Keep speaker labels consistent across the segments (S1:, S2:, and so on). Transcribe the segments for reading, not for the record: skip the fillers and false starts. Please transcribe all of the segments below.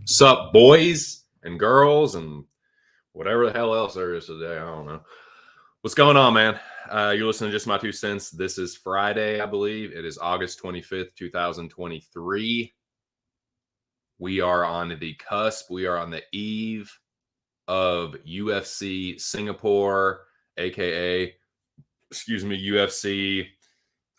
S1: Sup, boys and girls and whatever the hell else there is today. I don't know. What's going on, man? You're listening to Just My Two Cents. This is Friday, I believe. It is August 25th, 2023. We are on the cusp. We are on the eve of UFC Singapore, aka, UFC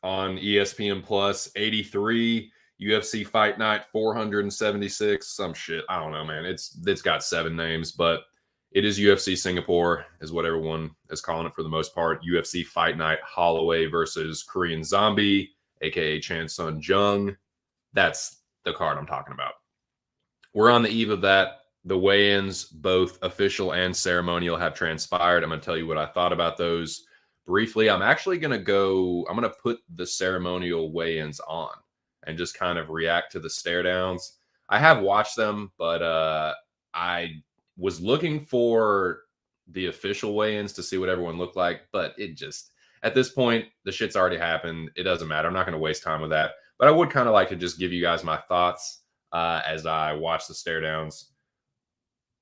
S1: on ESPN Plus 83. UFC Fight Night 476, some shit. I don't know, man. It's got 7 names, but it is UFC Singapore, is what everyone is calling it for the most part. UFC Fight Night Holloway versus Korean Zombie, aka Chan Sung Jung. That's the card I'm talking about. We're on the eve of that. The weigh-ins, both official and ceremonial, have transpired. I'm going to tell you what I thought about those briefly. I'm actually going to put the ceremonial weigh-ins on and just kind of react to the stare downs. I have watched them, but I was looking for the official weigh-ins to see what everyone looked like, but it just, at this point, the shit's already happened. It doesn't matter. I'm not going to waste time with that, but I would kind of like to just give you guys my thoughts as I watch the stare downs.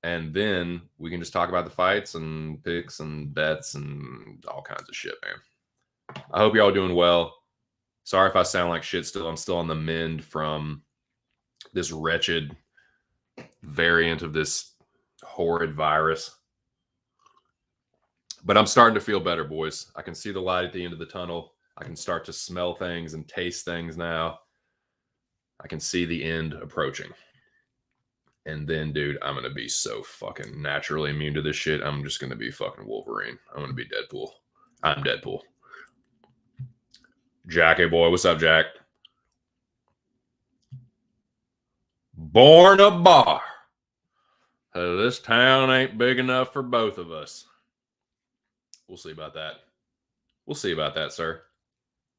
S1: And then we can just talk about the fights and picks and bets and all kinds of shit, man. I hope y'all are doing well. Sorry if I sound like shit still. I'm still on the mend from this wretched variant of this horrid virus. But I'm starting to feel better, boys. I can see the light at the end of the tunnel. I can start to smell things and taste things now. I can see the end approaching. And then, dude, I'm going to be so fucking naturally immune to this shit. I'm just going to be fucking Wolverine. I'm going to be Deadpool. I'm Deadpool. Jackie boy, what's up, Jack? Born a bar. This town ain't big enough for both of us. We'll see about that. We'll see about that, sir.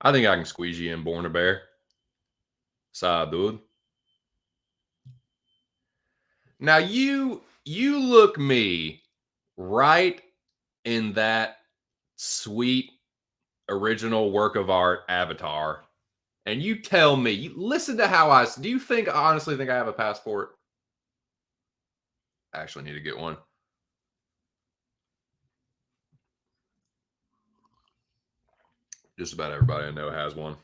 S1: I think I can squeeze you in, Born a Bear. Sa, dude. Now, you look me right in that sweet original work of art avatar, and you tell me, you listen to how do you honestly think I have a passport? I actually need to get one. Just about everybody I know has one.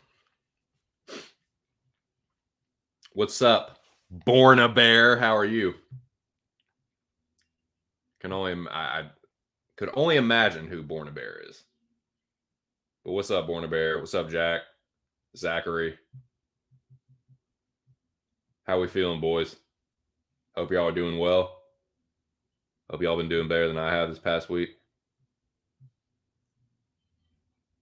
S1: What's up, Born a Bear? How are you? I could only imagine who Born a Bear is. But what's up, Born a Bear? What's up, Jack? Zachary? How we feeling, boys? Hope y'all are doing well. Hope y'all been doing better than I have this past week.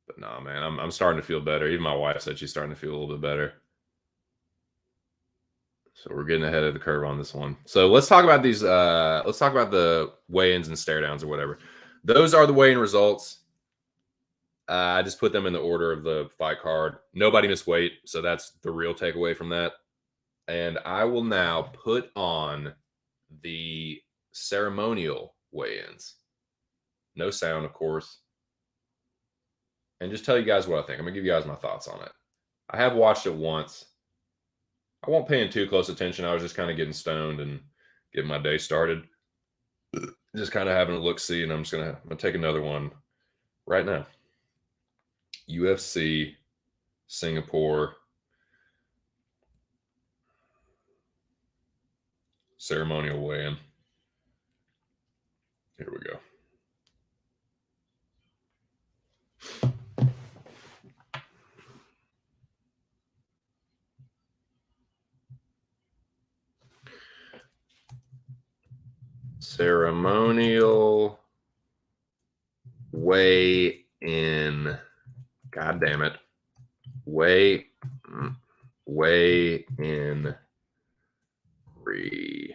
S1: But nah, man, I'm starting to feel better. Even my wife said she's starting to feel a little bit better. So we're getting ahead of the curve on this one. So let's talk about these. Let's talk about the weigh-ins and stare downs or whatever. Those are the weigh-in results. I just put them in the order of the fight card. Nobody missed weight, so that's the real takeaway from that. And I will now put on the ceremonial weigh-ins. No sound, of course. And just tell you guys what I think. I'm going to give you guys my thoughts on it. I have watched it once. I won't pay too close attention. I was just kind of getting stoned and getting my day started. Just kind of having a look-see, and I'm going to take another one right now. UFC Singapore ceremonial weigh-in. Here we go. Ceremonial weigh-in. God damn it. Weigh in reactions.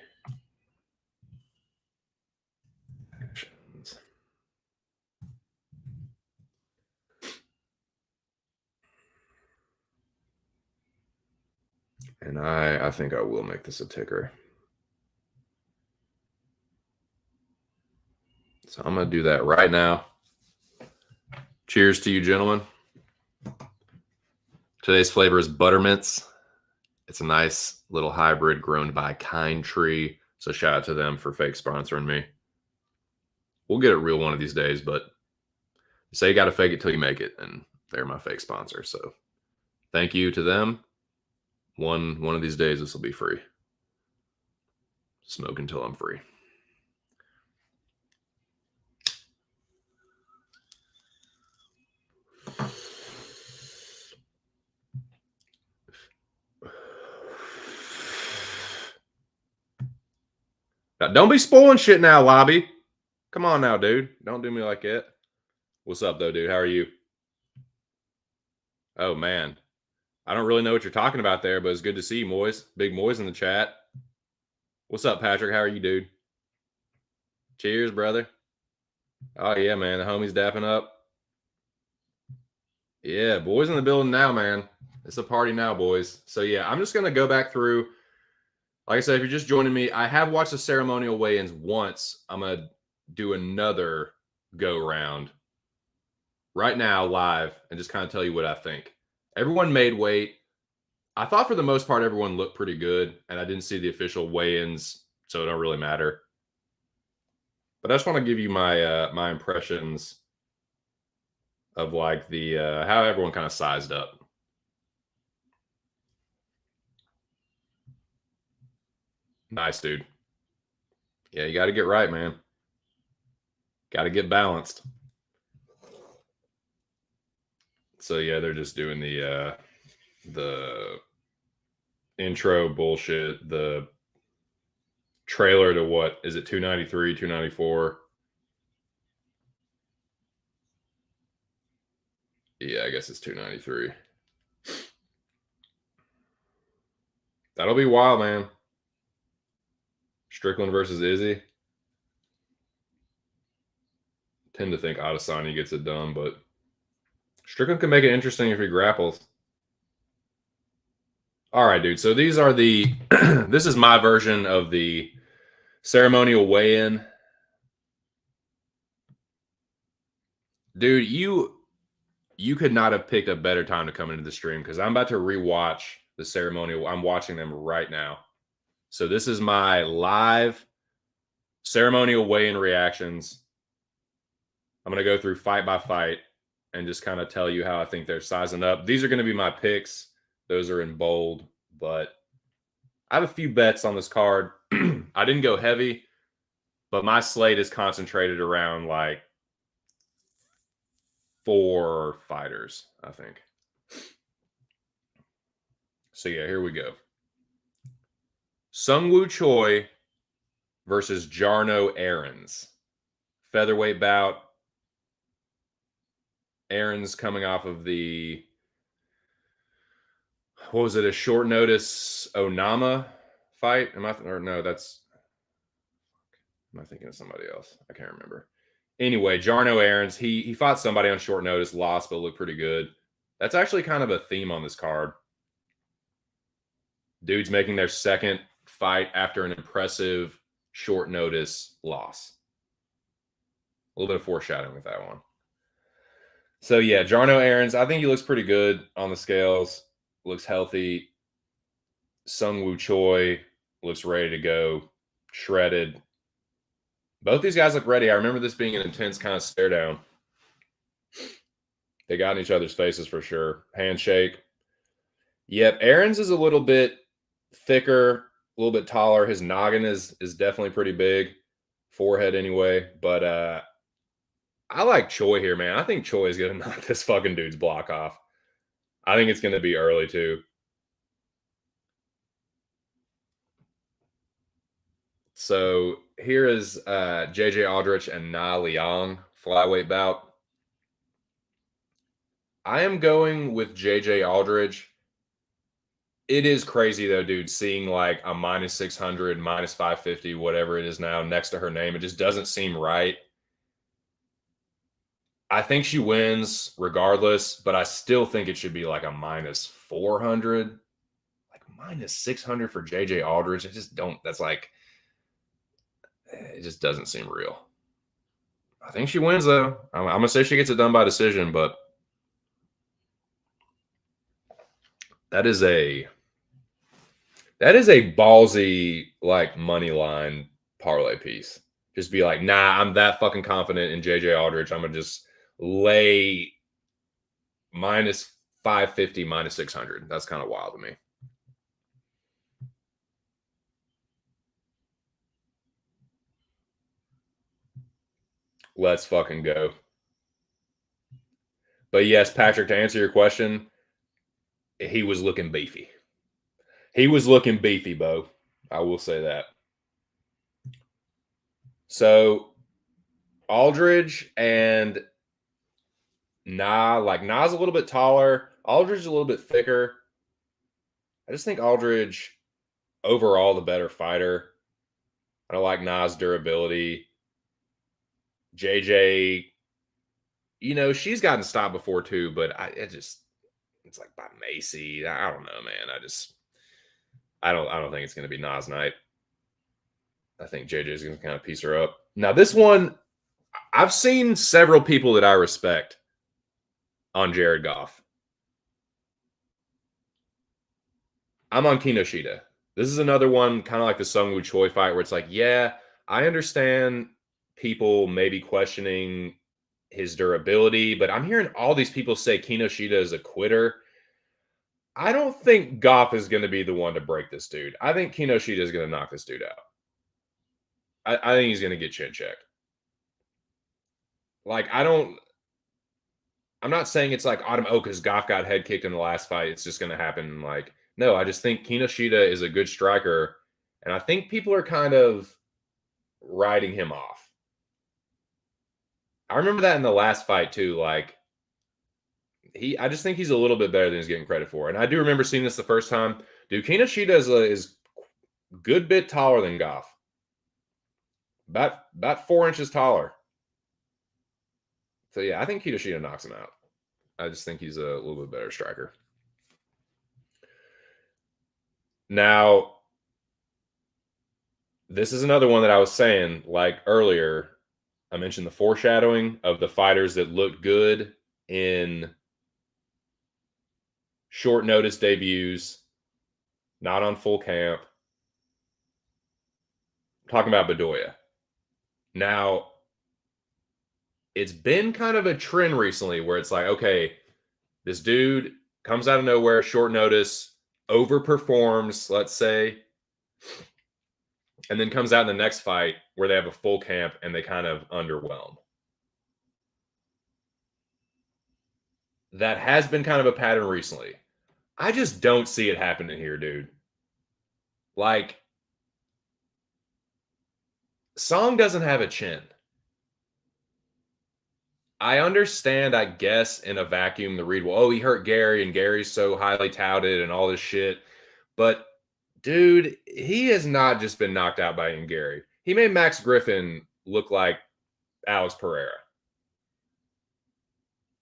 S1: And I think I will make this a ticker. So I'm going to do that right now. Cheers to you, gentlemen. Today's flavor is Buttermints. It's a nice little hybrid grown by Kind Tree. So shout out to them for fake sponsoring me. We'll get it real one of these days, but you say you got to fake it till you make it, and they're my fake sponsor. So thank you to them. One of these days, this will be free. Smoke until I'm free. Now, don't be spoiling shit now, Lobby. Come on now, dude. Don't do me like that. What's up, though, dude? How are you? Oh, man. I don't really know what you're talking about there, but it's good to see you, Moise. Big Moise in the chat. What's up, Patrick? How are you, dude? Cheers, brother. Oh, yeah, man. The homie's dapping up. Yeah, boys in the building now, man. It's a party now, boys. So, yeah, I'm just going to go back through. Like I said, if you're just joining me, I have watched the ceremonial weigh-ins once. I'm going to do another go-round right now live and just kind of tell you what I think. Everyone made weight. I thought for the most part everyone looked pretty good, and I didn't see the official weigh-ins, so it don't really matter. But I just want to give you my my impressions of like the how everyone kind of sized up. Nice, dude. Yeah, you got to get right, man. Got to get balanced. So yeah, they're just doing the intro bullshit, the trailer to what is it, 293, 294? Yeah, I guess it's 293. That'll be wild, man. Strickland versus Izzy. Tend to think Adesanya gets it done, but Strickland can make it interesting if he grapples. All right, dude. So these are the this is my version of the ceremonial weigh-in. Dude, you could not have picked a better time to come into the stream because I'm about to rewatch the ceremonial. I'm watching them right now. So this is my live ceremonial weigh-in reactions. I'm going to go through fight by fight and just kind of tell you how I think they're sizing up. These are going to be my picks. Those are in bold, but I have a few bets on this card. I didn't go heavy, but my slate is concentrated around like 4 fighters, I think. So yeah, here we go. Sungwoo Choi versus Jarno Aarons. Featherweight bout. Aarons coming off of the, what was it, a short notice Onama fight? Am I thinking of somebody else? I can't remember. Anyway, Jarno Aarons, he fought somebody on short notice, lost, but looked pretty good. That's actually kind of a theme on this card. Dudes making their second fight after an impressive short notice loss. A little bit of foreshadowing with that one. So yeah, Jarno Aarons, I think he looks pretty good on the scales. Looks healthy. Sungwoo Choi looks ready to go, shredded. Both these guys look ready. I remember this being an intense kind of stare down. They got in each other's faces for sure. Handshake. Yep, Aarons is a little bit thicker, a little bit taller. His noggin is definitely pretty big. Forehead anyway. But I like Choi here, man. I think Choi is going to knock this fucking dude's block off. I think it's going to be early too. So here is JJ Aldrich and Na Liang flyweight bout. I am going with JJ Aldridge. It is crazy though, dude, seeing like a minus 600, minus 550, whatever it is now next to her name. It just doesn't seem right. I think she wins regardless, but I still think it should be like a minus 400, like minus 600 for JJ Aldridge. I just don't, that's like, it just doesn't seem real. I think she wins though. I'm going to say she gets it done by decision, but that is a ballsy like money line parlay piece. Just be like, nah, I'm that fucking confident in JJ Aldridge. I'm gonna just lay minus 550, minus 600. That's kind of wild to me. Let's fucking go. But yes, Patrick, to answer your question, he was looking beefy. He was looking beefy, Bo. I will say that. So Aldridge and Na's a little bit taller. Aldridge is a little bit thicker. I just think Aldridge overall the better fighter. I don't like Na's durability. JJ, she's gotten stopped before too, but it's like by Macy. I don't know, man. I don't think it's going to be Na's night. I think JJ's going to kind of piece her up. Now, this one, I've seen several people that I respect on Jared Goff. I'm on Kinoshita. This is another one, kind of like the Sungwoo Choi fight, where it's like, yeah, I understand people maybe questioning his durability, but I'm hearing all these people say Kinoshita is a quitter. I don't think Goff is going to be the one to break this dude. I think Kinoshita is going to knock this dude out. I think he's going to get chin checked. Like, I'm not saying it's like because Goff got head kicked in the last fight, it's just going to happen. Like, no, I just think Kinoshita is a good striker, and I think people are kind of writing him off. I remember that in the last fight too. Like, I just think he's a little bit better than he's getting credit for. And I do remember seeing this the first time. Dude, Kinoshita is a good bit taller than Goff. About 4 inches taller. So yeah, I think Kinoshita knocks him out. I just think he's a little bit better striker. Now, this is another one that I was saying, like earlier, I mentioned the foreshadowing of the fighters that looked good in short notice debuts, not on full camp. I'm talking about Bedoya. Now, it's been kind of a trend recently where it's like, okay, this dude comes out of nowhere, short notice, overperforms, let's say, and then comes out in the next fight where they have a full camp and they kind of underwhelm. That has been kind of a pattern recently. I just don't see it happening here, dude. Like, Song doesn't have a chin. I understand, I guess, in a vacuum, the read, well, he hurt Gary, and Gary's so highly touted and all this shit. But, dude, he has not just been knocked out by Ian Gary. He made Max Griffin look like Alex Pereira.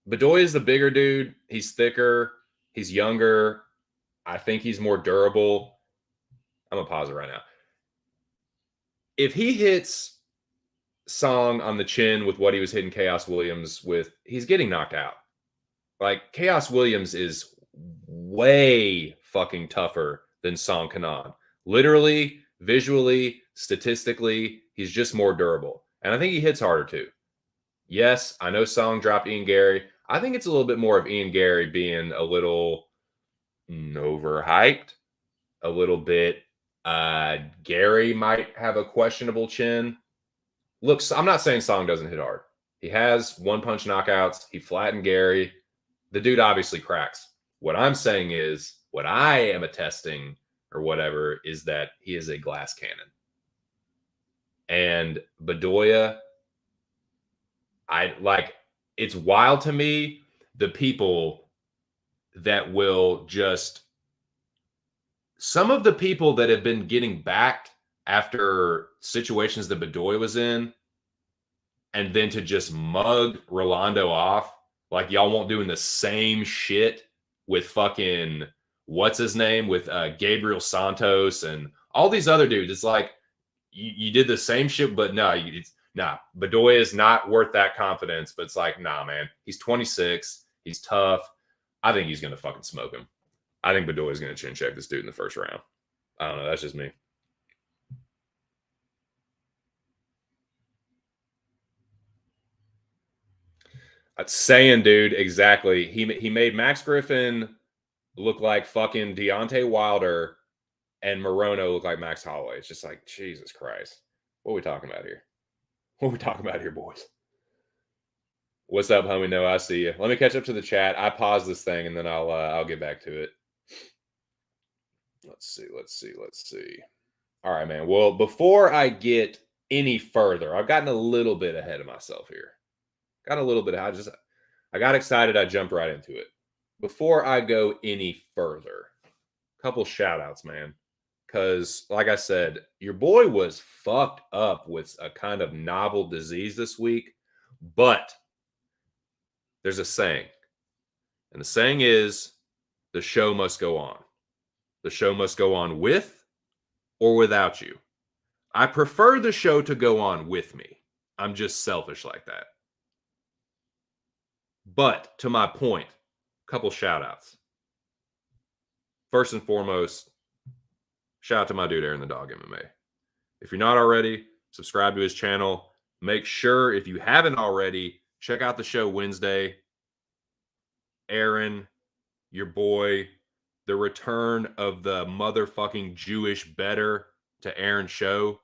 S1: Bedoya is the bigger dude. He's thicker. He's younger. I think he's more durable. I'm going to pause it right now. If he hits Song on the chin with what he was hitting Chaos Williams with, he's getting knocked out. Like, Chaos Williams is way fucking tougher than Song Kanan. Literally, visually, statistically, he's just more durable. And I think he hits harder too. Yes, I know Song dropped Ian Gary. I think it's a little bit more of Ian Gary being a little overhyped, a little bit. Gary might have a questionable chin. Look, I'm not saying Song doesn't hit hard. He has one-punch knockouts. He flattened Gary. The dude obviously cracks. What I'm saying is, what I am attesting or whatever is that he is a glass cannon. And Bedoya, it's wild to me the people that will just, some of the people that have been getting backed after situations that Bedoya was in, and then to just mug Rolando off, like y'all won't doing the same shit with fucking what's his name, with Gabriel Santos and all these other dudes. It's like you did the same shit, but no, nah. Bedoya is not worth that confidence. But it's like, nah, man. He's 26. He's tough. I think he's gonna fucking smoke him. I think Bedoya is gonna chin check this dude in the first round. I don't know. That's just me. Saying, dude, exactly. He made Max Griffin look like fucking Deontay Wilder and Morono look like Max Holloway. It's just like, Jesus Christ. What are we talking about here? What are we talking about here, boys? What's up, homie? No, I see you. Let me catch up to the chat. I pause this thing and then I'll get back to it. Let's see. All right, man. Well, before I get any further, I've gotten a little bit ahead of myself here. Got a little bit. I got excited. I jumped right into it. Before I go any further, a couple shout outs, man. Because, like I said, your boy was fucked up with a kind of novel disease this week. But there's a saying. And the saying is, the show must go on. The show must go on with or without you. I prefer the show to go on with me. I'm just selfish like that. But to my point, a couple shout outs. First and foremost, shout out to my dude Aaron the Dog MMA. If you're not already, subscribe to his channel. Make sure, if you haven't already, check out the show Wednesday. Aaron, your boy, the return of the motherfucking Jewish better to Aaron's show.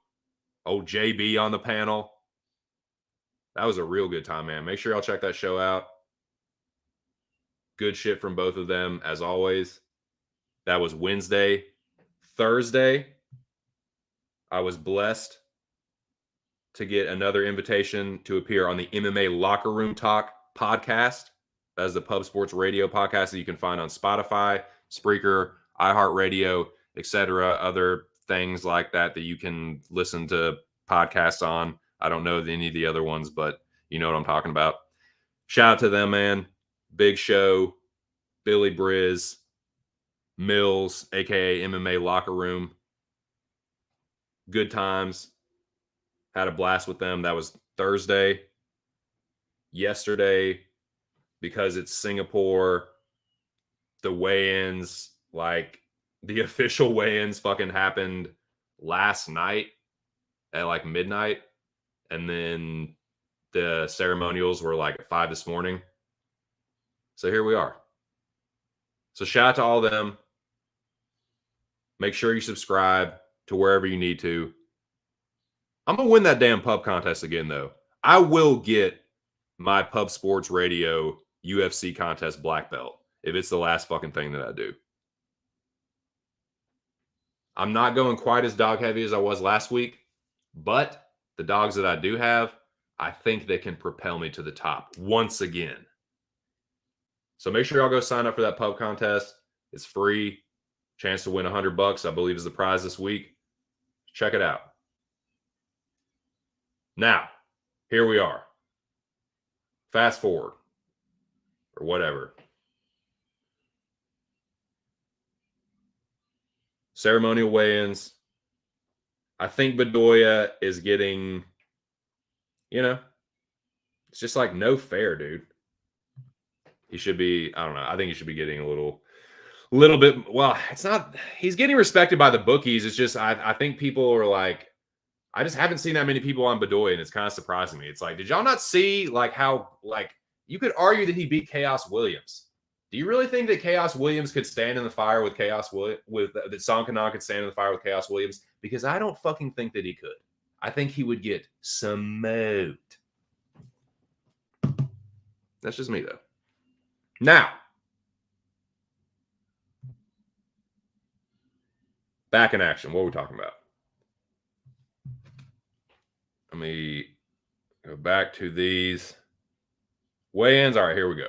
S1: Old JB on the panel. That was a real good time, man. Make sure y'all check that show out. Good shit from both of them, as always. That was Wednesday. Thursday, I was blessed to get another invitation to appear on the MMA Locker Room Talk podcast. That is the Pub Sports Radio podcast that you can find on Spotify, Spreaker, iHeartRadio, etc. Other things like that that you can listen to podcasts on. I don't know any of the other ones, but you know what I'm talking about. Shout out to them, man. Big Show, Billy Briz, Mills, aka MMA Locker Room. Good times. Had a blast with them. That was Thursday. Yesterday, because it's Singapore, the weigh-ins, like the official weigh-ins fucking happened last night at like midnight. And then the ceremonials were like at 5 this morning. So here we are. So shout out to all of them. Make sure you subscribe to wherever you need to. I'm going to win that damn pub contest again, though. I will get my Pub Sports Radio UFC contest black belt if it's the last fucking thing that I do. I'm not going quite as dog heavy as I was last week, but the dogs that I do have, I think they can propel me to the top once again. So make sure y'all go sign up for that pub contest. It's free. Chance to win $100, I believe, is the prize this week. Check it out. Now, here we are. Fast forward. Or whatever. Ceremonial weigh-ins. I think Bedoya is getting, it's just like no fair, dude. He should be, I don't know. I think he should be getting a little bit. Well, it's not, he's getting respected by the bookies. It's just, I think people are like, I just haven't seen that many people on Bedoya, and it's kind of surprising me. It's like, did y'all not see like how, like, you could argue that he beat Chaos Williams. Do you really think that Chaos Williams could stand in the fire with that Song Kanan could stand in the fire with Chaos Williams? Because I don't fucking think that he could. I think he would get smoked. That's just me, though. Now, back in action. What are we talking about? Let me go back to these weigh-ins. All right, here we go.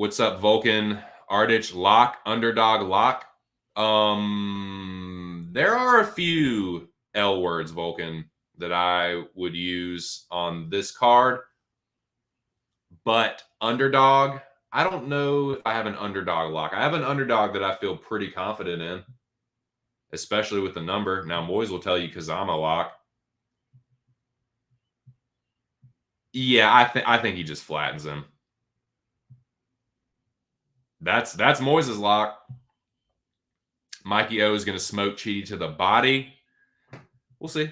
S1: What's up, Vulcan? Ardich lock, underdog lock. There are a few L words, Vulcan, that I would use on this card. But underdog, I don't know if I have an underdog lock. I have an underdog that I feel pretty confident in, especially with the number. Now, Moyes will tell you Kazama lock. Yeah, I think he just flattens him. That's Moyes' lock. Mikey O is going to smoke Chidi to the body. We'll see.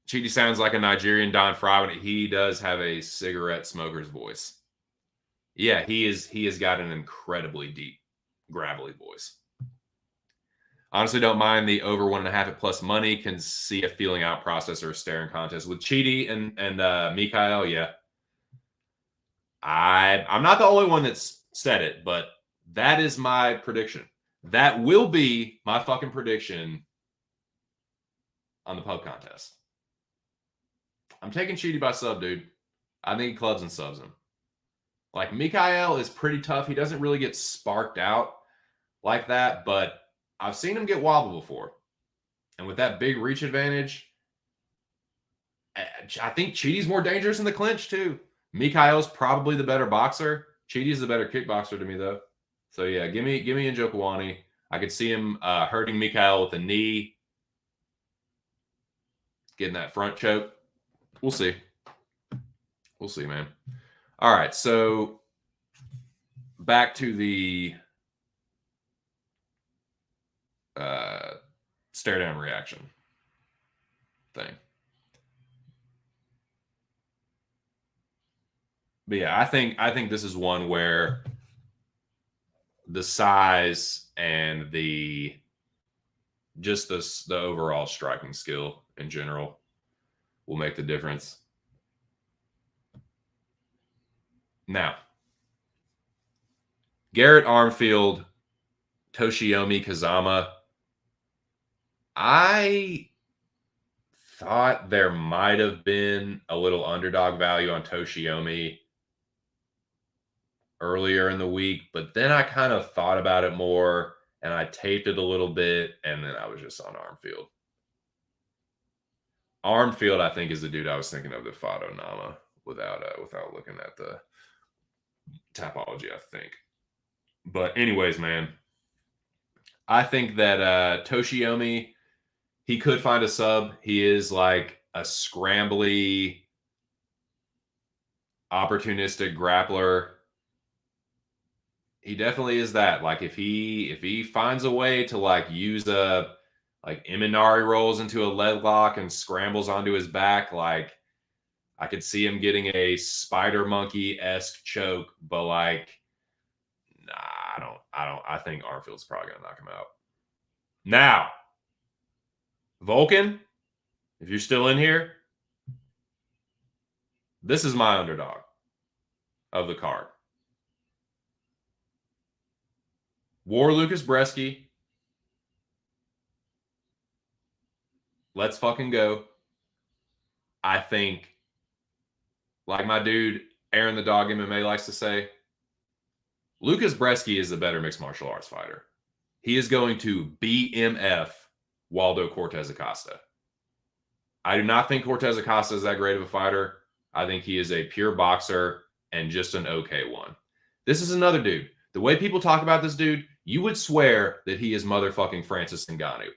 S1: Chidi sounds like a Nigerian Don Fry, but he does have a cigarette smoker's voice. Yeah, he has got an incredibly deep, gravelly voice. Honestly, don't mind the over 1.5 at plus money. Can see a feeling out process or a staring contest with Chidi and Mikhail. Yeah, I'm not the only one that's said it, but that is my prediction. That will be my fucking prediction on the pub contest. I'm taking Chidi by sub, dude. I think he clubs and subs him. Like, Mikhail is pretty tough. He doesn't really get sparked out like that, but I've seen him get wobbled before. And with that big reach advantage, I think Chidi's more dangerous in the clinch, too. Mikhail's probably the better boxer. Chidi's the better kickboxer to me, though. So, yeah, give me Njokuani. I could see him hurting Mikhail with a knee, getting that front choke. We'll see. We'll see, man. All right, so back to the stare down reaction thing. But yeah, I think this is one where the size and the overall striking skill in general will make the difference. Now, Garrett Armfield, Toshiomi Kazama. I thought there might have been a little underdog value on Toshiomi earlier in the week, but then I kind of thought about it more and I taped it a little bit, and then I was just on Armfield. Armfield, I think, is the dude I was thinking of that fought Onama without looking at the topology, I think. But anyways, man, I think that Toshiomi, he could find a sub. He is like a scrambly, opportunistic grappler. He definitely is that. Like, if he finds a way to like use a like Imanari rolls into a leg lock and scrambles onto his back, like I could see him getting a spider monkey-esque choke, but like, nah, I think Armfield's probably gonna knock him out. Now, Vulcan, if you're still in here, this is my underdog of the card. War Lucas Bresky. Let's fucking go. I think, like my dude Aaron the Dog MMA likes to say, Lucas Bresky is the better mixed martial arts fighter. He is going to BMF Waldo Cortez Acosta. I do not think Cortez Acosta is that great of a fighter. I think he is a pure boxer and just an okay one. This is another dude. The way people talk about this dude, you would swear that he is motherfucking Francis Ngannou.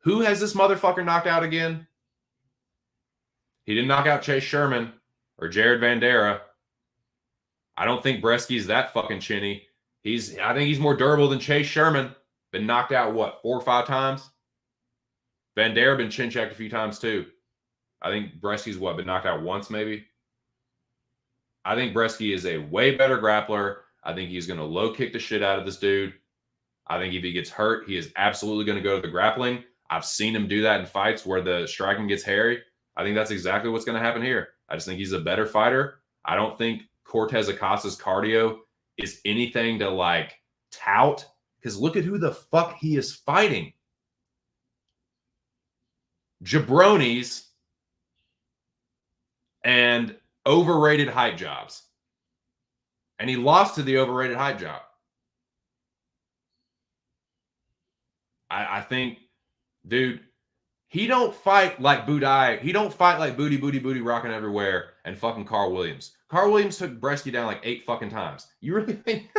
S1: Who has this motherfucker knocked out again? He didn't knock out Chase Sherman or Jared Vandera. I don't think Bresky's that fucking chinny. I think he's more durable than Chase Sherman. Been knocked out, what, 4 or 5 times? Vandera been chin checked a few times too. I think Bresky's been knocked out once maybe. I think Bresky is a way better grappler. I think he's going to low kick the shit out of this dude. I think if he gets hurt, he is absolutely going to go to the grappling. I've seen him do that in fights where the striking gets hairy. I think that's exactly what's going to happen here. I just think he's a better fighter. I don't think Cortez Acosta's cardio is anything to like tout, because look at who the fuck he is fighting. Jabronis and overrated hype jobs. And he lost to the overrated hype job. I think, dude, he don't fight like Budai. He don't fight like booty, booty, booty, rocking everywhere and fucking Carl Williams. Carl Williams took Bresky down like 8 fucking times. You really think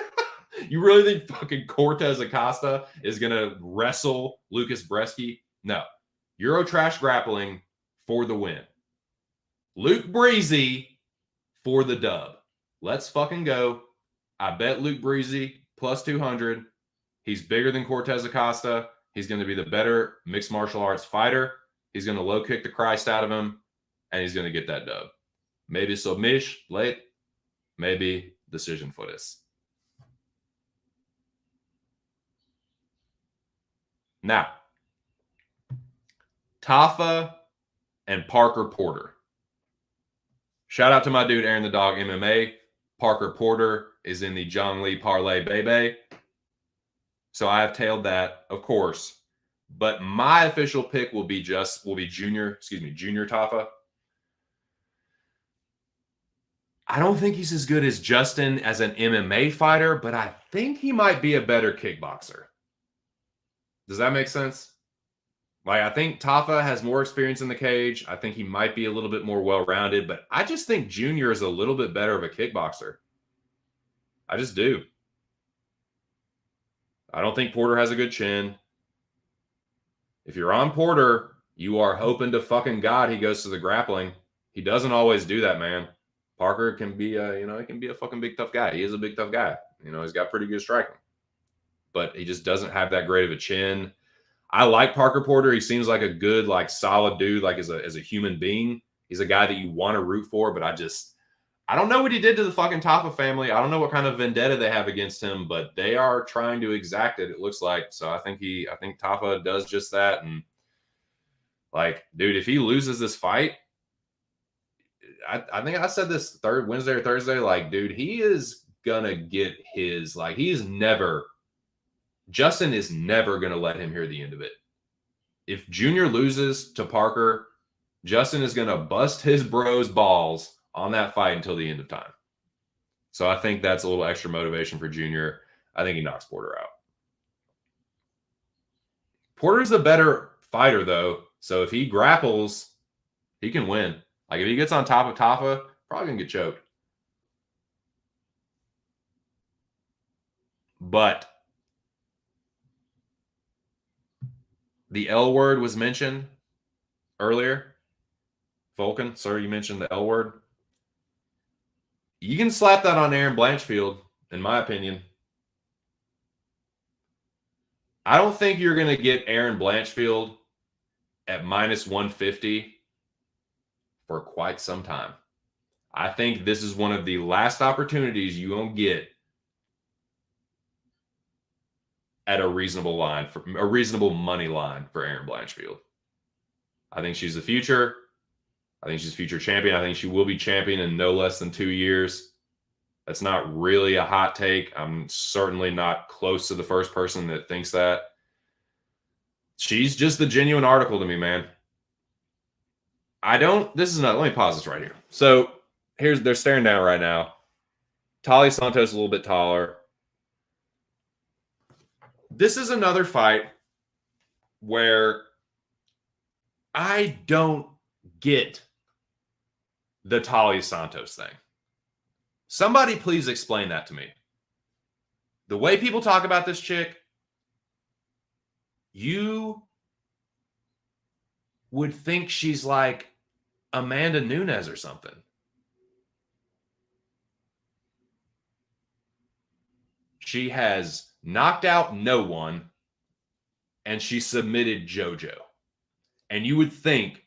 S1: you really think fucking Cortez Acosta is gonna wrestle Lucas Bresky? No. Euro trash grappling for the win. Luke Breezy for the dub. Let's fucking go. I bet Luke Breezy plus 200. He's bigger than Cortez Acosta. He's going to be the better mixed martial arts fighter. He's going to low kick the Christ out of him, and he's going to get that dub. Maybe submission late, maybe decision for this. Now, Tafa and Parker Porter. Shout out to my dude Aaron the Dog MMA. Parker Porter is in the Zhang Li Parlay Bebe. So I have tailed that, of course. But my official pick will be Junior Tafa. I don't think he's as good as Justin as an MMA fighter, but I think he might be a better kickboxer. Does that make sense? Like, I think Tafa has more experience in the cage. I think he might be a little bit more well-rounded, but I just think Junior is a little bit better of a kickboxer. I just do. I don't think Porter has a good chin. If you're on Porter, you are hoping to fucking God he goes to the grappling. He doesn't always do that, man. Parker can be he can be a fucking big tough guy. He is a big tough guy. He's got pretty good striking. But he just doesn't have that great of a chin. I like Parker Porter. He seems like a good, like solid dude, like as a human being. He's a guy that you want to root for, but I don't know what he did to the fucking Tafa family. I don't know what kind of vendetta they have against him, but they are trying to exact it looks like. So I think Tafa does just that. And like, dude, if he loses this fight, I think I said this Wednesday or Thursday, like, dude, he is gonna get his, like, Justin is never gonna let him hear the end of it. If Junior loses to Parker, Justin is gonna bust his bro's balls on that fight until the end of time. So I think that's a little extra motivation for Junior. I think he knocks Porter out. Porter's a better fighter, though. So if he grapples, he can win. Like, if he gets on top of Tafa, probably going to get choked. But the L word was mentioned earlier. Vulcan, sir, you mentioned the L word. You can slap that on Aaron Blanchfield, in my opinion. I don't think you're going to get Aaron Blanchfield at minus 150 for quite some time. I think this is one of the last opportunities you're going to get at a reasonable money line for Aaron Blanchfield. I think she's the future. I think she's future champion. I think she will be champion in no less than 2 years. That's not really a hot take. I'm certainly not close to the first person that thinks that. She's just the genuine article to me, man. let me pause this right here. So they're staring down right now. Talia Santos a little bit taller. This is another fight where I don't get the Talia Santos thing. Somebody please explain that to me. The way people talk about this chick, you would think she's like Amanda Nunes or something. She has knocked out no one, and she submitted JoJo. And you would think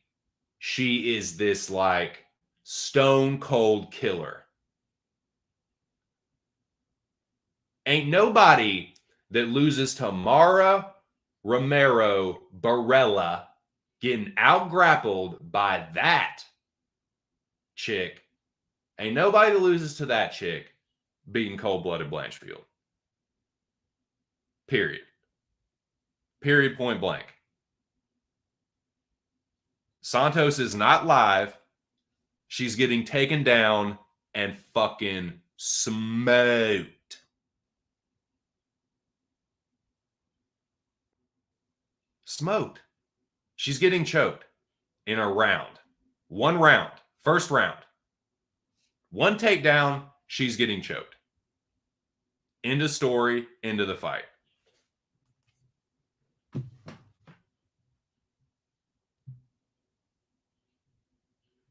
S1: she is this like stone cold killer. Ain't nobody that loses to Mara Romero Barella getting out-grappled by that chick. Ain't nobody that loses to that chick beating cold-blooded Blanchfield. Period. Period, point blank. Santos is not live. She's getting taken down and fucking Smoked. Smoked. She's getting choked in a round. One round. First round. One takedown. She's getting choked. End of story. End of the fight.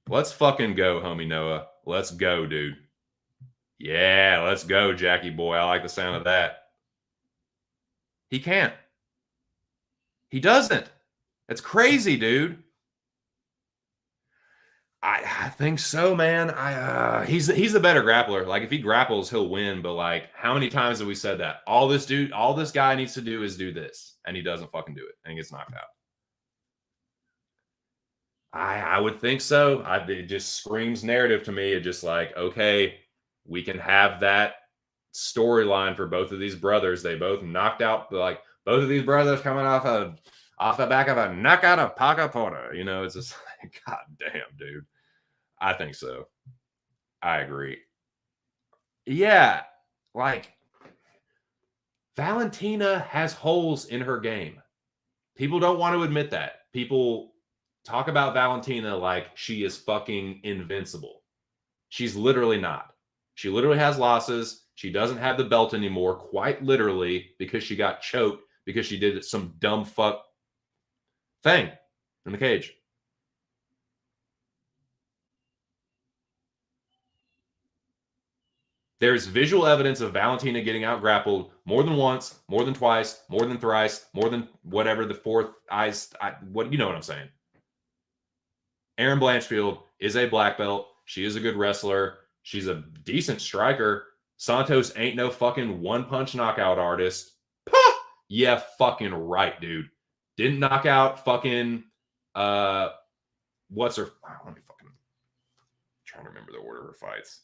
S1: Let's fucking go, homie Noah. Let's go, dude. Yeah, let's go, Jackie boy. I like the sound of that. He can't. He doesn't. It's crazy, dude. I think so, man. He's the better grappler. Like if he grapples, he'll win. But like, how many times have we said that? All this guy needs to do is do this, and he doesn't fucking do it, and he gets knocked out. I would think so. It just screams narrative to me. It just like, okay, we can have that storyline for both of these brothers. They both knocked out both of these brothers coming off the back of a knockout of Paca Porter. You know, it's just like, god damn, dude. I think so. I agree. Yeah, like Valentina has holes in her game. People don't want to admit that. People talk about Valentina like she is fucking invincible. She's literally not. She literally has losses. She doesn't have the belt anymore, quite literally, because she got choked because she did some dumb fuck thing in the cage. There's visual evidence of Valentina getting out grappled more than once, more than twice, more than thrice, more than whatever the fourth what you know what I'm saying. Erin Blanchfield is a black belt. She is a good wrestler. She's a decent striker. Santos ain't no fucking one-punch knockout artist. Pah! Yeah, fucking right, dude. Didn't knock out fucking what's her? Let me fucking trying to remember the order of her fights.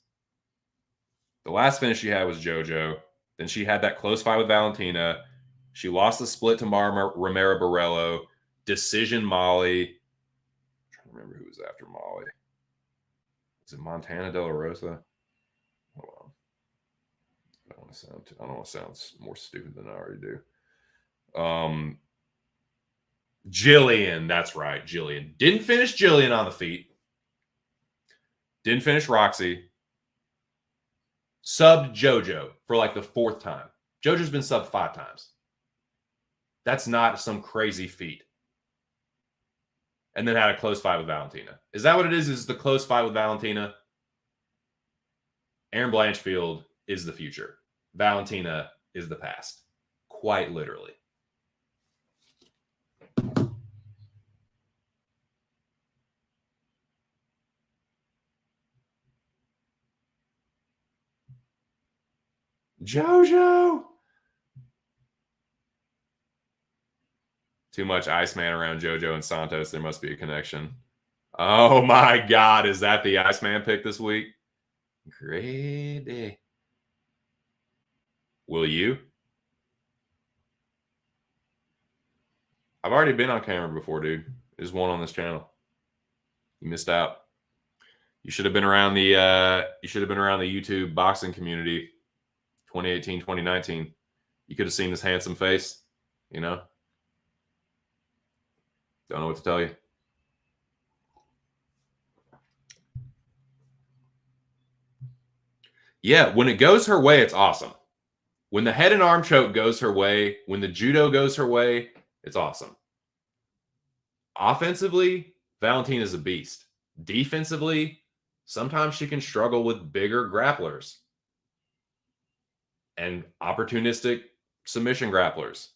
S1: The last finish she had was JoJo. Then she had that close fight with Valentina. She lost the split to Mara Romero Borello. Decision Molly. I'm trying to remember who was after Molly. Is it Montana De La Rosa? Hold on. I don't want to sound more stupid than I already do. Jillian, that's right, Jillian. Didn't finish Jillian on the feet. Didn't finish Roxy. Subbed JoJo for like the fourth time. JoJo's been subbed 5 times. That's not some crazy feat. And then had a close fight with Valentina. Is that what it is? Is the close fight with Valentina? Erin Blanchfield is the future. Valentina is the past. Quite literally. JoJo! Too much Iceman around JoJo and Santos. There must be a connection. Oh my God. Is that the Iceman pick this week? Great day. Will you? I've already been on camera before, dude. There's one on this channel. You missed out. You should have been around the YouTube boxing community 2018, 2019. You could have seen this handsome face, you know? Don't know what to tell you. Yeah, when it goes her way, it's awesome. When the head and arm choke goes her way, when the judo goes her way, it's awesome. Offensively, Valentina's a beast. Defensively, sometimes she can struggle with bigger grapplers and opportunistic submission grapplers.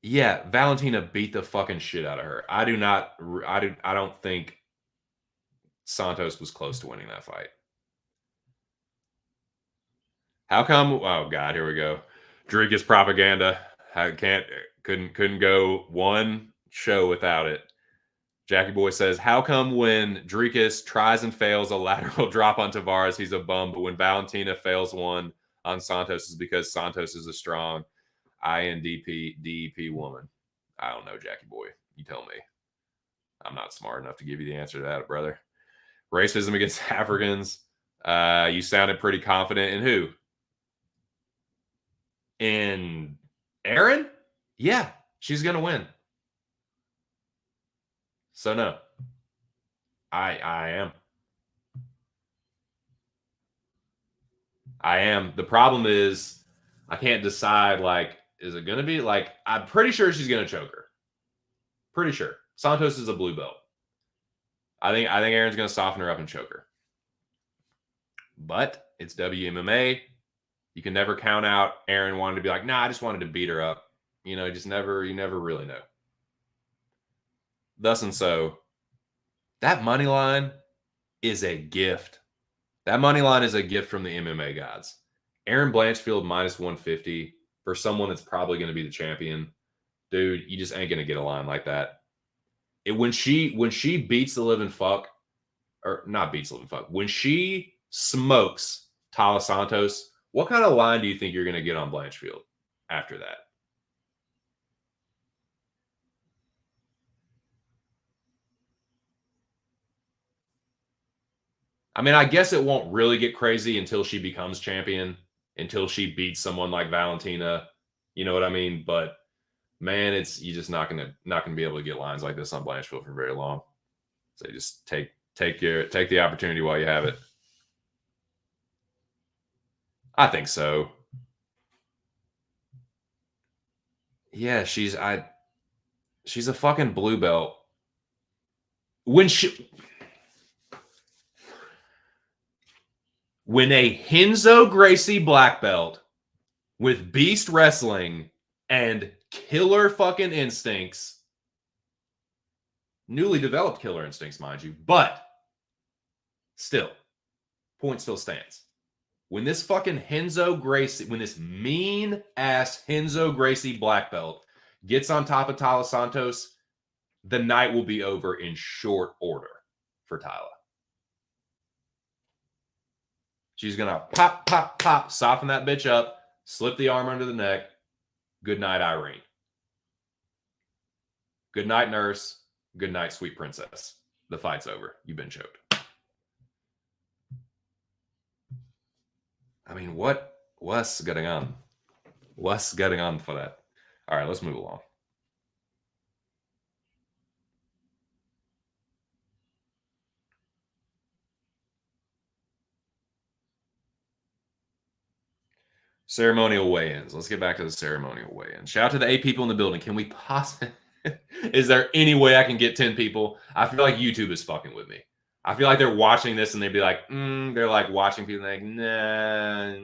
S1: Yeah, Valentina beat the fucking shit out of her. I don't think Santos was close to winning that fight. How come? Oh God, here we go. Dricus propaganda. Couldn't go one show without it. Jackie Boy says, how come when Dricus tries and fails a lateral drop on Tavares, he's a bum, but when Valentina fails one on Santos is because Santos is a strong INDP woman? I don't know, Jackie Boy. You tell me. I'm not smart enough to give you the answer to that, brother. Racism against Africans. You sounded pretty confident in who? In Aaron? Yeah, she's gonna win. So no, I am. I am. The problem is I can't decide. Like, is it gonna be like? I'm pretty sure she's gonna choke her. Pretty sure. Santos is a blue belt. I think Aaron's gonna soften her up and choke her. But it's WMMA. You can never count out Aaron wanting to be like, nah, I just wanted to beat her up. You know, you never really know. Thus and so, that money line is a gift. That money line is a gift from the MMA gods. Aaron Blanchfield minus 150 for someone that's probably going to be the champion. Dude, you just ain't going to get a line like that. When she beats the living fuck, or not beats the living fuck, when she smokes Tala Santos, what kind of line do you think you're going to get on Blanchfield after that? I mean, I guess it won't really get crazy until she becomes champion, until she beats someone like Valentina. You know what I mean? But man, you're just not gonna be able to get lines like this on Blanchfield for very long. So you just take the opportunity while you have it. I think so. Yeah, she's a fucking blue belt. When a Henzo Gracie black belt with beast wrestling and killer fucking instincts, newly developed killer instincts, mind you, but still, point still stands. When this fucking Henzo Gracie, when this mean ass Henzo Gracie black belt gets on top of Tala Santos, the night will be over in short order for Tala. She's going to pop, pop, pop, soften that bitch up, slip the arm under the neck. Good night, Irene. Good night, nurse. Good night, sweet princess. The fight's over. You've been choked. I mean, what's going on? What's going on for that? All right, let's move along. Ceremonial weigh-ins. Let's get back to the ceremonial weigh-ins. Shout out to the 8 people in the building. Can we possibly... Is there any way I can get 10 people? I feel like YouTube is fucking with me. I feel like they're watching this and they'd be like, they're like watching people like, nah.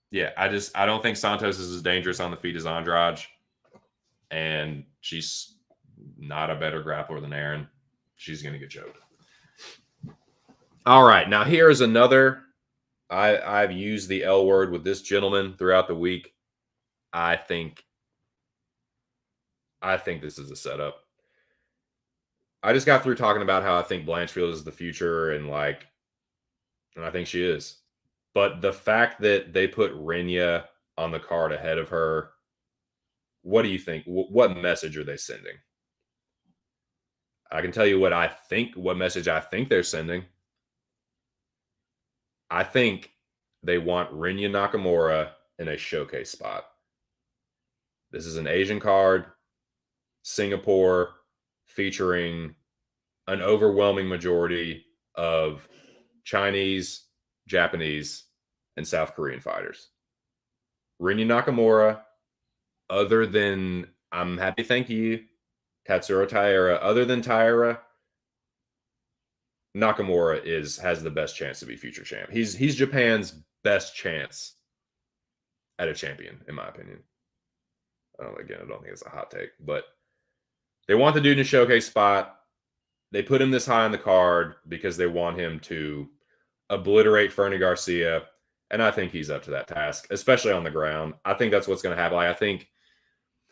S1: Yeah, I don't think Santos is as dangerous on the feet as Andrade. And she's not a better grappler than Aaron. She's going to get choked. All right, now here is another. I've used the L word with this gentleman throughout the week. I think this is a setup. I just got through talking about how I think Blanchfield is the future, and I think she is. But the fact that they put Renya on the card ahead of her, what do you think? What message are they sending? I can tell you what message I think they're sending. I think they want Renya Nakamura in a showcase spot. This is an Asian card, Singapore, featuring an overwhelming majority of Chinese, Japanese, and South Korean fighters. Renya Nakamura, other than I'm happy, thank you, Tatsuro Taira, other than Taira, Nakamura has the best chance to be future champ. He's Japan's best chance at a champion, in my opinion. Again, I don't think it's a hot take, but they want the dude in a showcase spot. They put him this high on the card because they want him to obliterate Fernie Garcia, and I think he's up to that task, especially on the ground. I think that's what's going to happen.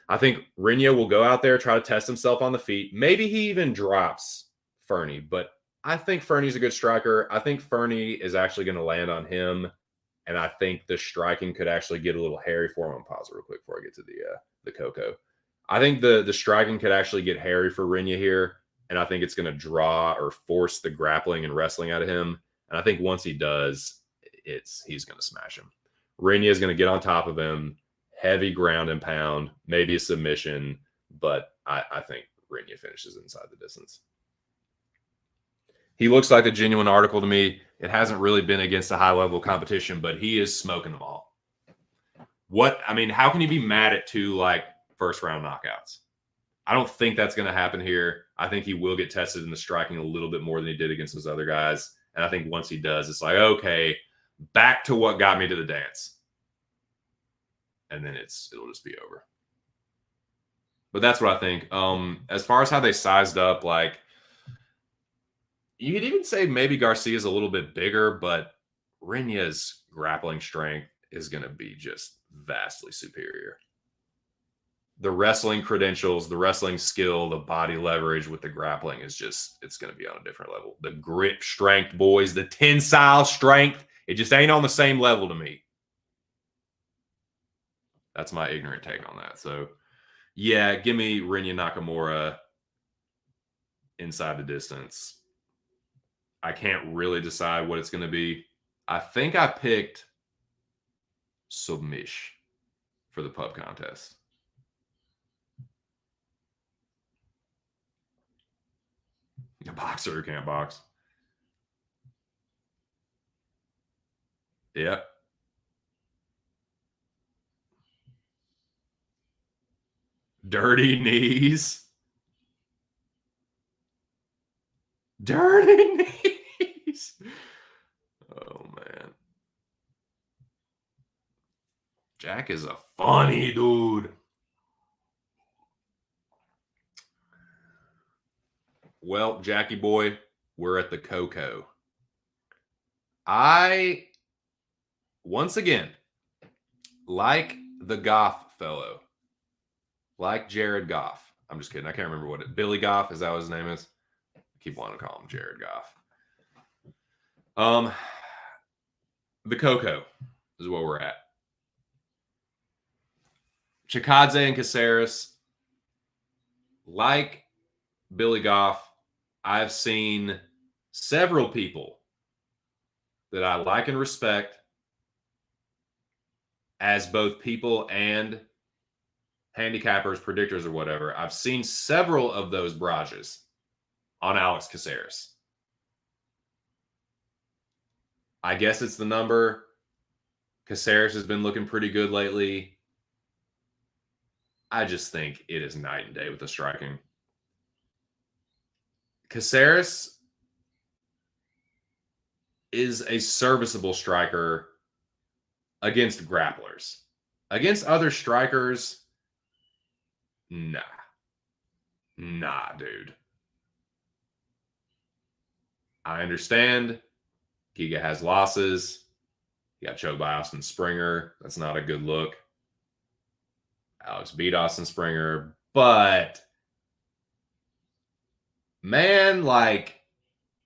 S1: I think Renya will go out there, try to test himself on the feet. Maybe he even drops Fernie, but I think Fernie's a good striker. I think Fernie is actually going to land on him And I think the striking could actually get a little hairy for him. I'm pause real quick before I get to the Coco. I think the striking could actually get hairy for Rinya here, and I think it's going to draw or force the grappling and wrestling out of him. And I think once he does, he's going to smash him. Rinya is going to get on top of him, heavy ground and pound, maybe a submission, but I think Rinya finishes inside the distance. He looks like a genuine article to me. It hasn't really been against a high-level competition, but he is smoking them all. How can you be mad at 2 like first-round knockouts? I don't think that's going to happen here. I think he will get tested in the striking a little bit more than he did against those other guys. And I think once he does, it's like, okay, back to what got me to the dance. And then it'll just be over. But that's what I think. As far as how they sized up, like, you could even say maybe Garcia's a little bit bigger, but Rinya's grappling strength is going to be just vastly superior. The wrestling credentials, the wrestling skill, the body leverage with the grappling is just, it's going to be on a different level. The grip strength, boys, the tensile strength, it just ain't on the same level to me. That's my ignorant take on that. So, yeah, give me Rinya Nakamura inside the distance. I can't really decide what it's going to be. I think I picked submission for the pub contest. A boxer who can't box. Yep. Dirty knees. Dirty knees. Oh, man. Jack is a funny dude. Well, Jackie boy, we're at the Coco. Once again, like the Goff fellow, like Jared Goff. I'm just kidding. I can't remember Billy Goff, is that what his name is? I keep wanting to call him Jared Goff. The Coco is where we're at. Chikadze and Caceres, like Billy Goff, I've seen several people that I like and respect as both people and handicappers, predictors, or whatever. I've seen several of those barrages on Alex Caceres. I guess it's the number. Caceres has been looking pretty good lately. I just think it is night and day with the striking. Caceres is a serviceable striker against grapplers. Against other strikers, nah. Nah, dude. I understand Giga has losses. He got choked by Austin Springer. That's not a good look. Alex beat Austin Springer. But, man, like,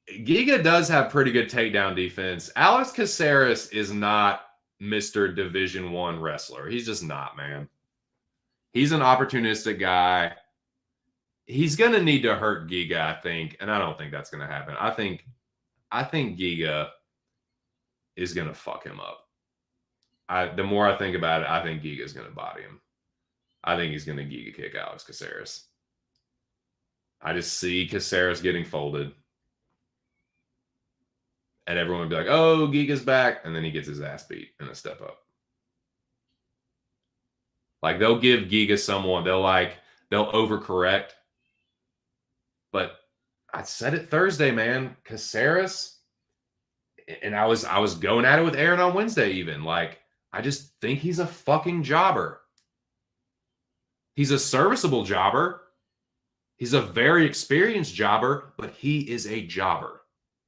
S1: Giga does have pretty good takedown defense. Alex Caceres is not Mr. Division I wrestler. He's just not, man. He's an opportunistic guy. He's going to need to hurt Giga, I think, and I don't think that's going to happen. I think Giga is going to fuck him up. The more I think about it, I think Giga is going to body him. I think he's going to Giga kick Alex Caceres. I just see Caceres getting folded. And everyone would be like, oh, Giga's back. And then he gets his ass beat in a step up. Like, they'll give Giga someone. They'll overcorrect. But I said it Thursday, man. Caceres, and I was going at it with Aaron on Wednesday even. Like, I just think he's a fucking jobber. He's a serviceable jobber. He's a very experienced jobber, but he is a jobber.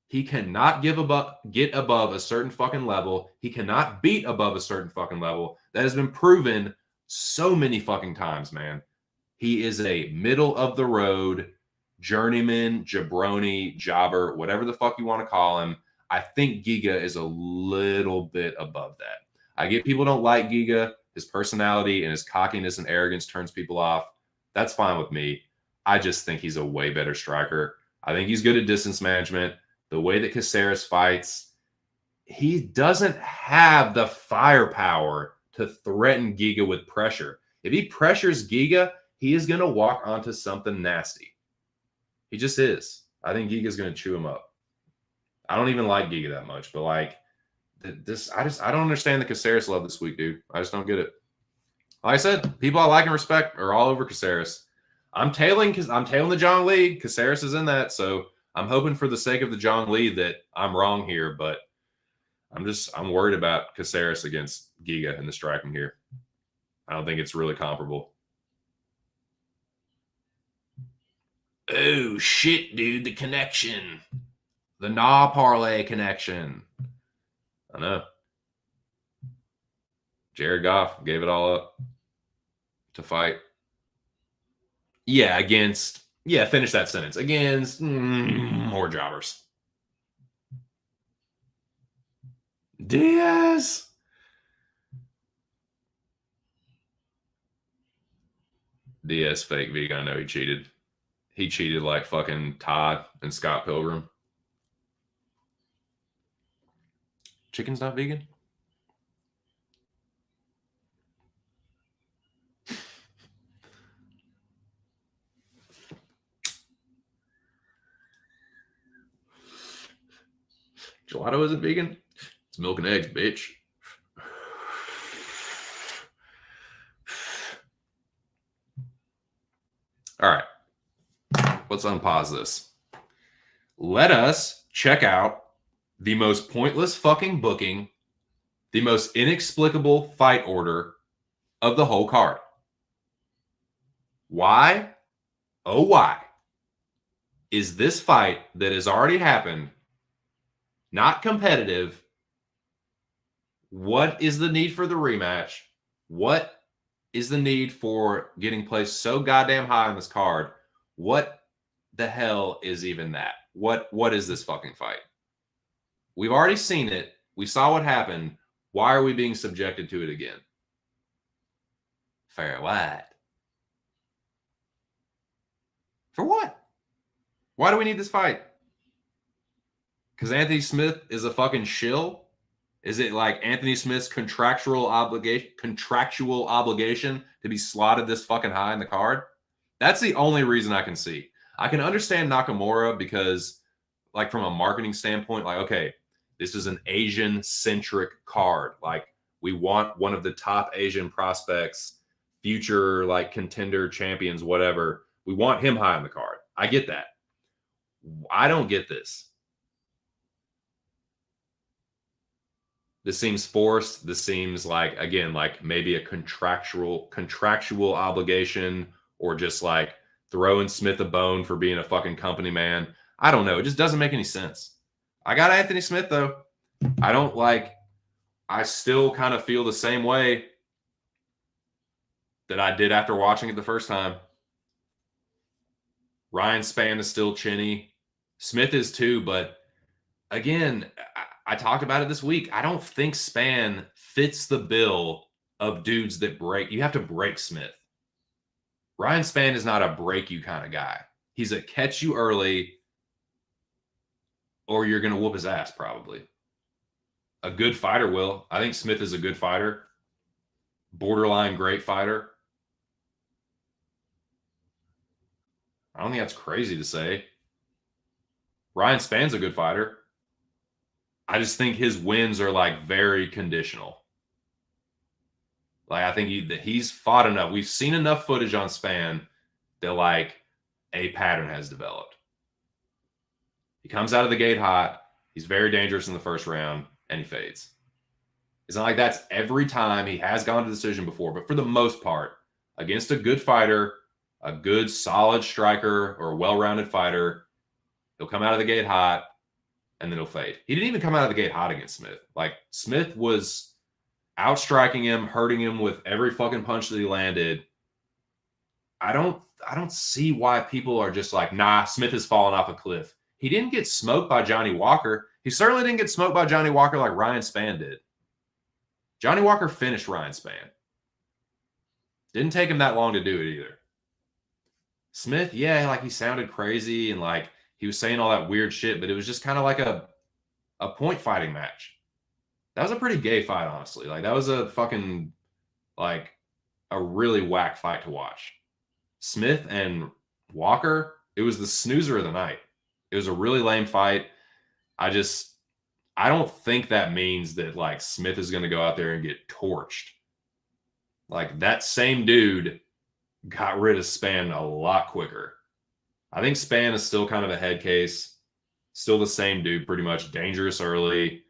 S1: He cannot get above a certain fucking level. He cannot beat above a certain fucking level. That has been proven so many fucking times, man. He is a middle of the road journeyman, jabroni, jobber, whatever the fuck you want to call him. I think Giga is a little bit above that. I get people don't like Giga. His personality and his cockiness and arrogance turns people off. That's fine with me. I just think he's a way better striker. I think he's good at distance management. The way that Caceres fights, he doesn't have the firepower to threaten Giga with pressure. If he pressures Giga, he is going to walk onto something nasty. He just is. I think Giga's going to chew him up. I don't even like Giga that much, but like this, I don't understand the Caceres love this week, dude. I just don't get it. Like I said, people I like and respect are all over Caceres. I'm tailing the John Lee. Caceres is in that, so I'm hoping for the sake of the John Lee that I'm wrong here, but I'm worried about Caceres against Giga in the striking here. I don't think it's really comparable. Oh shit, dude, the connection. The Nah Parlay connection. I know. Jared Goff gave it all up to fight. Yeah, finish that sentence. Against more jobbers. Diaz. Diaz fake vegan. I know he cheated. He cheated like fucking Todd and Scott Pilgrim. Chicken's not vegan? Gelato isn't vegan? It's milk and eggs, bitch. All right. Let's unpause this. Let us check out the most pointless fucking booking, the most inexplicable fight order of the whole card. Why? Oh, why is this fight that has already happened not competitive? What is the need for the rematch? What is the need for getting placed so goddamn high on this card? What the hell is even that? What is this fucking fight? We've already seen it. We saw what happened. Why are we being subjected to it again? For what? For what? Why do we need this fight? Because Anthony Smith is a fucking shill? Is it like Anthony Smith's contractual obligation to be slotted this fucking high in the card? That's the only reason I can see. I can understand Nakamura because, like, from a marketing standpoint, like, okay, this is an Asian-centric card. Like, we want one of the top Asian prospects, future, like, contender champions, whatever. We want him high on the card. I get that. I don't get this. This seems forced. This seems like, again, like maybe a contractual obligation, or just like throwing Smith a bone for being a fucking company man. I don't know. It just doesn't make any sense. I got Anthony Smith, though. I still kind of feel the same way that I did after watching it the first time. Ryan Spann is still chinny. Smith is too, but again, I talked about it this week. I don't think Spann fits the bill of dudes that break. You have to break Smith. Ryan Spann is not a break you kind of guy. He's a catch you early, or you're going to whoop his ass probably. A good fighter will. I think Smith is a good fighter. Borderline great fighter. I don't think that's crazy to say. Ryan Spann's a good fighter. I just think his wins are like very conditional. Like, I think he's fought enough. We've seen enough footage on Spann that like a pattern has developed. He comes out of the gate hot. He's very dangerous in the first round, and he fades. It's not like that's every time. He has gone to decision before, but for the most part, against a good fighter, a good solid striker, or a well-rounded fighter, he'll come out of the gate hot, and then he'll fade. He didn't even come out of the gate hot against Smith. Like, Smith was outstriking him, hurting him with every fucking punch that he landed. I don't see why people are just like, nah, Smith has fallen off a cliff. He didn't get smoked by Johnny Walker. He certainly didn't get smoked by Johnny Walker like Ryan Spann did. Johnny Walker finished Ryan Spann. Didn't take him that long to do it either. Smith, yeah, like he sounded crazy and like he was saying all that weird shit, but it was just kind of like a point fighting match. That was a pretty gay fight, honestly. Like that was a fucking like a really whack fight to watch. Smith and Walker, it was the snoozer of the night. It was a really lame fight. I don't think that means that like Smith is going to go out there and get torched. Like that same dude got rid of Spann a lot quicker. I think Spann is still kind of a head case. Still the same dude, pretty much dangerous early.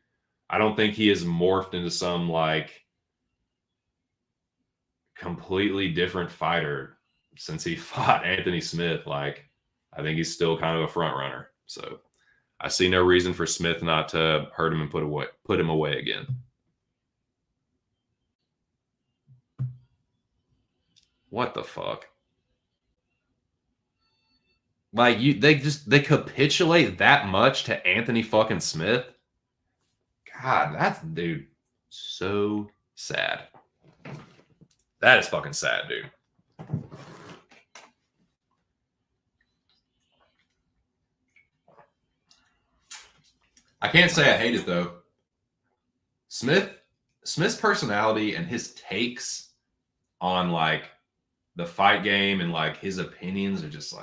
S1: I don't think he has morphed into some like completely different fighter since he fought Anthony Smith. Like, I think he's still kind of a front runner. So I see no reason for Smith not to hurt him and put him away again. What the fuck? Like they capitulate that much to Anthony fucking Smith? God, that's dude so sad. That is fucking sad, dude. I can't say I hate it though. Smith's personality and his takes on like the fight game and like his opinions are just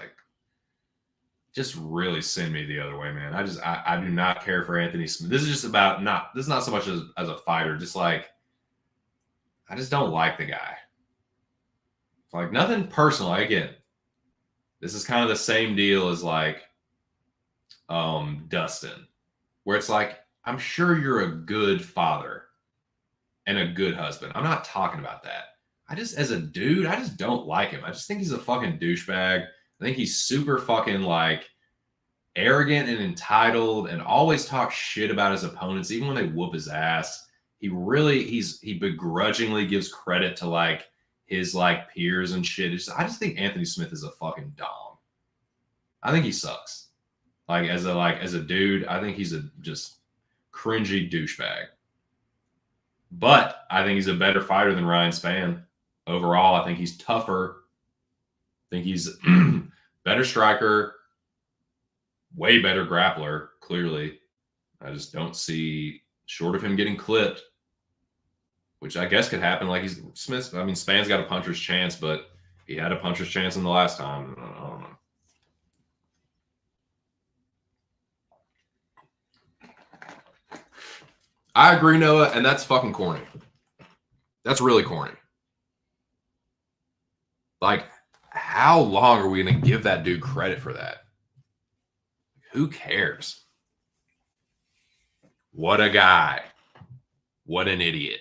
S1: really send me the other way, man. I do not care for Anthony Smith. This is not so much as a fighter, just like I just don't like the guy. Like nothing personal. Again, this is kind of the same deal as like Dustin, where it's like, I'm sure you're a good father and a good husband. I'm not talking about that. As a dude, I just don't like him. I just think he's a fucking douchebag. I think he's super fucking like arrogant and entitled and always talks shit about his opponents, even when they whoop his ass. He begrudgingly gives credit to like his like peers and shit. I just think Anthony Smith is a fucking dom. I think he sucks. Like as a dude, I think he's a just cringy douchebag. But I think he's a better fighter than Ryan Spann. Overall, I think he's tougher. I think he's better striker, way better grappler, clearly. I just don't see, short of him getting clipped, which I guess could happen. Like Spann's got a puncher's chance, but he had a puncher's chance in the last time. I don't know. I agree, Noah, and that's fucking corny. That's really corny. Like, how long are we going to give that dude credit for that? Who cares? What a guy. What an idiot.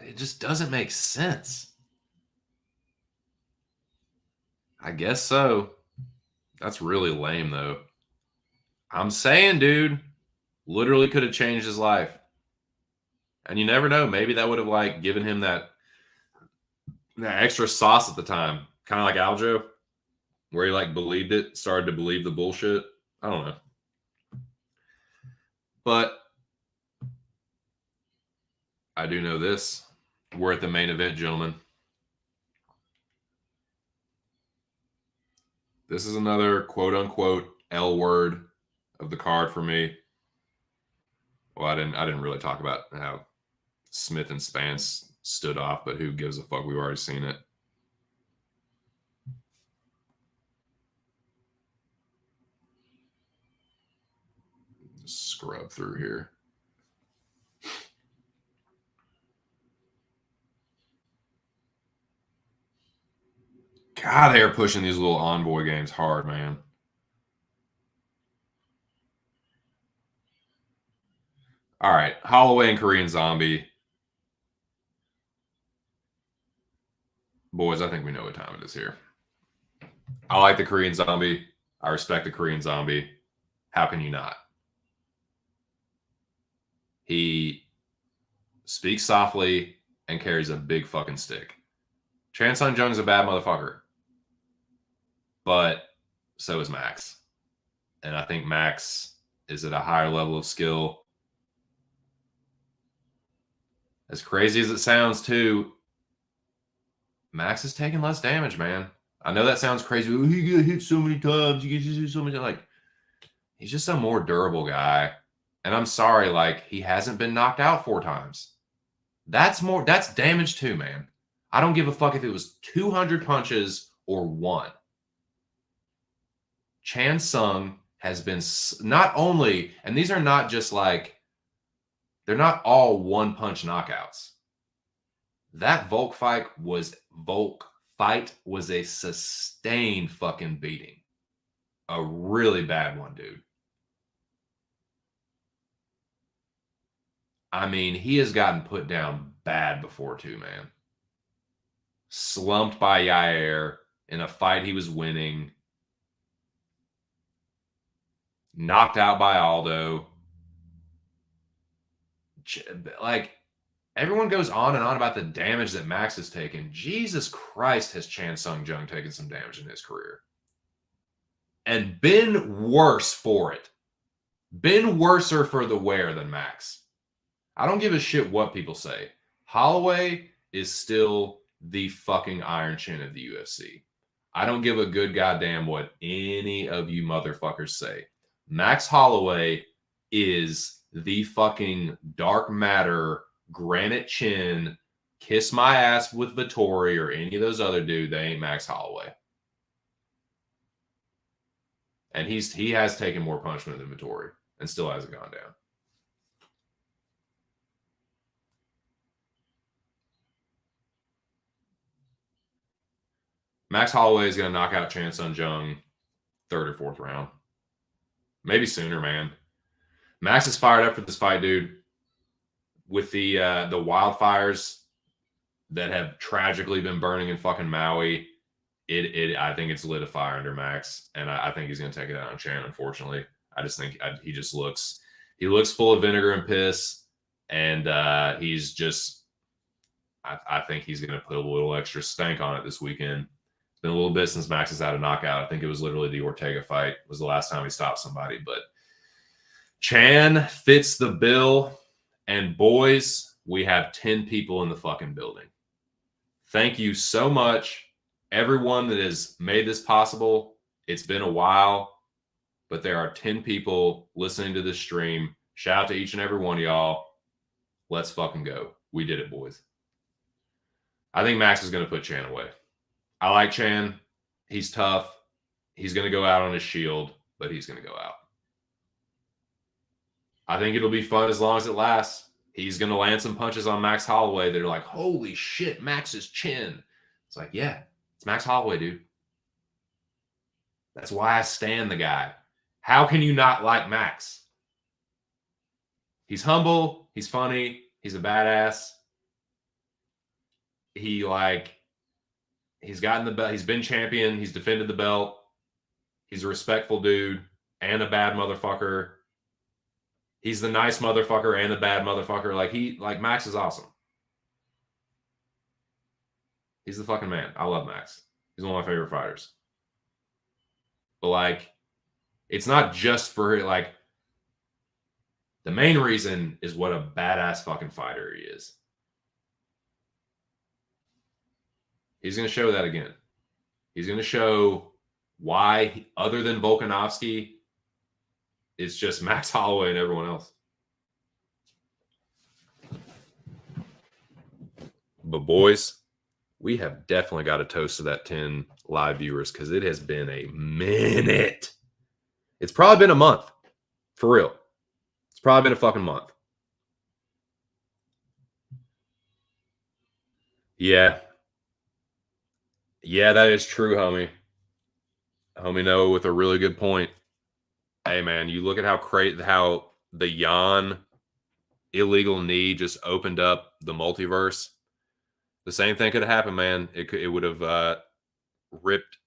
S1: It just doesn't make sense. I guess so. That's really lame, though. I'm saying, dude, literally could have changed his life. And you never know. Maybe that would have like given him that extra sauce at the time. Kind of like Aljo, where he like believed it, started to believe the bullshit. I don't know. But I do know this. We're at the main event, gentlemen. This is another quote unquote L word of the card for me. Well, I didn't really talk about how Smith and Spann stood off, but who gives a fuck? We've already seen it. Just scrub through here. God, they are pushing these little Envoy games hard, man. All right, Holloway and Korean Zombie. Boys, I think we know what time it is here. I like the Korean Zombie. I respect the Korean Zombie. How can you not? He speaks softly and carries a big fucking stick. Chan Sung Jung's a bad motherfucker. But so is Max. And I think Max is at a higher level of skill. As crazy as it sounds, too, Max is taking less damage, man. I know that sounds crazy. Oh, he get hit so many times. He gets hit so many. Like, he's just a more durable guy. And I'm sorry, like, he hasn't been knocked out 4 times. That's damage too, man. I don't give a fuck if it was 200 punches or 1. Chan Sung has been not only, and these are not just like, they're not all 1-punch knockouts. That Volk fight was a sustained fucking beating. A really bad one, dude. I mean, he has gotten put down bad before too, man. Slumped by Yair in a fight he was winning. Knocked out by Aldo. Like, everyone goes on and on about the damage that Max has taken. Jesus Christ, has Chan Sung Jung taken some damage in his career. And been worse for it. Been worser for the wear than Max. I don't give a shit what people say. Holloway is still the fucking Iron Chin of the UFC. I don't give a good goddamn what any of you motherfuckers say. Max Holloway is the fucking dark matter, granite chin, kiss my ass with Vittori or any of those other dudes. They ain't Max Holloway. And he has taken more punishment than Vittori and still hasn't gone down. Max Holloway is going to knock out Chan Sung Jung 3rd or 4th round. Maybe sooner, man. Max is fired up for this fight, dude. With the wildfires that have tragically been burning in fucking Maui, I think it's lit a fire under Max, and I think he's going to take it out on Chan, unfortunately. I just think he looks full of vinegar and piss, and he's just, I think he's going to put a little extra stank on it this weekend. It's been a little bit since Max has had a knockout. I think it was literally the Ortega fight was the last time he stopped somebody, but Chan fits the bill, and boys, we have 10 people in the fucking building. Thank you so much, everyone that has made this possible. It's been a while, but there are 10 people listening to this stream. Shout out to each and every one of y'all. Let's fucking go. We did it, boys. I think Max is going to put Chan away. I like Chan. He's tough. He's going to go out on his shield, but he's going to go out. I think it'll be fun as long as it lasts. He's going to land some punches on Max Holloway that are like, holy shit, Max's chin. It's like, yeah, it's Max Holloway, dude. That's why I stand the guy. How can you not like Max? He's humble. He's funny. He's a badass. He's gotten the belt. He's been champion. He's defended the belt. He's a respectful dude and a bad motherfucker. He's the nice motherfucker and the bad motherfucker. Like Max is awesome. He's the fucking man. I love Max. He's one of my favorite fighters. But it's not just for the main reason is what a badass fucking fighter he is. He's going to show that again. He's going to show why, other than Volkanovski, it's just Max Holloway and everyone else. But boys, we have definitely got a toast to that 10 live viewers because it has been a minute. It's probably been a month. For real. It's probably been a fucking month. Yeah. Yeah, that is true, homie. Homie Noah with a really good point. Hey, man, you look at how the Yan illegal knee just opened up the multiverse. The same thing could have happened, man. It would have ripped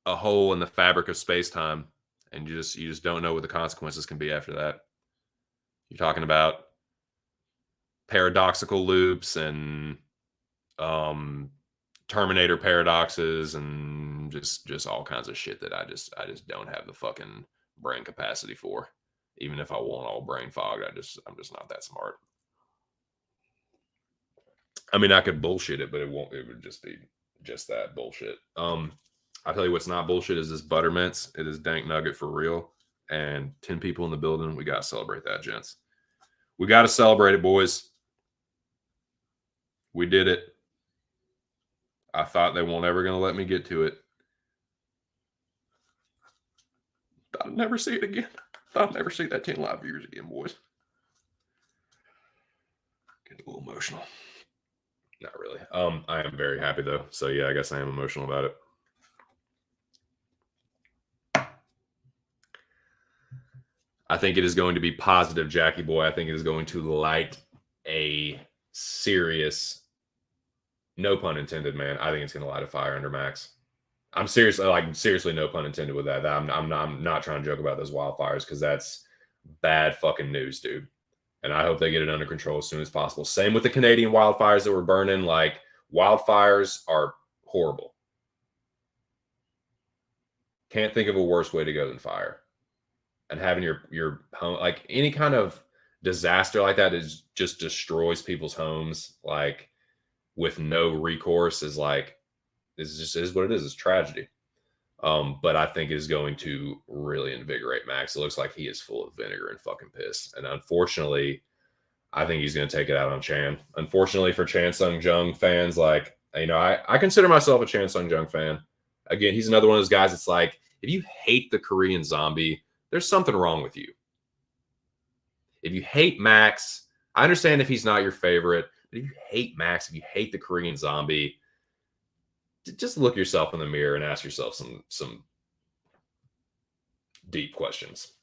S1: a hole in the fabric of space-time, and you just don't know what the consequences can be after that. You're talking about paradoxical loops and Terminator paradoxes and just all kinds of shit that I just don't have the fucking brain capacity for. Even if I want all brain fogged, I'm just not that smart. I mean, I could bullshit it, but it would just be just that bullshit. I tell you what's not bullshit is this Buttermints. It is dank nugget for real. And 10 people in the building. We got to celebrate that, gents. We got to celebrate it, boys. We did it. I thought they weren't ever going to let me get to it. Thought I'd never see it again. Thought I'd never see that 10 live viewers again, boys. Getting a little emotional. Not really. I am very happy though. So yeah, I guess I am emotional about it. I think it is going to be positive, Jackie boy. I think it is going to light a serious, no pun intended, man. I think it's going to light a fire under Max. I'm seriously, seriously, no pun intended with that. I'm not trying to joke about those wildfires because that's bad fucking news, dude. And I hope they get it under control as soon as possible. Same with the Canadian wildfires that were burning. Like, wildfires are horrible. Can't think of a worse way to go than fire. And having your home, like any kind of disaster like that is just destroys people's homes, like with no recourse is what it is. It's tragedy. But I think is going to really invigorate Max. It looks like he is full of vinegar and fucking piss. And unfortunately, I think he's going to take it out on Chan. Unfortunately for Chan Sung Jung fans, like, you know, I consider myself a Chan Sung Jung fan. Again, he's another one of those guys. It's like, if you hate the Korean Zombie, there's something wrong with you. If you hate Max, I understand if he's not your favorite, but if you hate Max, if you hate the Korean Zombie, just look yourself in the mirror and ask yourself some deep questions.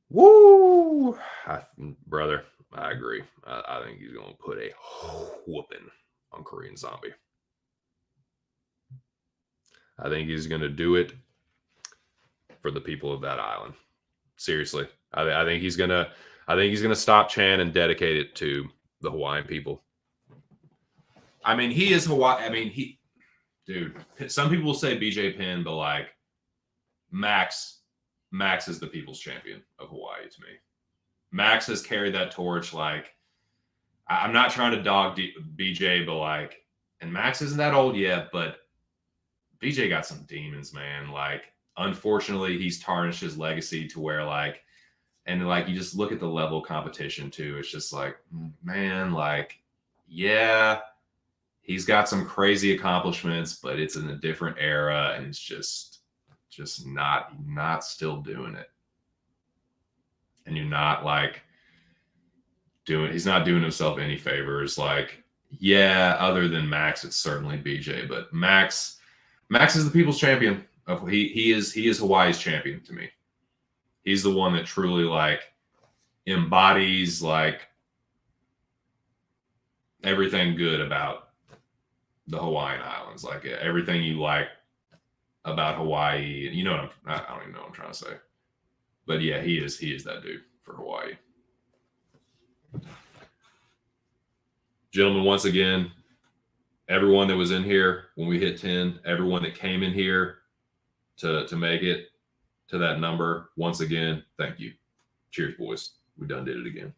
S1: Woo! Brother, I agree. I think he's going to put a whooping on Korean Zombie. I think he's going to do it for the people of that island. Seriously, I think he's gonna stop Chan and dedicate it to the Hawaiian people. I mean, he is Hawaii. I mean, dude. Some people will say BJ Penn, but like Max is the people's champion of Hawaii to me. Max has carried that torch. Like, I'm not trying to dog BJ, but like, and Max isn't that old yet, but BJ got some demons, man. Like, unfortunately, he's tarnished his legacy to where like, and like, you just look at the level of competition too. It's just like, man, like, yeah, he's got some crazy accomplishments, but it's in a different era, and it's just not still doing it. And you're not like he's not doing himself any favors. Like, yeah, other than Max, it's certainly BJ, but Max is the people's champion. He is Hawaii's champion to me. He's the one that truly like embodies like everything good about the Hawaiian Islands, like everything you like about Hawaii. You know what I don't even know what I'm trying to say, but yeah, he is that dude for Hawaii. Gentlemen, once again, everyone that was in here when we hit 10, everyone that came in here to make it to that number, once again, thank you. Cheers, boys. We done did it again.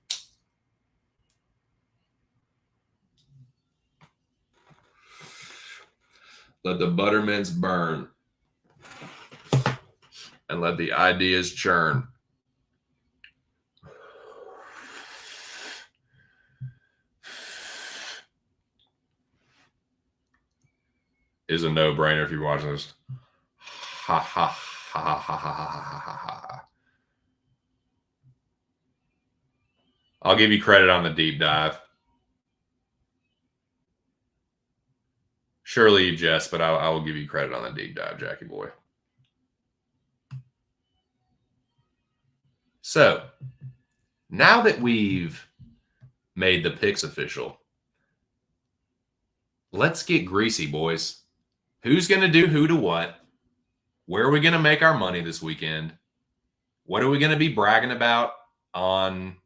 S1: Let the buttermints burn and let the ideas churn. Is a no-brainer if you're watching this. Ha ha ha ha ha ha ha ha ha. I'll give you credit on the deep dive. Surely you jest, but I will give you credit on the deep dive, Jackie boy. So, now that we've made the picks official, let's get greasy, boys. Who's going to do who to what? Where are we going to make our money this weekend? What are we going to be bragging about on,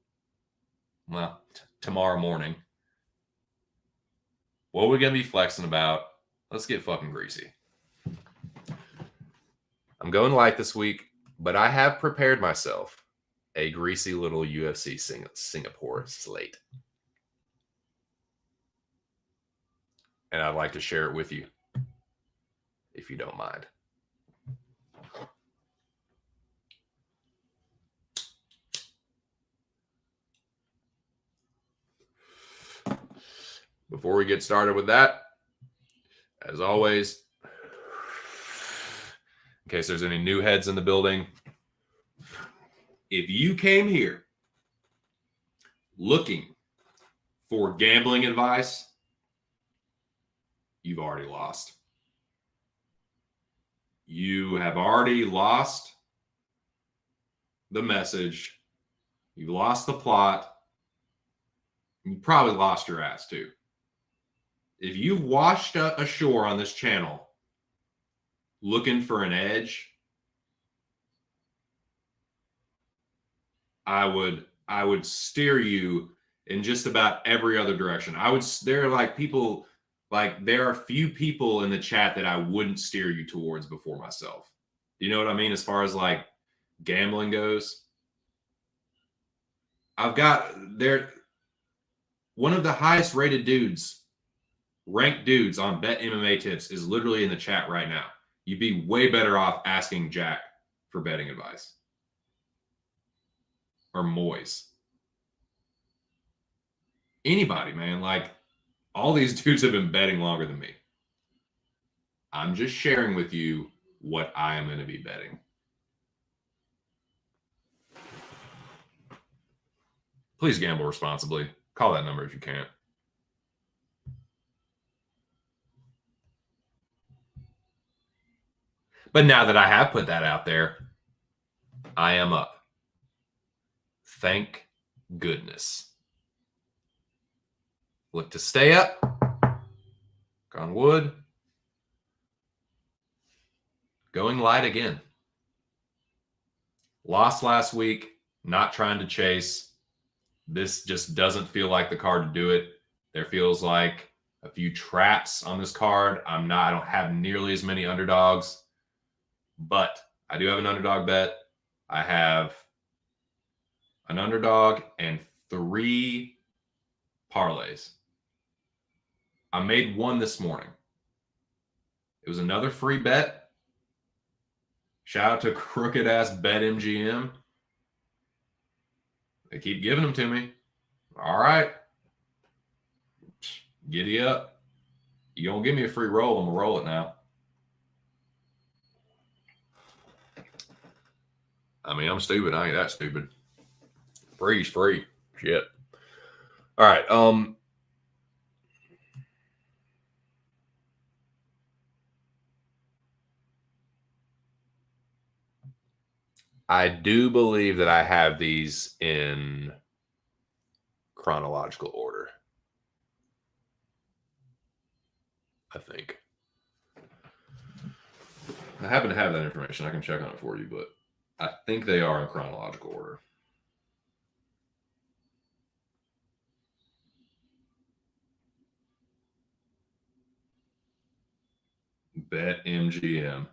S1: well, tomorrow morning? What are we going to be flexing about? Let's get fucking greasy. I'm going light this week, but I have prepared myself a greasy little UFC Singapore slate. And I'd like to share it with you, if you don't mind. Before we get started with that, as always, in case there's any new heads in the building, if you came here looking for gambling advice, you've already lost. You have already lost the message. You've lost the plot. You probably lost your ass too. If you've washed ashore on this channel looking for an edge, I would steer you in just about every other direction. There are a few people in the chat that I wouldn't steer you towards before myself. You know what I mean? As far as like gambling goes, I've got one of the highest rated ranked dudes on Bet MMA Tips is literally in the chat right now. You'd be way better off asking Jack for betting advice. Or Moyes. Anybody, man. Like, all these dudes have been betting longer than me. I'm just sharing with you what I am going to be betting. Please gamble responsibly. Call that number if you can't. But now that I have put that out there, I am up. Thank goodness. Look to stay up. Knock on wood. Going light again. Lost last week. Not trying to chase. This just doesn't feel like the card to do it. There feels like a few traps on this card. I don't have nearly as many underdogs. But I do have an underdog bet. I have an underdog and 3 parlays. I made one this morning. It was another free bet. Shout out to crooked ass BetMGM. They keep giving them to me. All right. Giddy up. You don't give me a free roll, I'm going to roll it now. I mean, I'm stupid. I ain't that stupid. Free's free. Shit. All right. I do believe that I have these in chronological order. I think. I happen to have that information. I can check on it for you, but I think they are in chronological order. BetMGM,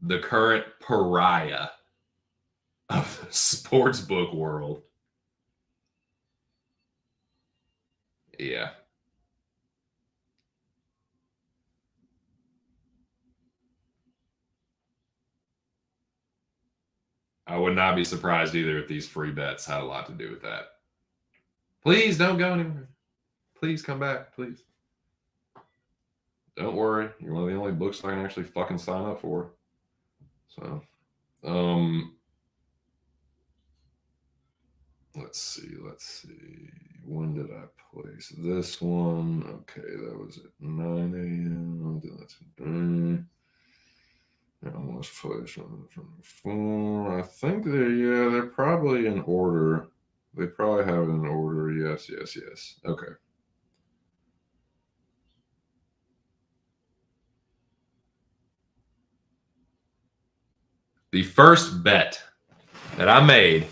S1: the current pariah of the sportsbook world. Yeah. I would not be surprised either if these free bets had a lot to do with that. Please don't go anywhere. Please come back, please. Don't worry. You're one of the only books I can actually fucking sign up for. So, let's see. When did I place this one? Okay, that was at 9 a.m. I almost placed on from 4. I think they're probably in order. They probably have it in order. Yes. Okay. The first bet that I made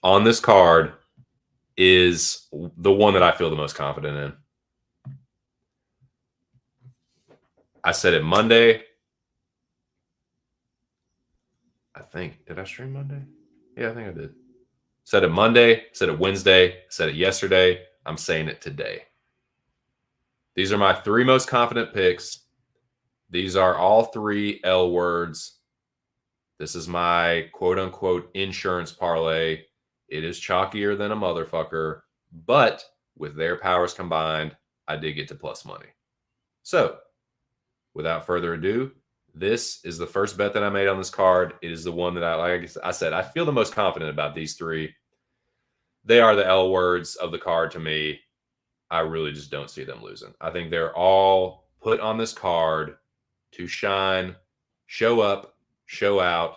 S1: on this card is the one that I feel the most confident in. I said it Monday. I think. Did I stream Monday? Yeah, I think I did. Said it Monday. Said it Wednesday. Said it yesterday. I'm saying it today. These are my 3 most confident picks. These are all 3 L words. This is my quote unquote insurance parlay. It is chalkier than a motherfucker, but with their powers combined, I did get to plus money. So, without further ado, this is the first bet that I made on this card. It is the one that like I said, I feel the most confident about these 3. They are the L words of the card to me. I really just don't see them losing. I think they're all put on this card to shine, show up, show out.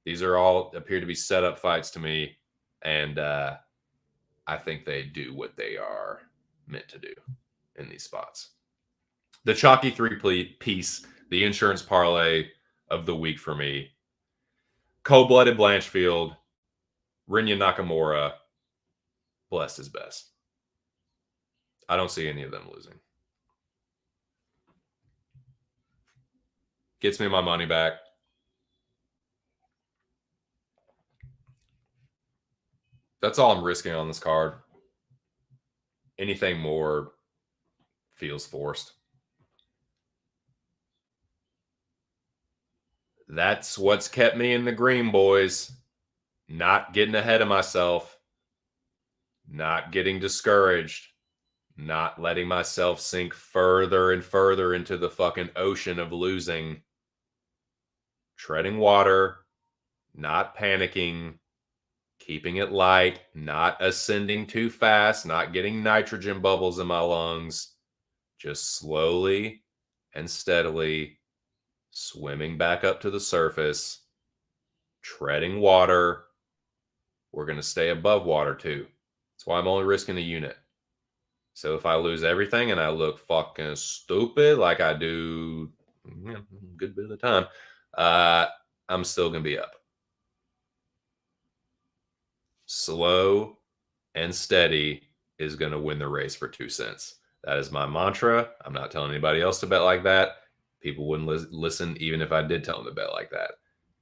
S1: These are all appear to be set up fights to me. And I think they do what they are meant to do in these spots. The chalky 3-piece, the insurance parlay of the week for me. Cold-blooded Blanchfield, Rinya Nakamura, blessed is best. I don't see any of them losing. Gets me my money back. That's all I'm risking on this card. Anything more feels forced. That's what's kept me in the green, boys. Not getting ahead of myself. Not getting discouraged. Not letting myself sink further and further into the fucking ocean of losing. Treading water. Not panicking. Keeping it light. Not ascending too fast. Not getting nitrogen bubbles in my lungs. Just slowly and steadily swimming back up to the surface. Treading water. We're going to stay above water too. That's why I'm only risking a unit. So if I lose everything and I look fucking stupid like I do a good bit of the time, I'm still going to be up. Slow and steady is going to win the race for 2 cents. That is my mantra. I'm not telling anybody else to bet like that. People wouldn't listen even if I did tell them to bet like that,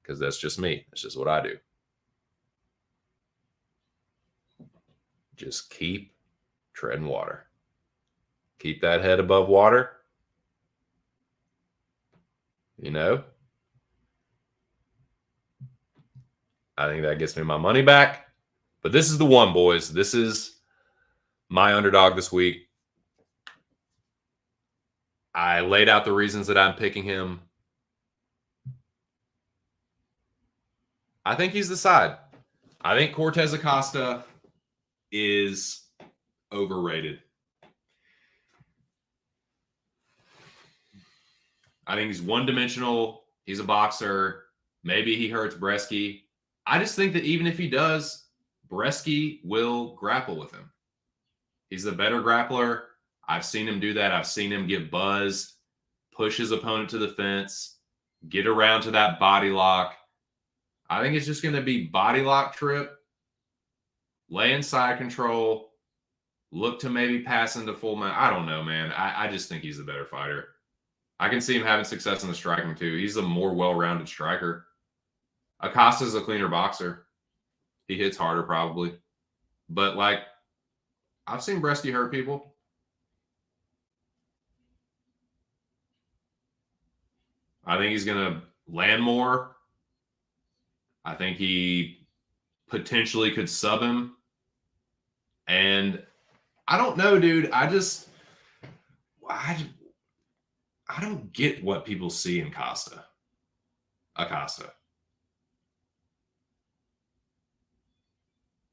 S1: because that's just me. That's just what I do. Just keep treading water. Keep that head above water. You know? I think that gets me my money back. But this is the one, boys. This is my underdog this week. I laid out the reasons that I'm picking him. I think he's the side. I think Cortez Acosta is overrated. I think he's one-dimensional. He's a boxer. Maybe he hurts Bresky. I just think that even if he does, Bresky will grapple with him. He's the better grappler. I've seen him do that. I've seen him get buzzed, push his opponent to the fence, get around to that body lock. I think it's just going to be body lock trip, lay in side control, look to maybe pass into full mount. I don't know, man. I just think he's the better fighter. I can see him having success in the striking too. He's a more well-rounded striker. Acosta's a cleaner boxer. He hits harder probably. But, like, I've seen Bresky hurt people. I think he's going to land more. I think he potentially could sub him. And I don't know, dude. I don't get what people see in Acosta.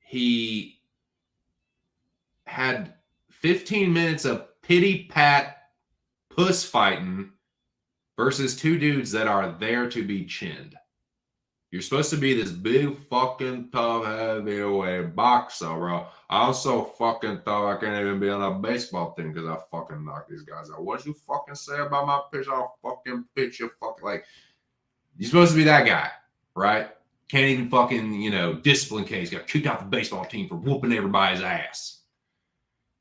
S1: He had 15 minutes of pity-pat puss fighting versus 2 dudes that are there to be chinned. You're supposed to be this big fucking tough heavyweight boxer, bro. I also fucking thought I can't even be on a baseball team because I fucking knock these guys out. What you fucking say about my pitch? I'll fucking pitch you fucking like. You're supposed to be that guy, right? Can't even fucking, discipline case. Got kicked off the baseball team for whooping everybody's ass.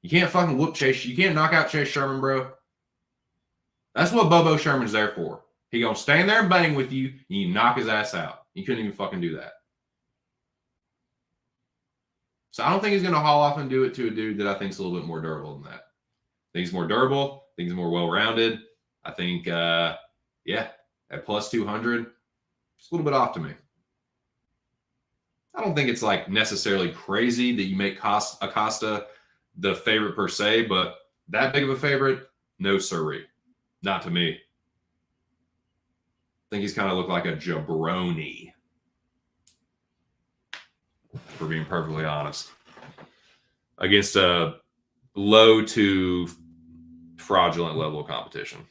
S1: You can't fucking whoop Chase. You can't knock out Chase Sherman, bro. That's what Bobo Sherman's there for. He gonna stand there and bang with you, and you knock his ass out. You couldn't even fucking do that. So I don't think he's gonna haul off and do it to a dude that I think is a little bit more durable than that. I think he's more durable. I think he's more well-rounded. I think, yeah, at plus 200, it's a little bit off to me. I don't think it's like necessarily crazy that you make Acosta the favorite per se, but that big of a favorite, no siree. Not to me. I think he's kind of looked like a jabroni, for being perfectly honest, against a low to fraudulent level of competition.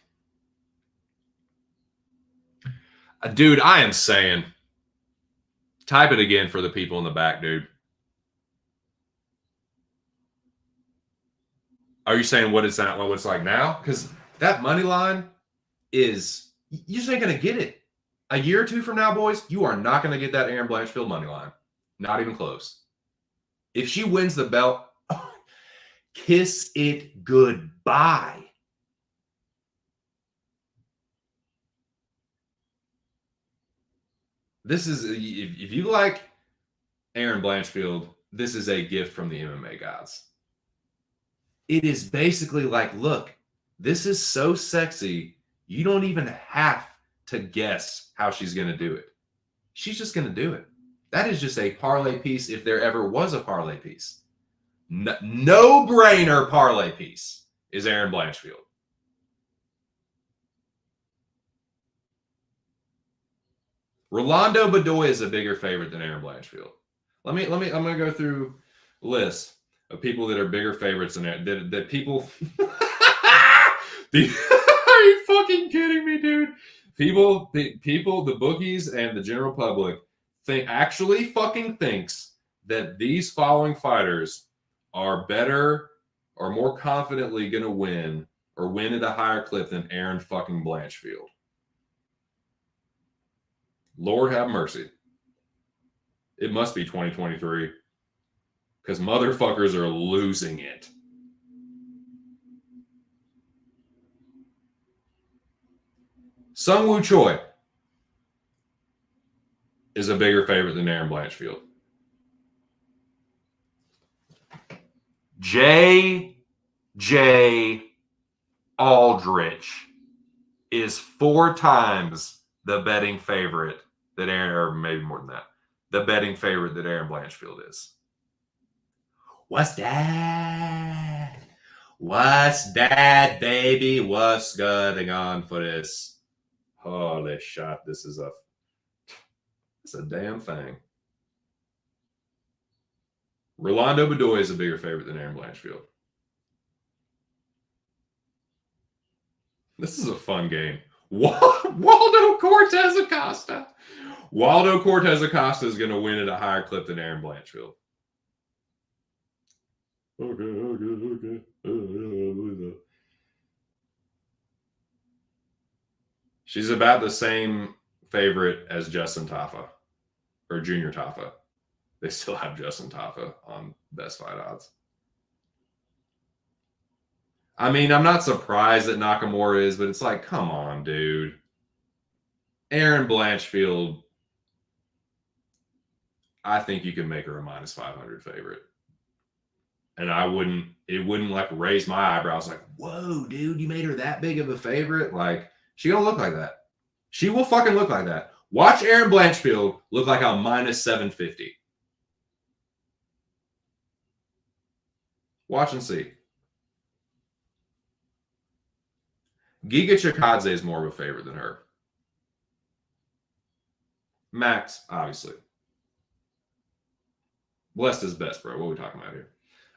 S1: Dude, I am saying, type it again for the people in the back, dude. Are you saying what it's not, what it's like now? Because that money line is, you just ain't going to get it. A year or two from now, boys, you are not going to get that Erin Blanchfield money line. Not even close. If she wins the belt, kiss it goodbye. This is, if you like Erin Blanchfield, this is a gift from the MMA gods. It is basically like, look, this is so sexy, you don't even have to guess how she's going to do it. She's just going to do it. That is just a parlay piece if there ever was a parlay piece. No-brainer parlay piece is Erin Blanchfield. Rolando Bedoya is a bigger favorite than Erin Blanchfield. I'm going to go through a list of people that are bigger favorites than that people. Are you fucking kidding me, dude? The bookies and the general public actually fucking thinks that these following fighters are better or more confidently going to win or win at a higher clip than Erin fucking Blanchfield. Lord have mercy. It must be 2023 because motherfuckers are losing it. Sungwoo Choi is a bigger favorite than Erin Blanchfield. J.J. Aldrich is 4 times the betting favorite that Erin, or maybe more than that, the betting favorite that Erin Blanchfield is. What's that? What's that, baby? What's going on for this? Holy shit, this is a damn thing. Rolando Bedoya is a bigger favorite than Erin Blanchfield. This is a fun game. Waldo Cortez Acosta. Waldo Cortez Acosta is going to win at a higher clip than Erin Blanchfield. Okay. She's about the same favorite as Justin Tafa or Junior Tafa. They still have Justin Tafa on best fight odds. I mean, I'm not surprised that Nakamura is, but it's like, come on, dude. Erin Blanchfield, I think you can make her a minus 500 favorite. And it wouldn't like raise my eyebrows like, whoa, dude, you made her that big of a favorite? Like, she don't look like that. She will fucking look like that. Watch Erin Blanchfield look like a minus 750. Watch and see. Giga Chikadze is more of a favorite than her. Max, obviously. Blessed is best, bro. What are we talking about here?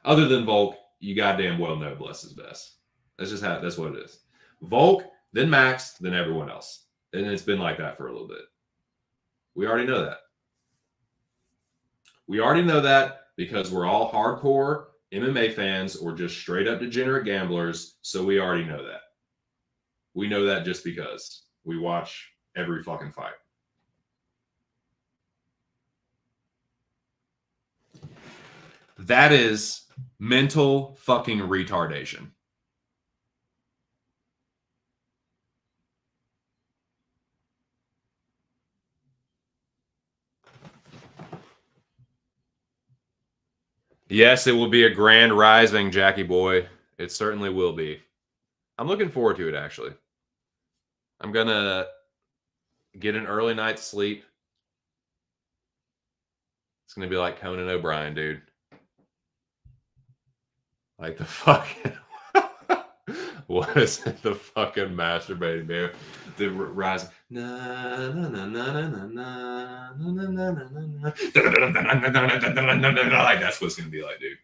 S1: Other than Volk, you goddamn well know Blessed is best. That's what it is. Volk, then Max, then everyone else. And it's been like that for a little bit. We already know that. We already know that because we're all hardcore MMA fans or just straight up degenerate gamblers. So we already know that. We know that just because we watch every fucking fight. That is mental fucking retardation. Yes, it will be a grand rising, Jackie boy. It certainly will be. I'm looking forward to it, actually. I'm going to get an early night's sleep. It's going to be like Conan O'Brien, dude. Like the fucking... What is it? The fucking masturbating, man. The rise. Like that's what it's gonna be like, dude.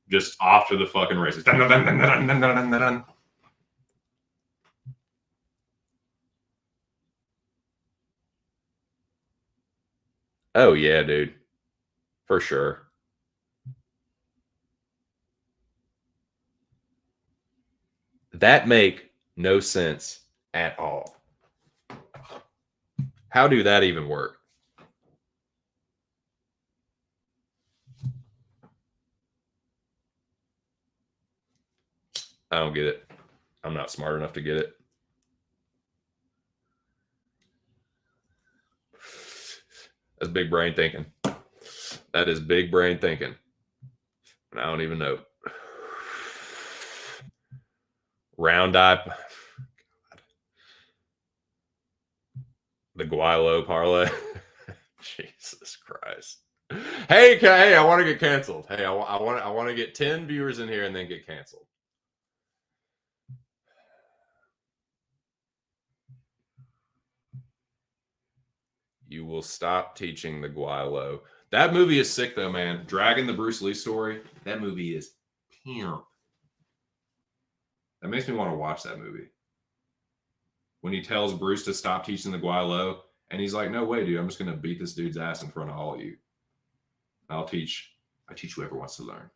S1: Just off to the fucking races. Oh yeah, dude. For sure. That make no sense at all. How do that even work? I don't get it. I'm not smart enough to get it. That's big brain thinking. That is big brain thinking. And I don't even know. Round eye. The Guaylo parlay. Jesus Christ. Hey, I want to get canceled. Hey, I want to get 10 viewers in here and then get canceled. You will stop teaching the Guaylo. That movie is sick though, man. Dragon, the Bruce Lee story. That movie is pimp. That makes me want to watch that movie. When he tells Bruce to stop teaching the Guaylo, and he's like, "No way, dude. I'm just gonna beat this dude's ass in front of all of you. I teach whoever wants to learn."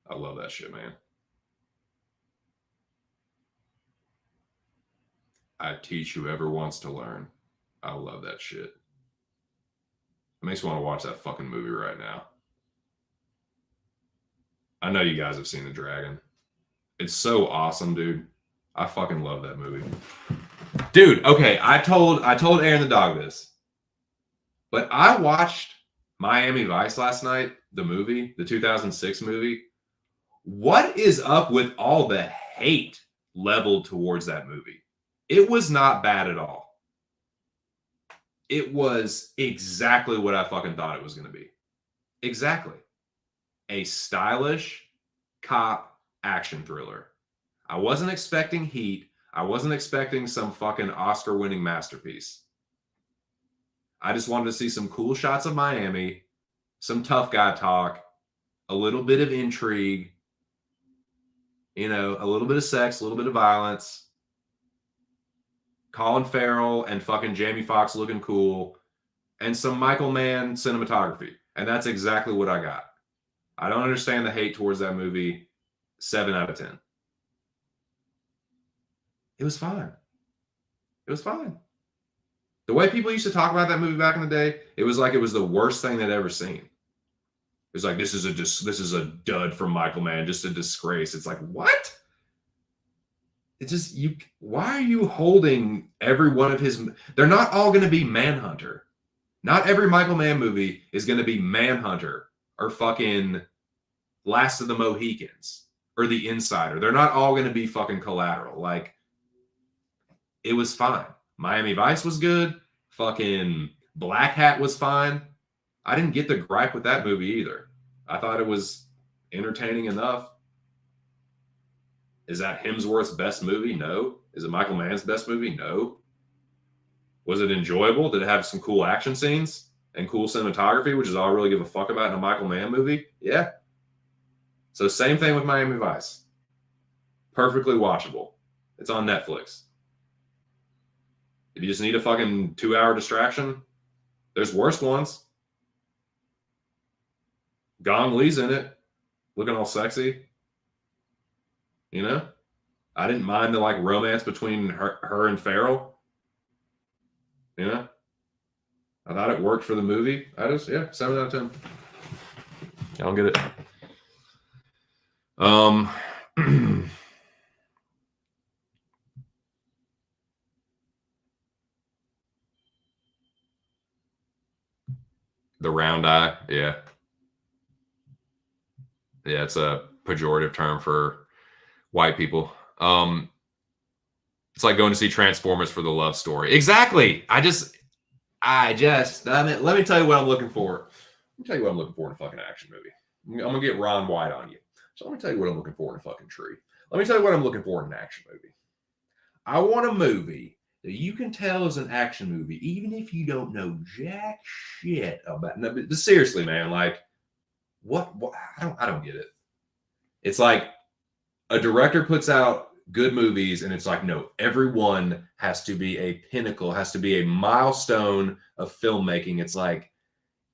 S1: I love that shit, man. I teach whoever wants to learn. I love that shit. It makes me want to watch that fucking movie right now. I know you guys have seen The Dragon. It's so awesome, dude. I fucking love that movie. Dude, okay, I told Aaron the dog this. But I watched Miami Vice last night, the movie, the 2006 movie. What is up with all the hate leveled towards that movie? It was not bad at all. It was exactly what I fucking thought it was going to be. Exactly. A stylish cop action thriller. I wasn't expecting heat. I wasn't expecting some fucking Oscar-winning masterpiece. I just wanted to see some cool shots of Miami, some tough guy talk, a little bit of intrigue, you know, a little bit of sex, a little bit of violence. Colin Farrell and fucking Jamie Foxx looking cool, and some Michael Mann cinematography. And that's exactly what I got. I don't understand the hate towards that movie. 7 out of 10. It was fine. It was fine. The way people used to talk about that movie back in the day, it was like it was the worst thing they'd ever seen. It was like, this is a dud from Michael Mann, just a disgrace. It's like, what? It's just you. Why are you holding every one of his? They're not all going to be Manhunter. Not every Michael Mann movie is going to be Manhunter or fucking Last of the Mohicans or The Insider. They're not all going to be fucking Collateral. Like, it was fine. Miami Vice was good. Fucking Black Hat was fine. I didn't get the gripe with that movie either. I thought it was entertaining enough. Is that Hemsworth's best movie? No. Is it Michael Mann's best movie? No. Was it enjoyable? Did it have some cool action scenes and cool cinematography, which is all I really give a fuck about in a Michael Mann movie? Yeah. So same thing with Miami Vice. Perfectly watchable. It's on Netflix. If you just need a fucking 2-hour distraction, there's worse ones. Gong Li's in it, looking all sexy. You know? I didn't mind the like romance between her and Farrell. You know? I thought it worked for the movie. 7 out of 10. I don't get it. The round eye, yeah. Yeah, it's a pejorative term for white people. It's like going to see Transformers for the love story. Exactly. Let me tell you what I'm looking for. Let me tell you what I'm looking for in a fucking action movie. I'm gonna get Ron White on you. So let me tell you what I'm looking for in a fucking tree. Let me tell you what I'm looking for in an action movie. I want a movie that you can tell is an action movie, even if you don't know jack shit about. No, but seriously, man, like what? I don't get it. It's like a director puts out good movies, and it's like, no, everyone has to be a pinnacle, has to be a milestone of filmmaking. It's like,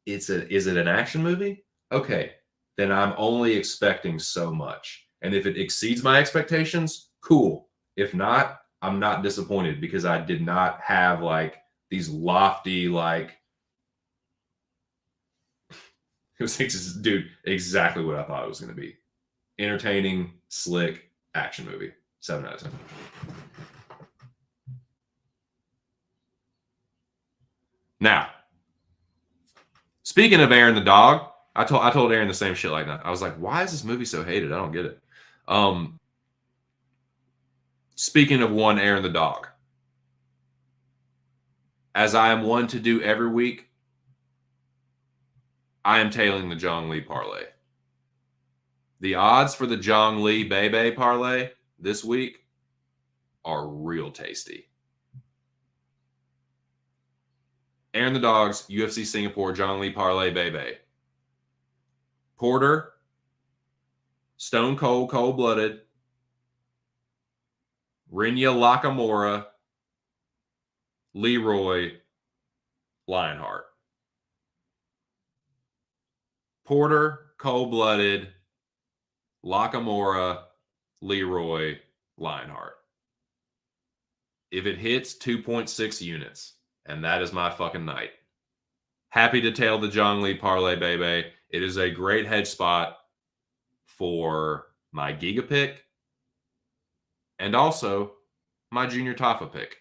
S1: is it an action movie? Okay, then I'm only expecting so much. And if it exceeds my expectations, cool. If not, I'm not disappointed because I did not have like these lofty, like, it was just, dude, exactly what I thought it was going to be. Entertaining, slick action movie. 7 out of 10. Now, speaking of Aaron the dog, I told Aaron the same shit like that. I was like, why is this movie so hated? I don't get it. Speaking of one Aaron the dog, as I am one to do every week, I am tailing the Jong Lee parlay. The odds for the Jong Lee Bebe parlay this week are real tasty. Aaron the Dog's UFC Singapore Jong Lee parlay Bebe. Porter, Stone Cold, cold-blooded, Rinya Nakamura, Leroy, Lionheart. Porter, cold-blooded, Nakamura, Leroy, Lionheart. If it hits 2.6 units, and that is my fucking night. Happy to tail the Jong Lee parlay, baby. It is a great hedge spot for my Giga pick and also my Junior Tafa pick.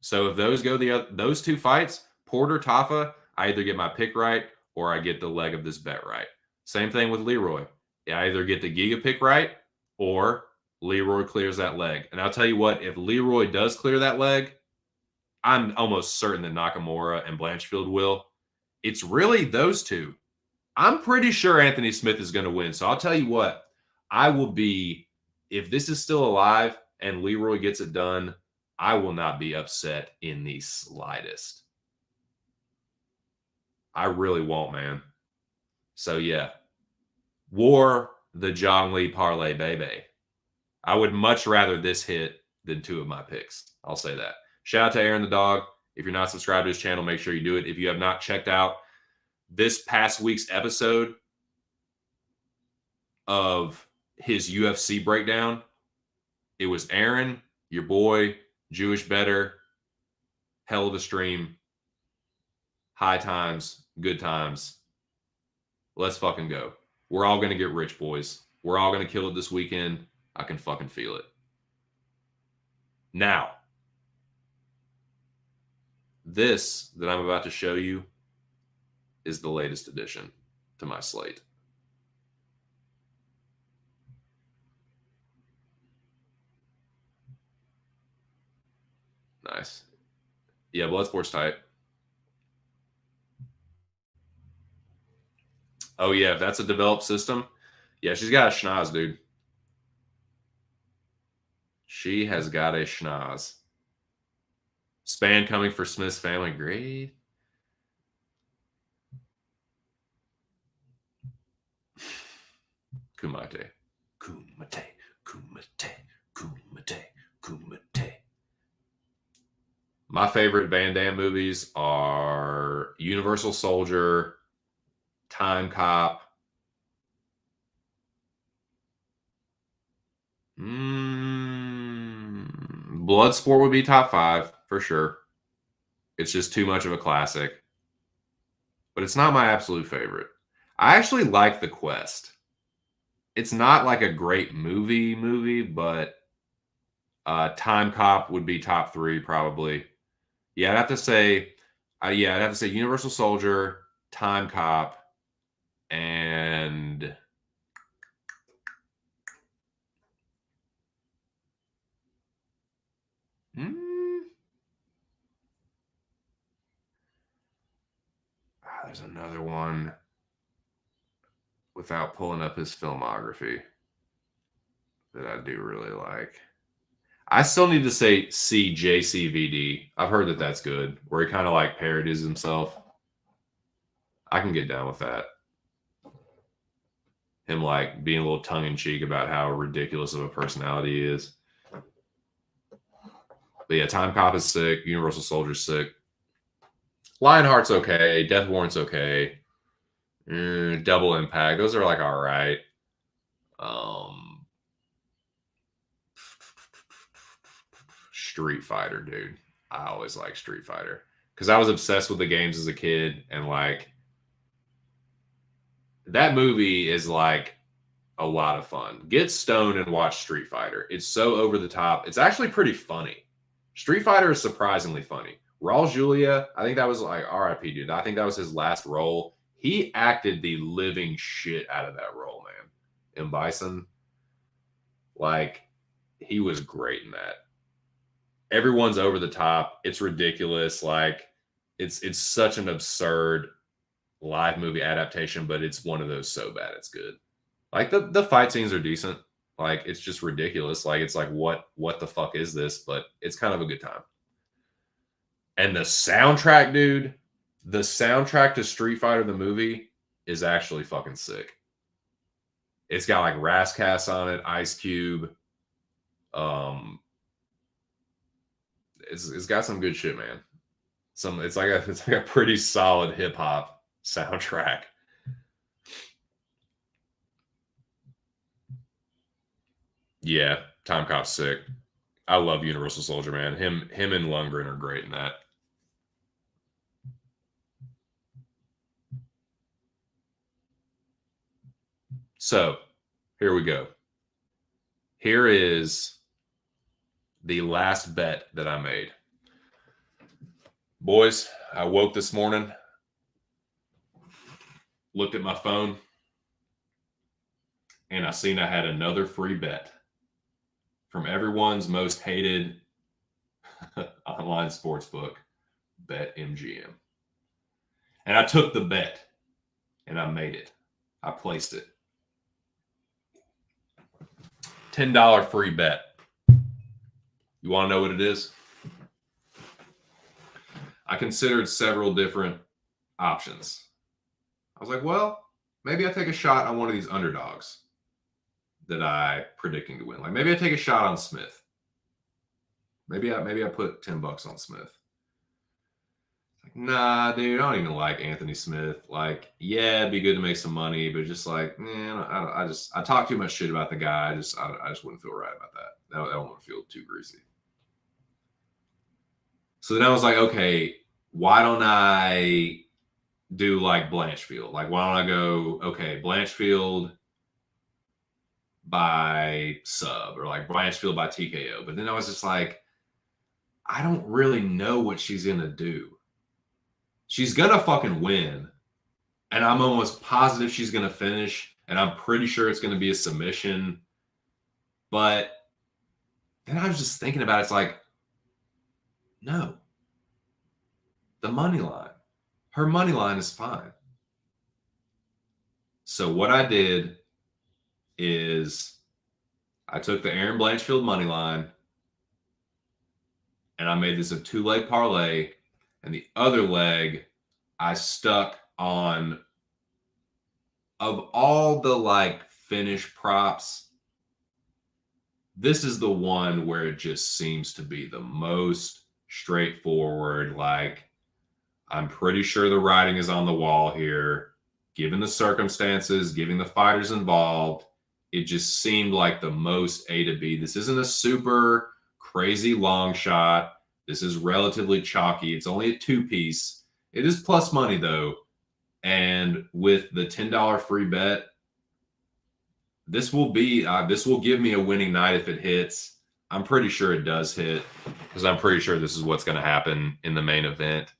S1: So if those go those two fights, Porter, Tafa, I either get my pick right or I get the leg of this bet right. Same thing with Leroy. I either get the Giga pick right or Leroy clears that leg. And I'll tell you what, if Leroy does clear that leg, I'm almost certain that Nakamura and Blanchfield will. It's really those two. I'm pretty sure Anthony Smith is going to win. So I'll tell you what, I will be, if this is still alive and Leroy gets it done, I will not be upset in the slightest. I really won't, man. So yeah, war the Jong Lee parlay, baby. I would much rather this hit than two of my picks. I'll say that. Shout out to Aaron the dog. If you're not subscribed to his channel, make sure you do it. If you have not checked out this past week's episode of his UFC breakdown, it was Aaron, your boy, Jewish Better, hell of a stream, high times, good times. Let's fucking go. We're all going to get rich, boys. We're all going to kill it this weekend. I can fucking feel it. Now, this that I'm about to show you is the latest addition to my slate. Nice. Yeah, Bloodsport's tight. Oh, yeah, if that's a developed system, yeah, she's got a schnoz, dude. She has got a schnoz. Span coming for Smith's family. Great. Kumite. Kumite. Kumite. Kumite. Kumite. My favorite Van Damme movies are Universal Soldier, Time Cop. Bloodsport would be top 5 for sure. It's just too much of a classic. But it's not my absolute favorite. I actually like The Quest. It's not like a great movie, but Time Cop would be top 3 probably. Yeah, I'd have to say Universal Soldier, Time Cop, And there's another one without pulling up his filmography that I do really like. I still need to see JCVD. I've heard that that's good, where he kind of like parodies himself. I can get down with that. Him like being a little tongue in cheek about how ridiculous of a personality he is. But yeah, Time Cop is sick. Universal Soldier's sick. Lionheart's okay. Death Warrant's okay. Double Impact. Those are like all right. Street Fighter, dude. I always like Street Fighter because I was obsessed with the games as a kid, and like that movie is like a lot of fun. Get stoned and watch Street Fighter. It's so over the top. It's actually pretty funny. Street Fighter is surprisingly funny. Raul Julia, I think that was like RIP, dude. I think that was his last role. He acted the living shit out of that role, man. M. Bison, like he was great in that. Everyone's over the top. It's ridiculous. Like it's such an absurd live movie adaptation, but it's one of those so bad it's good. Like the fight scenes are decent. Like it's just ridiculous. Like it's like what the fuck is this? But it's kind of a good time. And the soundtrack, dude, the soundtrack to Street Fighter the movie is actually fucking sick. It's got like Rascass on it, Ice Cube. It's got some good shit, man. It's like a pretty solid hip hop soundtrack. Yeah, Time Cop's sick. I love Universal Soldier, man. Him and Lundgren are great in that. So, here we go. Here is the last bet that I made. Boys, I woke this morning, looked at my phone, and I seen I had another free bet from everyone's most hated online sportsbook, BetMGM. And I took the bet and I made it. I placed it. $10 free bet. You want to know what it is? I considered several different options. I was like, well, maybe I take a shot on one of these underdogs that I predicting to win. Like maybe I take a shot on Smith. Maybe I put $10 on Smith. Like, nah, dude, I don't even like Anthony Smith. Like, yeah, it'd be good to make some money, but just like, man, I talk too much shit about the guy. I just wouldn't feel right about that. That wouldn't feel too greasy. So then I was like, okay, why don't I do like Blanchfield? Like, why don't I go, okay, Blanchfield by sub or like Blanchfield by TKO? But then I was just like, I don't really know what she's going to do. She's going to fucking win. And I'm almost positive she's going to finish. And I'm pretty sure it's going to be a submission. But then I was just thinking about it. It's like, no. The money line. Her money line is fine. So what I did is I took the Aaron Blanchfield money line and I made this a 2-leg parlay. And the other leg, I stuck on, of all the like finish props, this is the one where it just seems to be the most straightforward. Like, I'm pretty sure the writing is on the wall here. Given the circumstances, given the fighters involved, it just seemed like the most A to B. This isn't a super crazy long shot. This is relatively chalky. It's only a 2-piece. It is plus money, though. And with the $10 free bet, this will give me a winning night if it hits. I'm pretty sure it does hit because I'm pretty sure this is what's going to happen in the main event.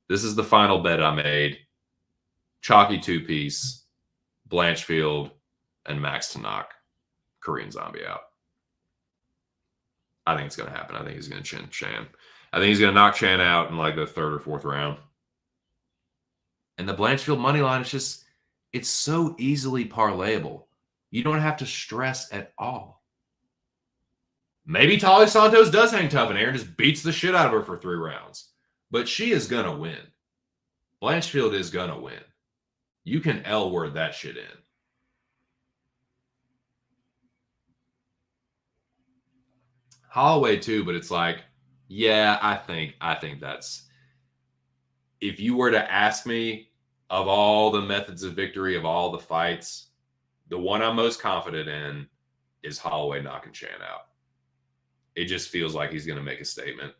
S1: This is the final bet I made. Chalky 2-piece. Blanchfield, and Max to knock Korean Zombie out. I think it's going to happen. I think he's going to chin Chan. I think he's going to knock Chan out in like the third or fourth round. And the Blanchfield money line is just, it's so easily parlayable. You don't have to stress at all. Maybe Tali Santos does hang tough and Aaron just beats the shit out of her for 3 rounds. But she is going to win. Blanchfield is going to win. You can L-word that shit in. Holloway too, but it's like, yeah, I think that's, if you were to ask me of all the methods of victory, of all the fights, the one I'm most confident in is Holloway knocking Chan out. It just feels like he's going to make a statement.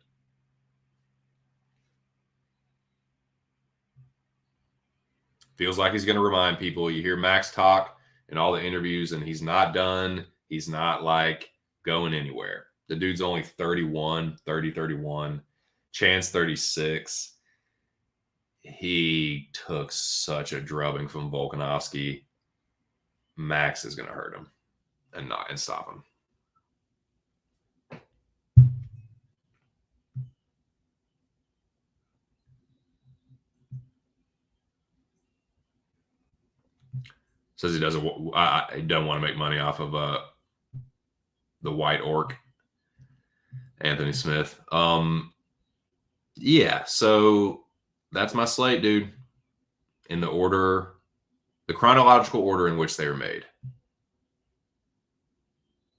S1: Feels like he's going to remind people. You hear Max talk in all the interviews, and he's not done. He's not like going anywhere. The dude's only 31. Chan's 36. He took such a drubbing from Volkanovski. Max is going to hurt him and stop him. Says he doesn't want to make money off of the White Orc, Anthony Smith. Yeah, so that's my slate, dude. In the order, the chronological order in which they were made.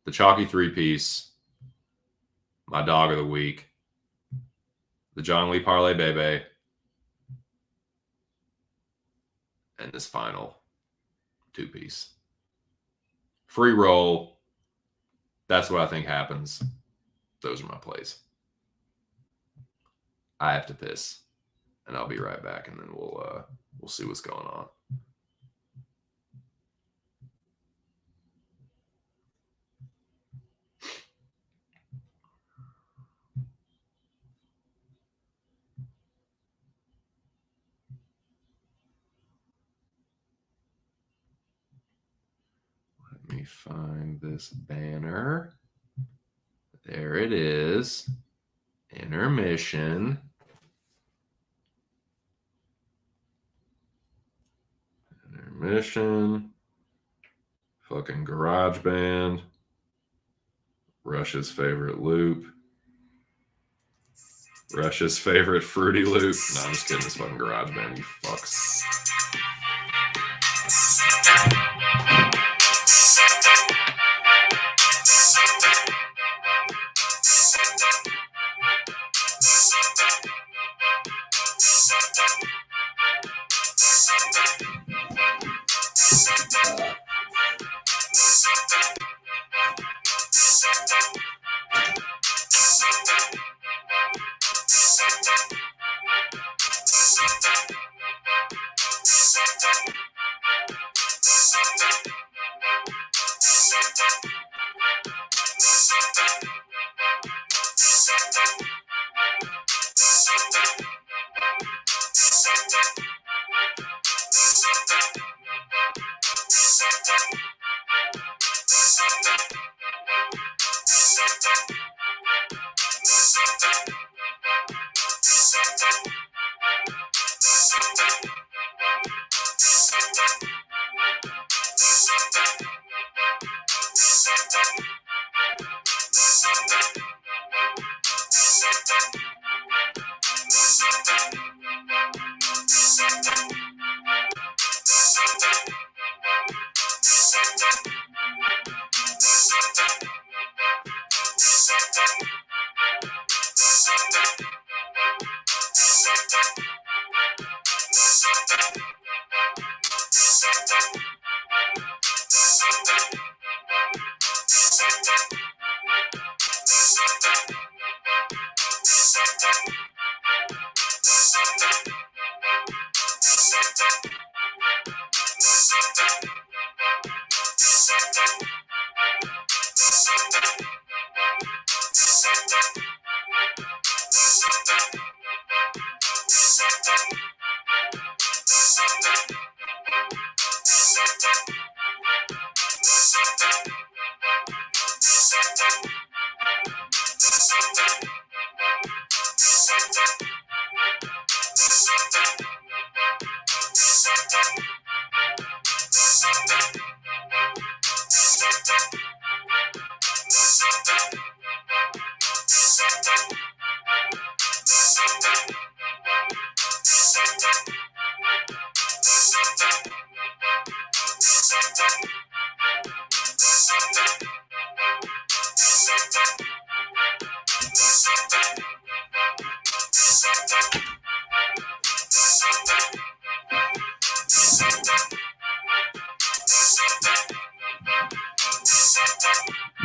S1: The Chalky 3-piece, my dog of the week, the John Lee Parlay Bebe, and this final 2-piece. Free roll. That's what I think happens. Those are my plays. I have to piss, and I'll be right back, and then we'll see what's going on. Let me find this banner. There it is. Intermission. Fucking Garage Band. Rush's favorite loop. Rush's favorite Fruity Loop. No, I'm just kidding. It's fucking Garage Band, you fucks.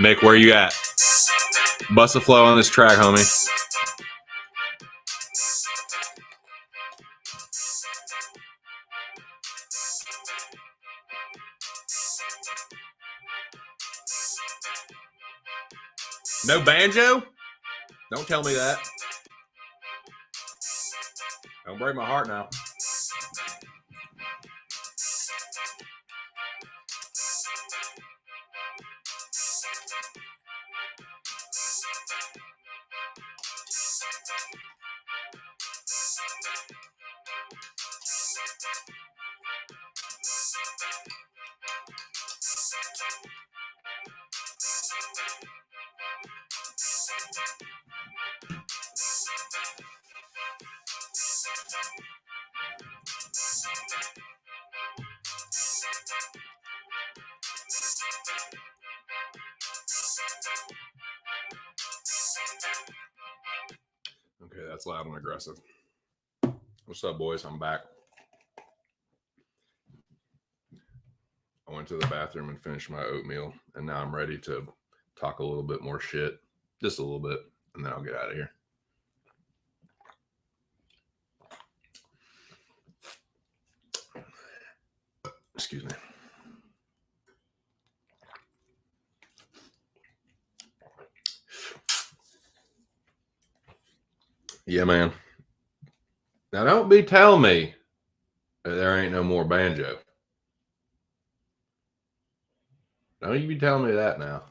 S1: Mick, where you at? Bust a flow on this track, homie. No banjo? Don't tell me that. Don't break my heart now. Okay, that's loud and aggressive. What's up, boys? I'm back. I went to the bathroom and finished my oatmeal, and now I'm ready to talk a little bit more shit. Just a little bit, and then I'll get out of here. Excuse me. Yeah, man. Now, don't be telling me that there ain't no more banjo. Don't you be telling me that now.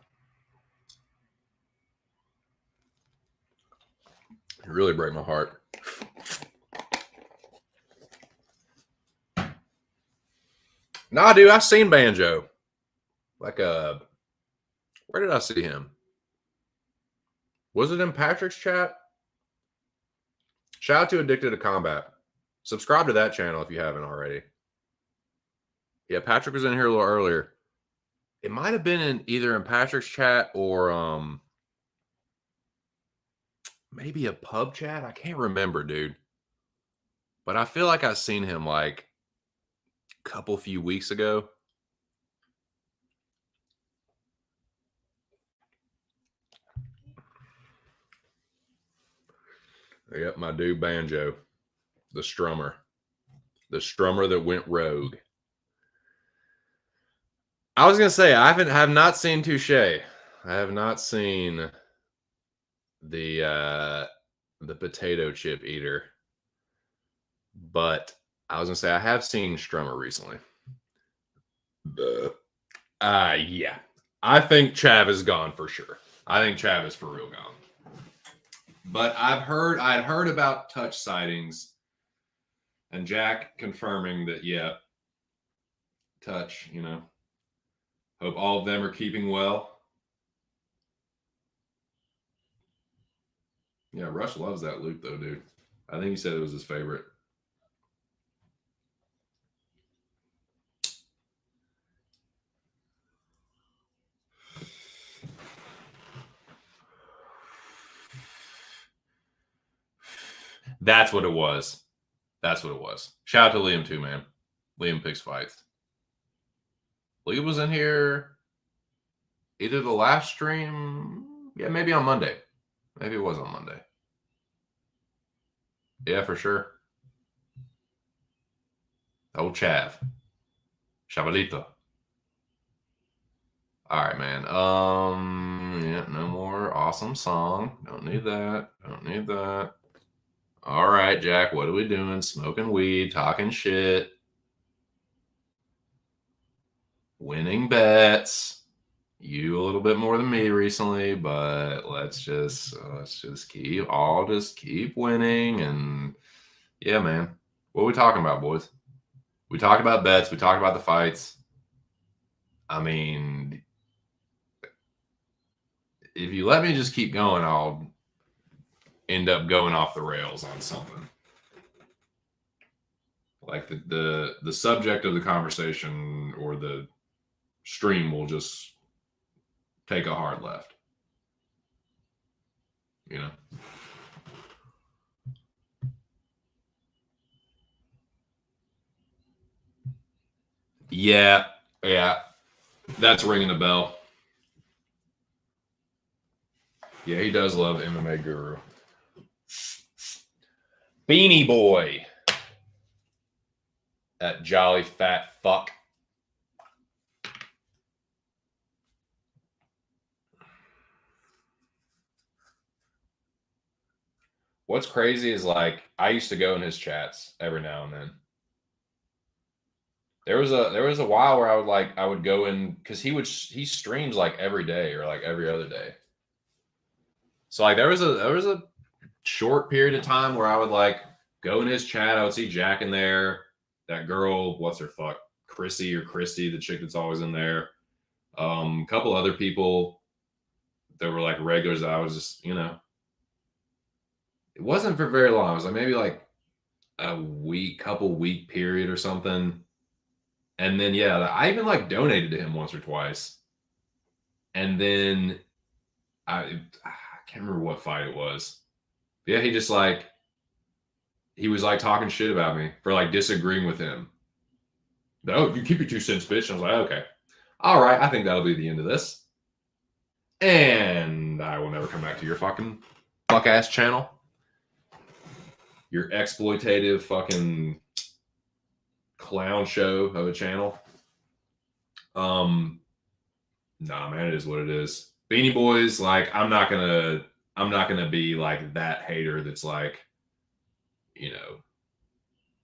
S1: You really break my heart. Nah, dude, I seen banjo. Like where did I see him? Was it in Patrick's chat? Shout out to Addicted to Combat. Subscribe to that channel if you haven't already. Yeah, Patrick was in here a little earlier. It might have been either in Patrick's chat or maybe a pub chat. I can't remember, dude. But I feel like I seen him like a few weeks ago. Yep, my dude Banjo, the strummer that went rogue. I was gonna say I have not seen Touche. I have not seen the potato chip eater, but I was gonna say I have seen Strummer recently. Yeah, I think Chav is gone for sure. I think Chav is for real gone. But I'd heard about touch sightings, and Jack confirming that, yeah, touch, you know. Hope all of them are keeping well. Yeah, Rush loves that loop though, dude. I think he said it was his favorite. That's what it was. That's what it was. Shout out to Liam too, man. Liam picks fights. Liam was in here either the last stream. Yeah, maybe on Monday. Maybe it was on Monday. Yeah, for sure. Old Chav. Chavalito. All right, man. Yeah, no more awesome song. Don't need that. Don't need that. All right, Jack, what are we doing? Smoking weed, talking shit. winning bets. You a little bit more than me recently, but let's just keep winning. And yeah, man, what are we talking about, boys? We talked about bets. We talked about the fights. I mean, if you let me just keep going, I'll end up going off the rails on something. Like the subject of the conversation or the stream will just take a hard left. You know? Yeah. That's ringing a bell. Yeah, he does love MMA Guru. Beanie Boy. That jolly fat fuck. What's crazy is like I used to go in his chats every now and then. There was a while where I would go in because he streams like every day or like every other day. So like there was a short period of time where I would like go in his chat. I would see Jack in there. That girl, what's her fuck, Chrissy or Christy, the chick that's always in there. A couple other people that were like regulars. I was just, you know, it wasn't for very long. It was like maybe like a couple week period or something. And then yeah, I even like donated to him once or twice. And then I can't remember what fight it was. But yeah, he was like talking shit about me for like disagreeing with him. Oh, you keep your 2 cents, bitch. And I was like, okay. All right, I think that'll be the end of this. And I will never come back to your fucking fuck ass channel. Your exploitative fucking clown show of a channel. Nah, man, it is what it is. Beanie Boys, like, I'm not gonna be like that hater that's like, you know,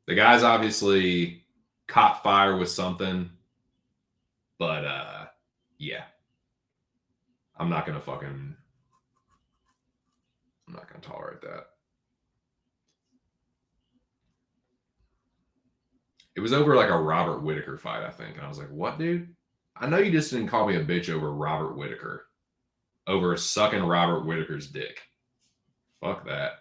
S1: the guy's obviously caught fire with something, but yeah. I'm not gonna tolerate that. It was over like a Robert Whitaker fight, I think. And I was like, what, dude? I know you just didn't call me a bitch over Robert Whitaker. Over sucking Robert Whitaker's dick. Fuck that.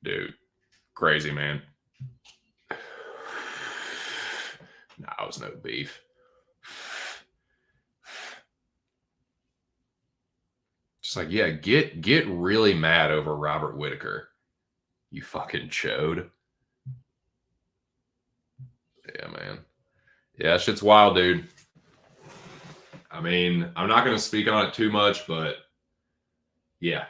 S1: Dude, crazy, man. Nah, it was no beef. Just like, yeah, get really mad over Robert Whitaker. You fucking chode. Yeah, man. Yeah, shit's wild, dude. I mean, I'm not going to speak on it too much, but yeah.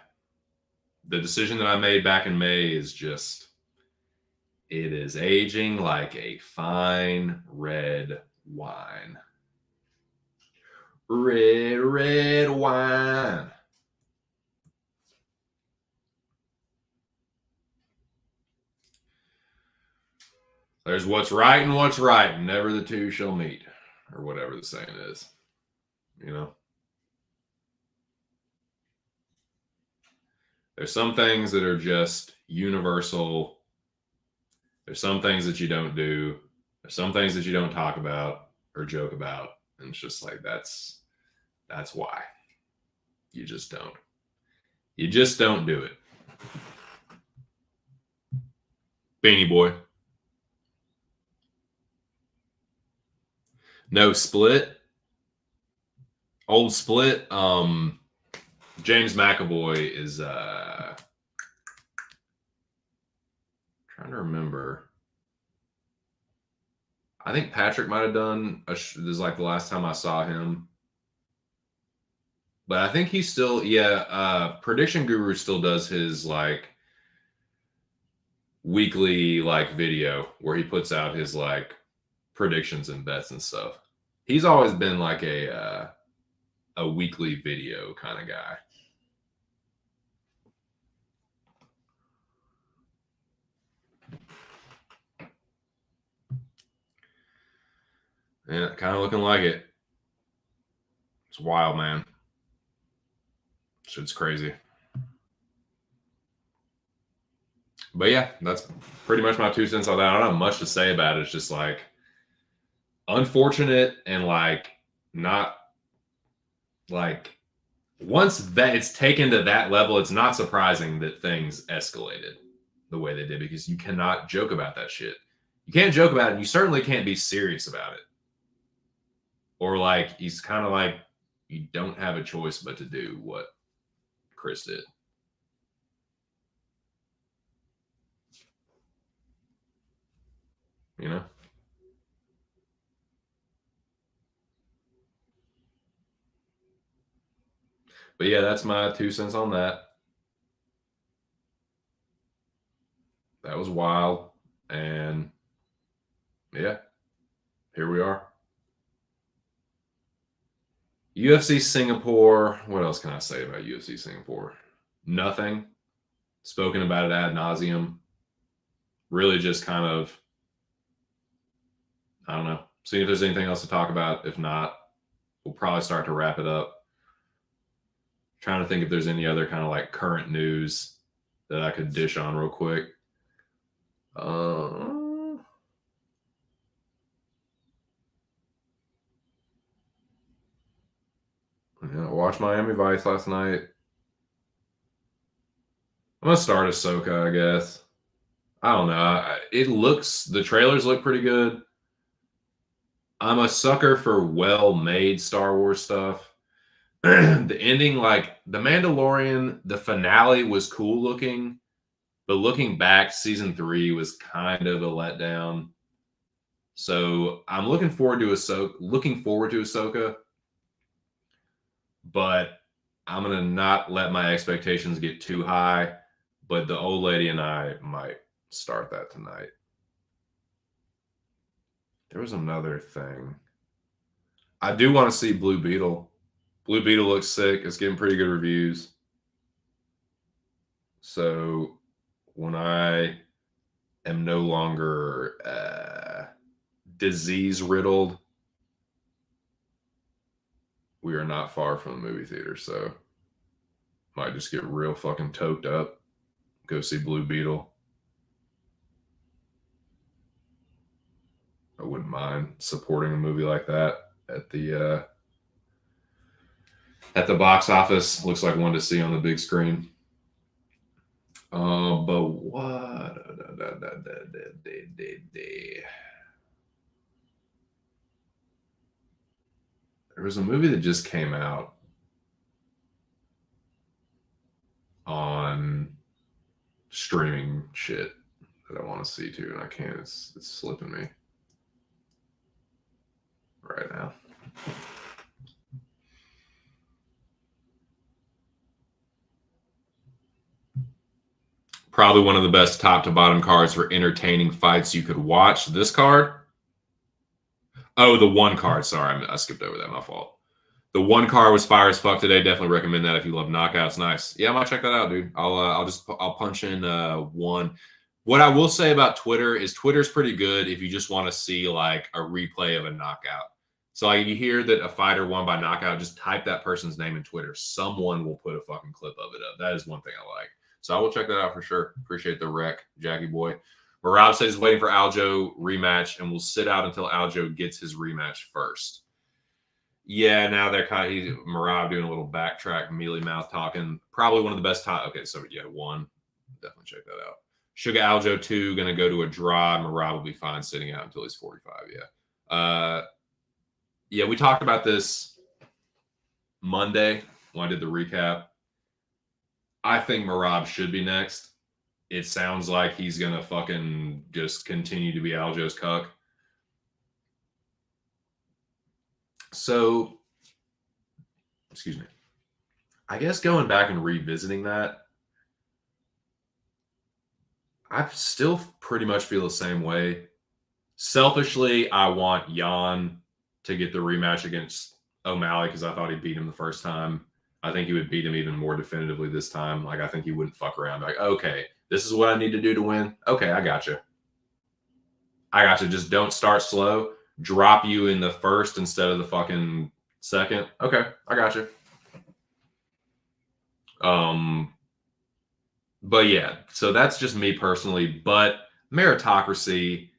S1: The decision that I made back in May is just, it is aging like a fine red wine. Red wine. There's what's right and what's right, and never the two shall meet, or whatever the saying is. You know? There's some things that are just universal. There's some things that you don't do. There's some things that you don't talk about or joke about. And it's just like, that's why. You just don't. You just don't do it. Beanie Boy. No Split. Old Split. James McAvoy is trying to remember. I think Patrick might have done this is like the last time I saw him. But I think he's still, Prediction Guru still does his like weekly like video where he puts out his like predictions and bets and stuff. He's always been like a a weekly video kind of guy. Yeah, kind of looking like it. It's wild, man. Shit's crazy. But yeah, that's pretty much my 2 cents on that. I don't have much to say about it. It's just like unfortunate and like not like once that it's taken to that level, it's not surprising that things escalated the way they did because you cannot joke about that shit. You can't joke about it, and you certainly can't be serious about it. Or like he's kind of like you don't have a choice but to do what Chris did. You know? But yeah, that's my 2 cents on that. That was wild. And yeah, here we are. UFC Singapore. What else can I say about UFC Singapore? Nothing. Spoken about it ad nauseum. Really just kind of, I don't know. See if there's anything else to talk about. If not, we'll probably start to wrap it up. Trying to think if there's any other kind of like current news that I could dish on real quick. Yeah, watched Miami Vice last night. I'm gonna start Ahsoka, I guess. I don't know. The trailers look pretty good. I'm a sucker for well-made Star Wars stuff. The ending, like The Mandalorian, the finale was cool looking, but looking back, season 3 was kind of a letdown. So I'm looking forward to Ahsoka, but I'm gonna not let my expectations get too high. But the old lady and I might start that tonight. There was another thing. I do want to see Blue Beetle. Blue Beetle looks sick. It's getting pretty good reviews. So when I am no longer disease riddled, we are not far from the movie theater. So might just get real fucking toked up. Go see Blue Beetle. I wouldn't mind supporting a movie like that at the box office. Looks like one to see on the big screen. But what? There was a movie that just came out on streaming shit that I want to see too, and I can't. It's slipping me right now. Probably one of the best top to bottom cards for entertaining fights you could watch. This card? Oh, the one card. Sorry, I skipped over that. My fault. The one card was fire as fuck today. Definitely recommend that if you love knockouts. Nice. Yeah, I might check that out, dude. I'll punch in one. What I will say about Twitter is Twitter's pretty good if you just want to see like a replay of a knockout. So like if you hear that a fighter won by knockout, just type that person's name in Twitter. Someone will put a fucking clip of it up. That is one thing I like. So I will check that out for sure. Appreciate the rec, Jackie boy. But Rob says he's waiting for Aljo rematch and will sit out until Aljo gets his rematch first. Yeah, now they're kind of Marab doing a little backtrack, mealy mouth talking. Probably one of the best time. Okay, so yeah, 1. Definitely check that out. Sugar Aljo 2 going to go to a draw. Marab will be fine sitting out until he's 45. Yeah. Yeah, we talked about this Monday when I did the recap. I think Marab should be next. It sounds like he's going to fucking just continue to be Aljo's cuck. So, excuse me. I guess going back and revisiting that, I still pretty much feel the same way. Selfishly, I want Jan to get the rematch against O'Malley because I thought he beat him the first time. I think he would beat him even more definitively this time. Like, I think he wouldn't fuck around. Like, okay, this is what I need to do to win. Okay, I got you. I got you. Just don't start slow. Drop you in the first instead of the fucking second. Okay, I got you. But yeah, so that's just me personally. But meritocracy,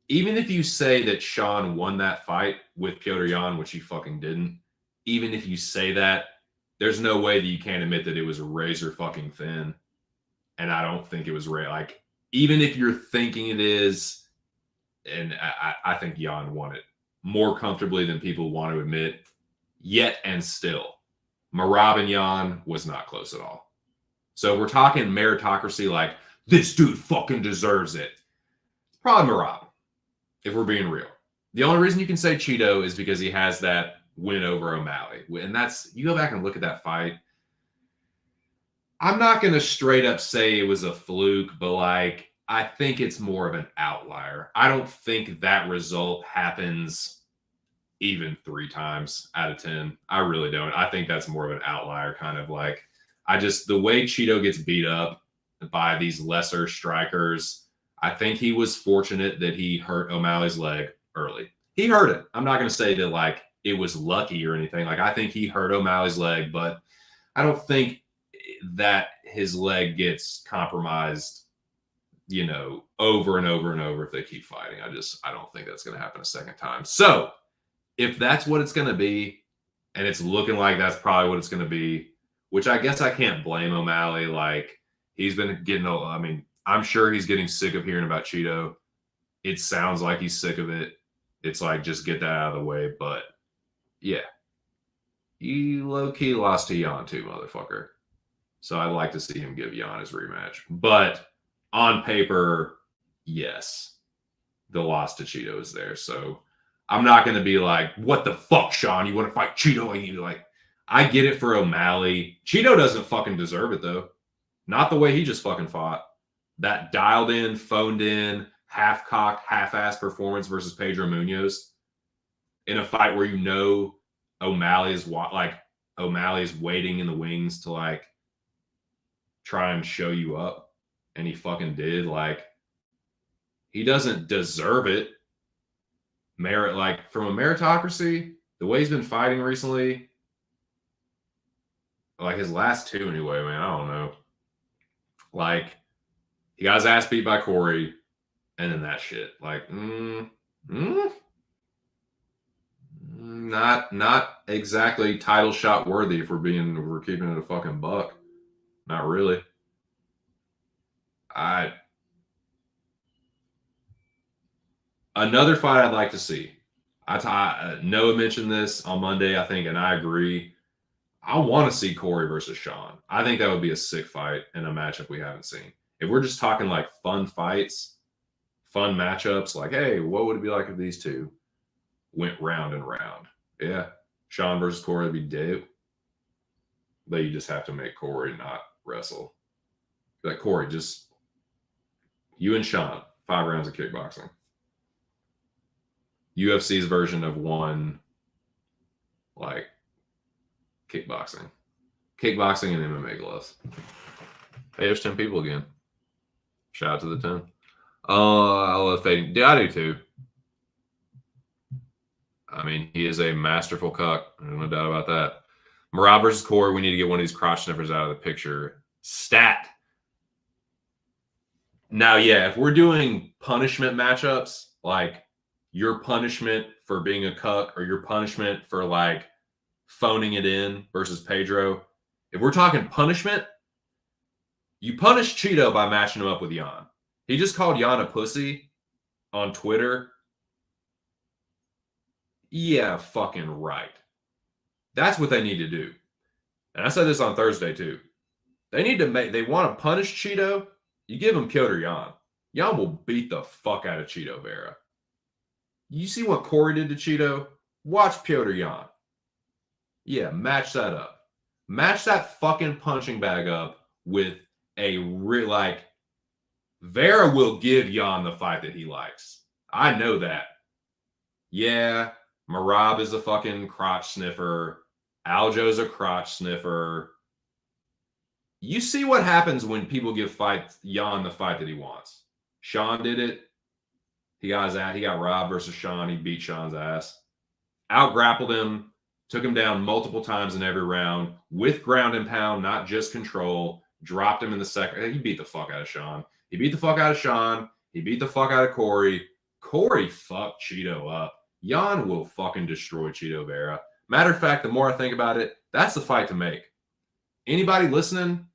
S1: even if you say that Sean won that fight with Petr Yan, which he fucking didn't, even if you say that, there's no way that you can't admit that it was razor fucking thin. And I don't think it was like, even if you're thinking it is, and I think Yan won it more comfortably than people want to admit, yet and still. Merab and Yan was not close at all. So if we're talking meritocracy, like, this dude fucking deserves it, it's probably Merab, if we're being real. The only reason you can say Cheeto is because he has that win over O'Malley. And that's, you go back and look at that fight, I'm not going to straight up say it was a fluke, but like, I think it's more of an outlier. I don't think that result happens even 3 times out of 10. I really don't. I think that's more of an outlier, kind of like, the way Cheeto gets beat up by these lesser strikers, I think he was fortunate that he hurt O'Malley's leg early. He hurt it. I'm not going to say that like it was lucky or anything. Like, I think he hurt O'Malley's leg, but I don't think that his leg gets compromised, you know, over and over and over if they keep fighting. I don't think that's going to happen a second time. So if that's what it's going to be, and it's looking like that's probably what it's going to be, which I guess I can't blame O'Malley. Like, he's been getting, I mean, I'm sure he's getting sick of hearing about Cheeto. It sounds like he's sick of it. It's like, just get that out of the way. But yeah, you low-key lost to Yan too, motherfucker. So I'd like to see him give Yan his rematch. But on paper, yes, the loss to Cheeto is there. So I'm not going to be like, what the fuck, Sean? You want to fight Cheeto? And you like, I get it for O'Malley. Cheeto doesn't fucking deserve it, though. Not the way he just fucking fought. That dialed in, phoned in, half-cocked, half-assed performance versus Pedro Munoz in a fight where you know O'Malley's waiting in the wings to like try and show you up, and he fucking did. Like, he doesn't deserve it. Like, from a meritocracy, the way he's been fighting recently, like his last 2 anyway, man, I don't know. Like, he got his ass beat by Corey, and then that shit. Like, not exactly title shot worthy if we're keeping it a fucking buck. Not really. Another fight I'd like to see. Noah mentioned this on Monday, I think, and I agree. I want to see Corey versus Sean. I think that would be a sick fight in a matchup we haven't seen. If we're just talking like fun fights, fun matchups, like, hey, what would it be like if these two went round and round? Yeah, Sean versus Corey would be dope. But you just have to make Corey not wrestle. Like, Corey, just you and Sean, 5 rounds of kickboxing. UFC's version of one, like, kickboxing and MMA gloves. Hey, there's 10 people again. Shout out to the 10. I love fading. Yeah, I do too. I mean, he is a masterful cuck. There's no doubt about that. Merab versus Corey, we need to get one of these crotch sniffers out of the picture. Stat. Now, yeah, if we're doing punishment matchups, like your punishment for being a cuck or your punishment for like phoning it in versus Pedro, if we're talking punishment, you punish Cheeto by matching him up with Yan. He just called Yan a pussy on Twitter. Yeah, fucking right. That's what they need to do. And I said this on Thursday too. They want to punish Cheeto. You give him Petr Yan. Yan will beat the fuck out of Cheeto Vera. You see what Corey did to Cheeto? Watch Petr Yan. Yeah, match that up. Match that fucking punching bag up with a real, like, Vera will give Yan the fight that he likes. I know that. Yeah, Marab is a fucking crotch sniffer. Aljo's a crotch sniffer. You see what happens when people give Jan the fight that he wants. Sean did it. He got his ass. He got Rob versus Sean. He beat Sean's ass. Out-grappled him. Took him down multiple times in every round with ground and pound, not just control. Dropped him in the second. He beat the fuck out of Sean. He beat the fuck out of Sean. He beat the fuck out of Corey. Corey fucked Cheeto up. Jan will fucking destroy Cheeto Vera. Matter of fact, the more I think about it, that's the fight to make. Anybody listening?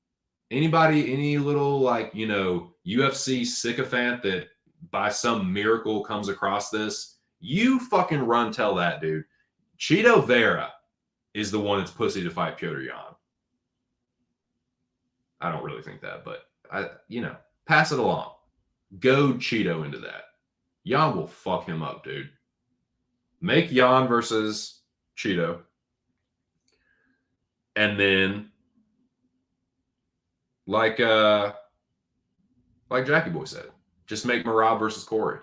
S1: Anybody, any little like, UFC sycophant that by some miracle comes across this, you fucking run tell that dude. Cheeto Vera is the one that's pussy to fight Piotr Jan. I don't really think that, but pass it along. Goad Cheeto into that. Jan will fuck him up, dude. Make Jan versus Cheeto. And then like Jackie Boy said, just make Marab versus Corey.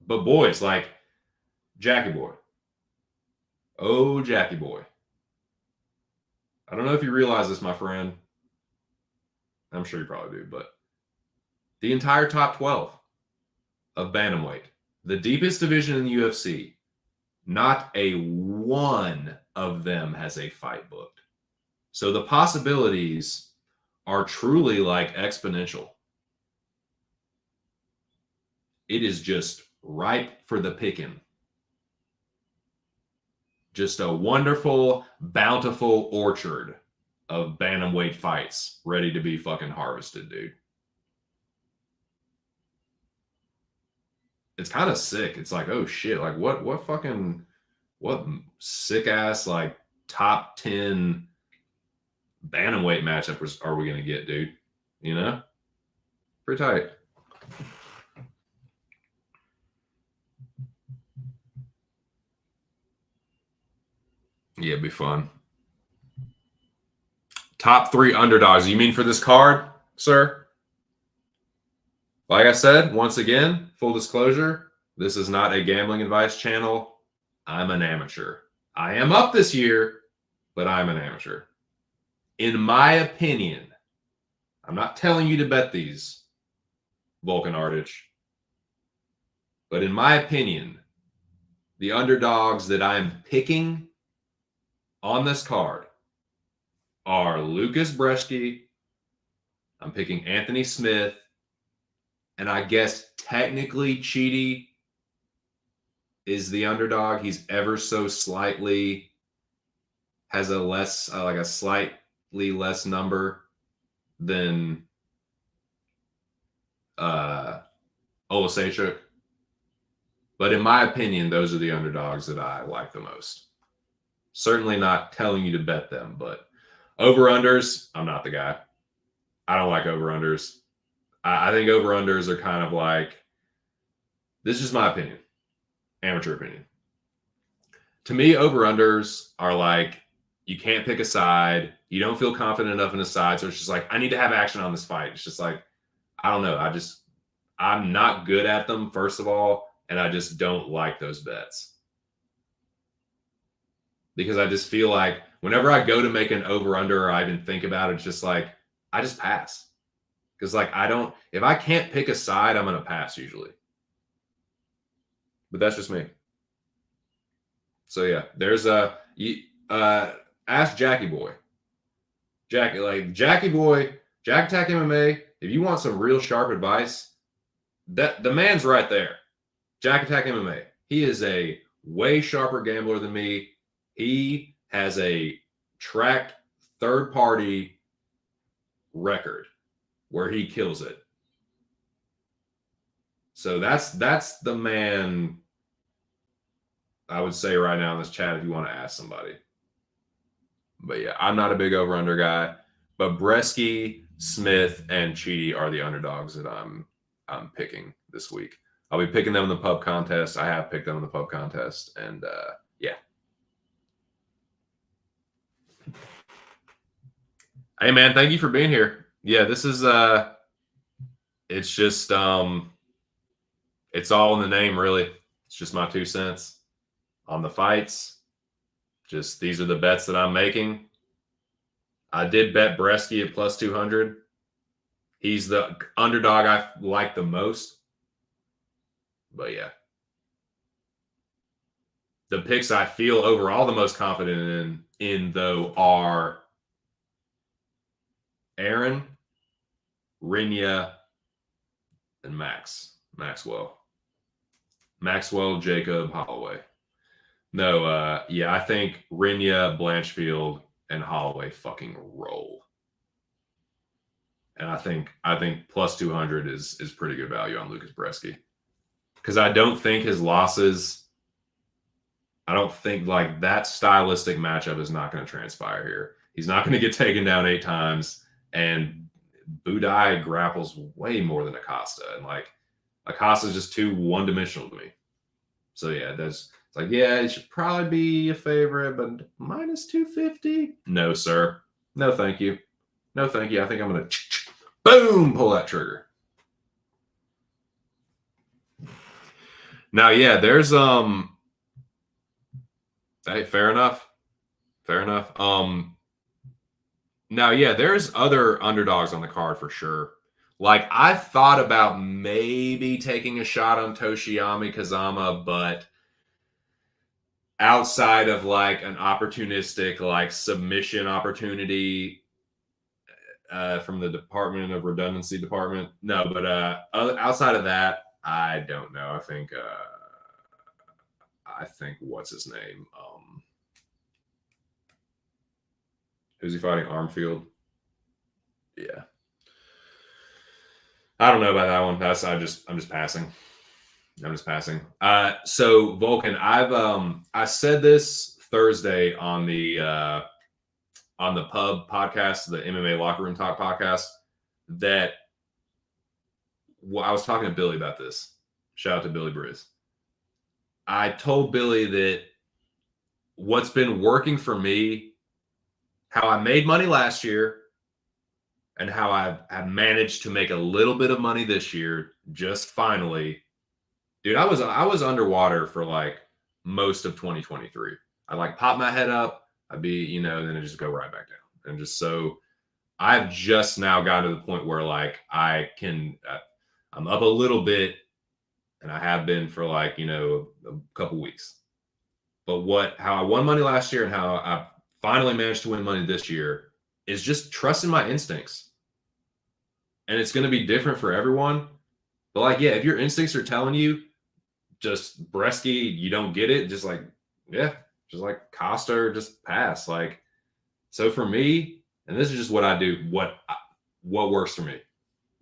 S1: But boys, like Jackie Boy. Oh, Jackie Boy. I don't know if you realize this, my friend. I'm sure you probably do, but the entire top 12 of bantamweight, the deepest division in the UFC, not a one of them has a fight booked. So the possibilities are truly like exponential. It is just ripe for the picking. Just a wonderful, bountiful orchard of bantamweight fights ready to be fucking harvested, dude. It's kind of sick. It's like, oh shit, like what sick ass like top 10 bantamweight matchup are we gonna get, dude? Pretty tight. Yeah, it'd be fun. Top 3 underdogs. You mean for this card, sir? Like I said, once again, full disclosure, this is not a gambling advice channel. I'm an amateur. I am up this year, but I'm an amateur. In my opinion, I'm not telling you to bet these, Vulcan Ardich, but in my opinion, the underdogs that I'm picking on this card are Lucas Bresky. I'm picking Anthony Smith. And I guess technically Cheaty is the underdog. He's ever so slightly has a slightly less number than Olasechuk. But in my opinion, those are the underdogs that I like the most. Certainly not telling you to bet them, but over-unders, I'm not the guy. I don't like over-unders. I think over-unders are kind of like, this is just my opinion, amateur opinion. To me, over-unders are like, you can't pick a side. You don't feel confident enough in a side. So it's just like, I need to have action on this fight. It's just like, I don't know. I'm not good at them, first of all. And I just don't like those bets. Because I just feel like whenever I go to make an over-under or I even think about it, it's just like, I just pass. Because like, if I can't pick a side, I'm going to pass usually. But that's just me. So yeah, there's ask Jackie Boy. Jack Attack MMA, if you want some real sharp advice, the man's right there. Jack Attack MMA. He is a way sharper gambler than me. He has a tracked third-party record where he kills it. So that's the man I would say right now in this chat if you want to ask somebody. But yeah, I'm not a big over-under guy. But Bresky, Smith, and Cheaty are the underdogs that I'm picking this week. I'll be picking them in the pub contest. I have picked them in the pub contest. And yeah. Hey man, thank you for being here. Yeah, this is it's just it's all in the name, really. It's just my 2 cents on the fights. Just these are the bets that I'm making. I did bet Bresky at plus 200. He's the underdog I like the most. But yeah. The picks I feel overall the most confident in though are Aaron, Rinya, and Maxwell, Jacob, Holloway. No, yeah, I think Rinya, Blanchfield, and Holloway fucking roll. And I think plus 200 is pretty good value on Lucas Bresky. Because I don't think his losses, I don't think like that stylistic matchup is not going to transpire here. He's not going to get taken down 8 times. And Budai grapples way more than Acosta. And like Acosta is just too one-dimensional to me. So yeah, it's like, yeah, it should probably be a favorite, but minus 250? No, sir. No, thank you. No, thank you. I think I'm going to boom, pull that trigger. Now, yeah, there's hey, fair enough. Fair enough. Now, yeah, there's other underdogs on the card for sure. Like, I thought about maybe taking a shot on Toshiyami Kazama, but outside of like an opportunistic like submission opportunity from the Department of Redundancy department, no, but outside of that, I don't know. I think what's his name? Who's he fighting? Armfield. Yeah. I don't know about that one. I'm just passing. I'm just passing. So Vulcan, I said this Thursday on the Pub podcast, the MMA Locker Room Talk podcast, that I was talking to Billy about this. Shout out to Billy Briz. I told Billy that what's been working for me, how I made money last year, and how I've managed to make a little bit of money this year, just finally. Dude, I was underwater for like most of 2023. I like pop my head up, I'd be, then I just go right back down. And just so I've just now gotten to the point where like I'm up a little bit, and I have been for like, a couple weeks. But how I won money last year and how I finally managed to win money this year is just trusting my instincts. And it's going to be different for everyone. But like, yeah, if your instincts are telling you just Bresky, you don't get it, just like, yeah, just like Costa, or just pass. Like, so for me, and this is just what I do, what works for me.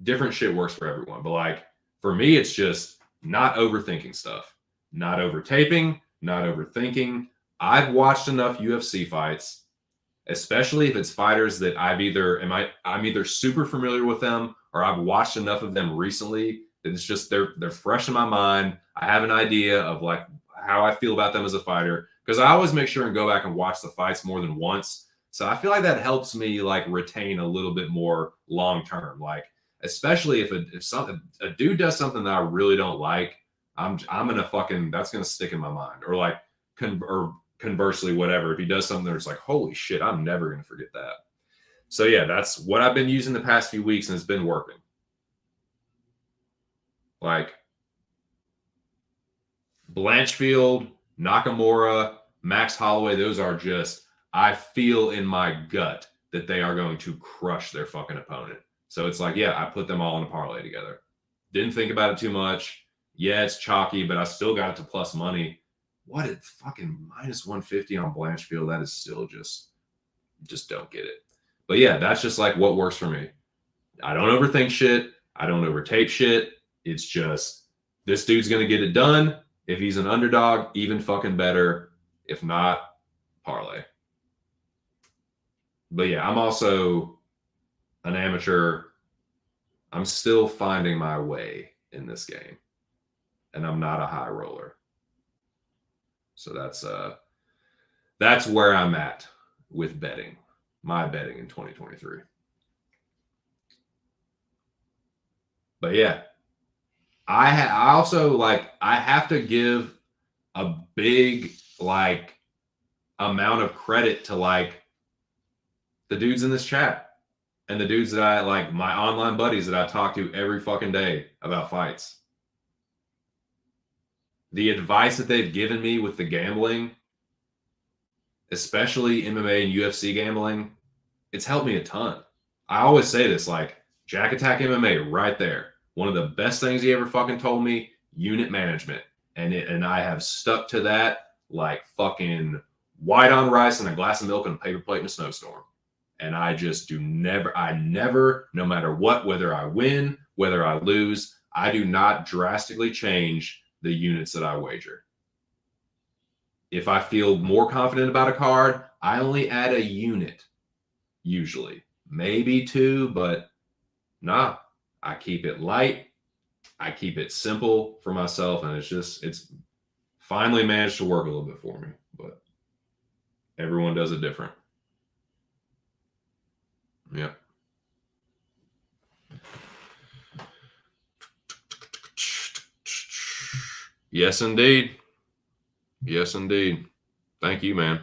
S1: Different shit works for everyone. But like, for me, it's just not overthinking stuff, not overtaping, not overthinking. I've watched enough UFC fights, especially if it's fighters that I'm either super familiar with them or I've watched enough of them recently that it's just they're fresh in my mind. I have an idea of like how I feel about them as a fighter, because I always make sure and go back and watch the fights more than once. So I feel like that helps me like retain a little bit more long term. Like, especially if a dude does something that I really don't like, I'm gonna that's gonna stick in my mind. Or like conversely, whatever, if he does something that's like, holy shit, I'm never gonna forget that. So yeah, that's what I've been using the past few weeks, and it's been working. Like Blanchfield, Nakamura, Max Holloway, those are just, I feel in my gut that they are going to crush their fucking opponent. So it's like, yeah, I put them all in a parlay together. Didn't think about it too much. Yeah, it's chalky, but I still got it to plus money. What a fucking minus 150 on Blanchfield. That is still just don't get it. But yeah, that's just like what works for me. I don't overthink shit. I don't overtape shit. It's just, this dude's going to get it done. If he's an underdog, even fucking better. If not, parlay. But yeah, I'm also an amateur. I'm still finding my way in this game. And I'm not a high roller. So that's where I'm at with betting. My betting in 2023. But yeah, I also like, I have to give a big like amount of credit to like the dudes in this chat and the dudes that I like, my online buddies that I talk to every fucking day about fights. The advice that they've given me with the gambling, especially MMA and UFC gambling, it's helped me a ton. I always say this, like Jack Attack MMA right there. One of the best things he ever fucking told me, unit management. And I have stuck to that like fucking white on rice and a glass of milk and a paper plate in a snowstorm. And I just never, no matter what, whether I win, whether I lose, I do not drastically change the units that I wager. If I feel more confident about a card, I only add a unit, usually. Maybe two, but nah. I keep it light. I keep it simple for myself, and it's finally managed to work a little bit for me, but everyone does it different. Yeah. Yes, indeed. Yes, indeed. Thank you, man.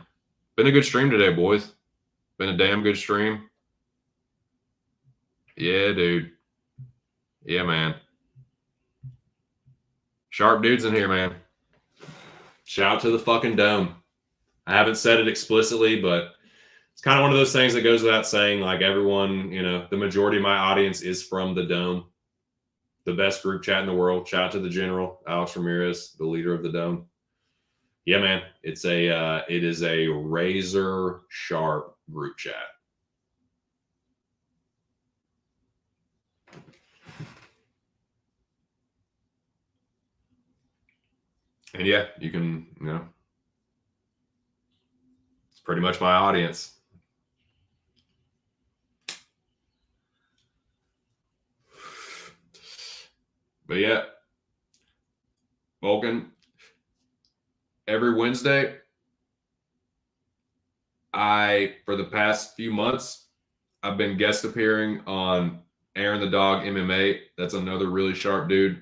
S1: Been a good stream today, boys. Been a damn good stream. Yeah, dude. Yeah, man. Sharp dudes in here, man. Shout out to the fucking Dome. I haven't said it explicitly, but it's kind of one of those things that goes without saying. Like everyone, you know, the majority of my audience is from the Dome. The best group chat in the world. Shout out to the General, Alex Ramirez, the leader of the Dome. Yeah, man. It is a razor sharp group chat. And yeah, you can, you know, it's pretty much my audience. But yeah, Vulcan, every Wednesday, for the past few months, I've been guest appearing on Aaron the Dog MMA. That's another really sharp dude.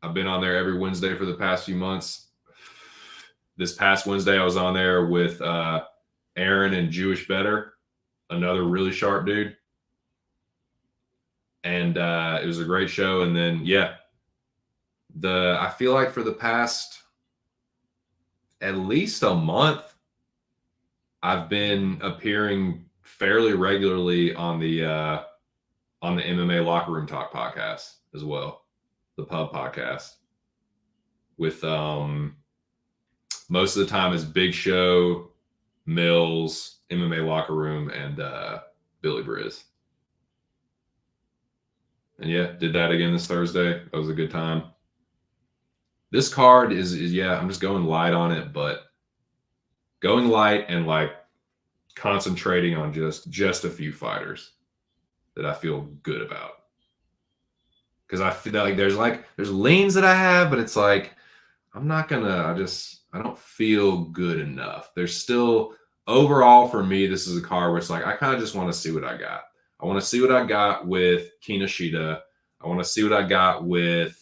S1: I've been on there every Wednesday for the past few months. This past Wednesday, I was on there with Aaron and Jewish Better, another really sharp dude. And it was a great show. And then, yeah, I feel like for the past at least a month, I've been appearing fairly regularly on the MMA Locker Room Talk podcast as well, the pub podcast. With most of the time is Big Show, Mills, MMA Locker Room, and Billy Briz. And yeah, did that again this Thursday. That was a good time. This card is yeah, I'm just going light on it, but going light and like concentrating on just a few fighters that I feel good about. Because I feel like there's leans that I have, but it's like I'm not gonna. I don't feel good enough. There's still overall for me, this is a card where it's like I kind of just want to see what I got. I want to see what I got with Kinoshita. I want to see what I got with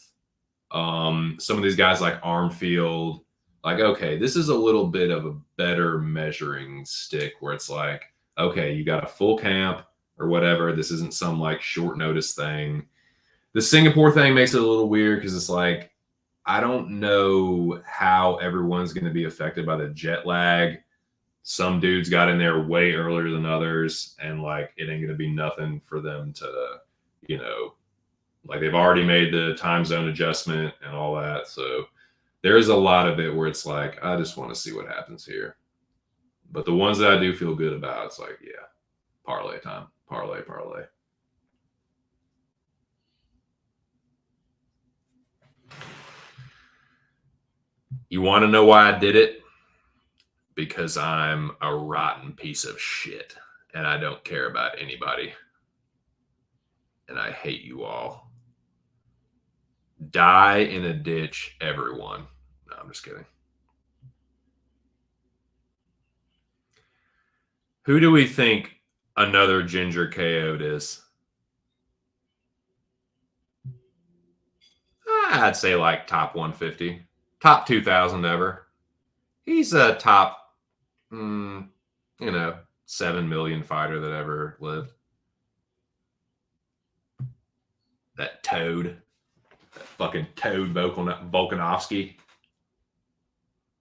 S1: some of these guys like Armfield. Like, okay, this is a little bit of a better measuring stick where it's like, okay, you got a full camp or whatever. This isn't some like short notice thing. The Singapore thing makes it a little weird because it's like, I don't know how everyone's going to be affected by the jet lag. Some dudes got in there way earlier than others, and like it ain't going to be nothing for them to, you know, like they've already made the time zone adjustment and all that. So there's a lot of it where it's like, I just want to see what happens here. But the ones that I do feel good about, it's like, yeah, parlay time, parlay. You want to know why I did it? Because I'm a rotten piece of shit and I don't care about anybody. And I hate you all. Die in a ditch, everyone. No, I'm just kidding. Who do we think another Ginger KO'd is? I'd say like top 150, top 2,000 ever. He's a top, you know, 7 million fighter that ever lived. That toad. That fucking toad Volkanovski.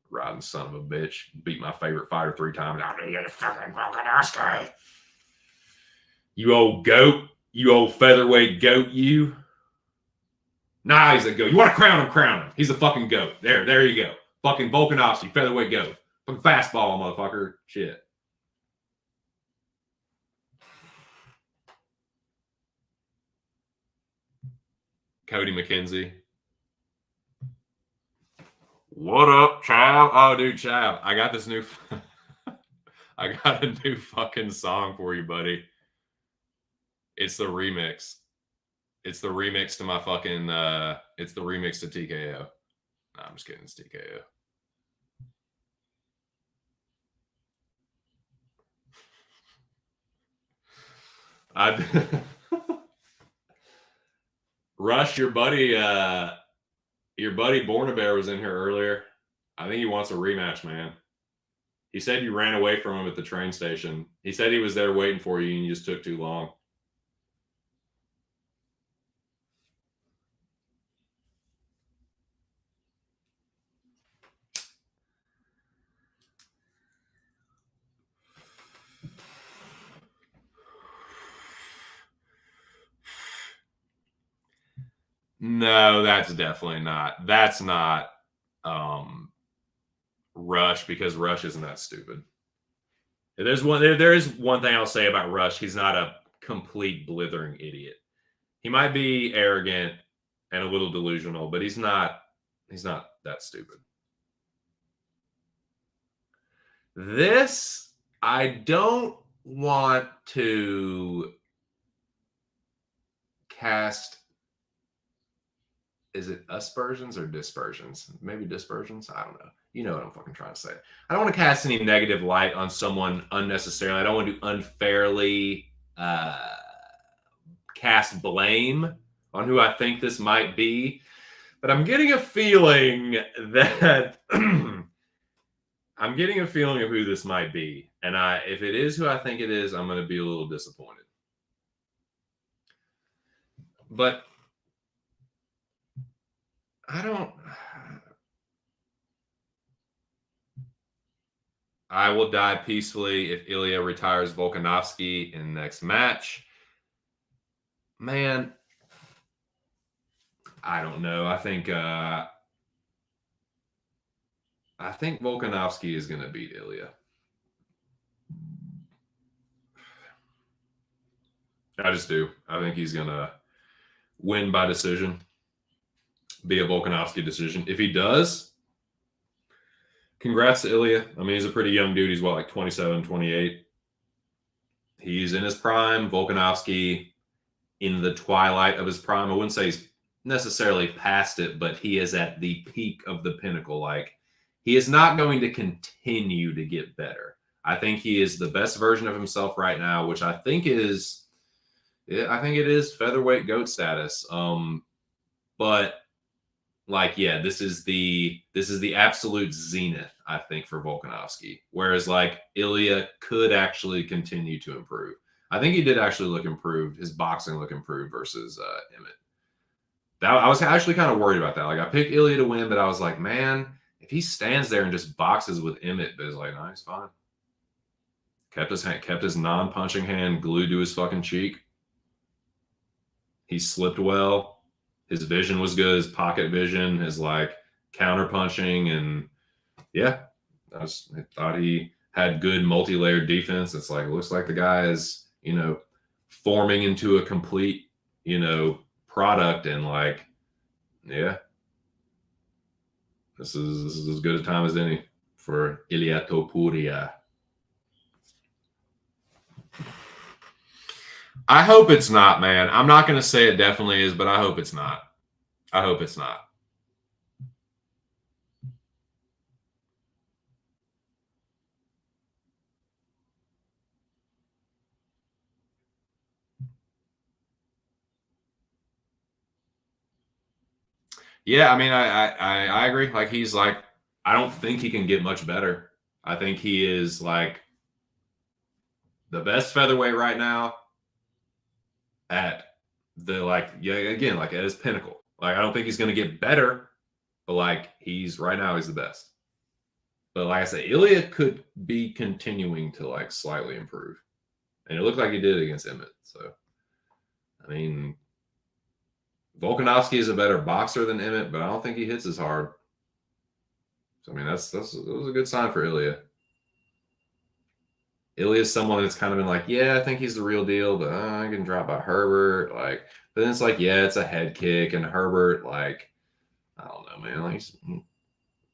S1: Riding son of a bitch. Beat my favorite fighter 3 times. You're fucking Volkanovski. You old goat. You old featherweight goat, you. Nah, he's a goat. You want to crown him, crown him. He's a fucking goat. There you go. Fucking Volkanovski, featherweight goat. Fucking fastball, motherfucker. Shit. Cody McKenzie. What up, child? Oh, dude, child. I got this new... I got a new fucking song for you, buddy. It's the remix. It's the remix to my fucking... it's the remix to TKO. No, I'm just kidding. It's TKO. Rush, your buddy Bornabear was in here earlier. I think he wants a rematch, man. He said you ran away from him at the train station. He said he was there waiting for you and you just took too long. No, that's definitely not. That's not Rush, because Rush isn't that stupid. There is one thing I'll say about Rush. He's not a complete blithering idiot. He might be arrogant and a little delusional, but he's not that stupid. This, I don't want to cast, is it aspersions or dispersions? Maybe dispersions? I don't know. You know what I'm fucking trying to say. I don't want to cast any negative light on someone unnecessarily. I don't want to unfairly cast blame on who I think this might be. But I'm getting a feeling that I'm getting a feeling of who this might be. And if it is who I think it is, I'm going to be a little disappointed. But I will die peacefully if Ilya retires Volkanovski in the next match. Man, I don't know. I think Volkanovski is going to beat Ilya. I just do. I think he's going to win by decision. Be a Volkanovski decision. If he does, congrats to Ilya. I mean, he's a pretty young dude. He's what, like 27, 28? He's in his prime. Volkanovski in the twilight of his prime. I wouldn't say he's necessarily past it, but he is at the peak of the pinnacle. Like, he is not going to continue to get better. I think he is the best version of himself right now, which I think it is featherweight GOAT status. But like, yeah, this is the absolute zenith, I think, for Volkanovski. Whereas like Ilya could actually continue to improve. I think he did actually look improved. His boxing looked improved versus Emmett. I was actually kind of worried about that. Like, I picked Ilya to win, but I was like, man, if he stands there and just boxes with Emmett, but it's like, no, he's fine. Kept his non-punching hand glued to his fucking cheek. He slipped well. His vision was good. His pocket vision, his like counter punching, and yeah, I thought he had good multi-layered defense. It's like, it looks like the guy is, forming into a complete, product, and like, yeah, this is as good a time as any for Ilya Topuria. I hope it's not, man. I'm not going to say it definitely is, but I hope it's not. I hope it's not. Yeah, I mean, I agree. Like, he's like, I don't think he can get much better. I think he is like the best featherweight right now at the again, like at his pinnacle. Like I don't think he's gonna get better, but like he's right now he's the best. But like I said, Ilya could be continuing to like slightly improve. And it looked like he did against Emmett. So I mean Volkanovski is a better boxer than Emmett, but I don't think he hits as hard. So I mean that was a good sign for Ilya. Ilya's someone that's kind of been like, yeah, I think he's the real deal, but I can drop by Herbert. Like, but then it's like, yeah, it's a head kick, and Herbert, like, I don't know, man. Like, he's a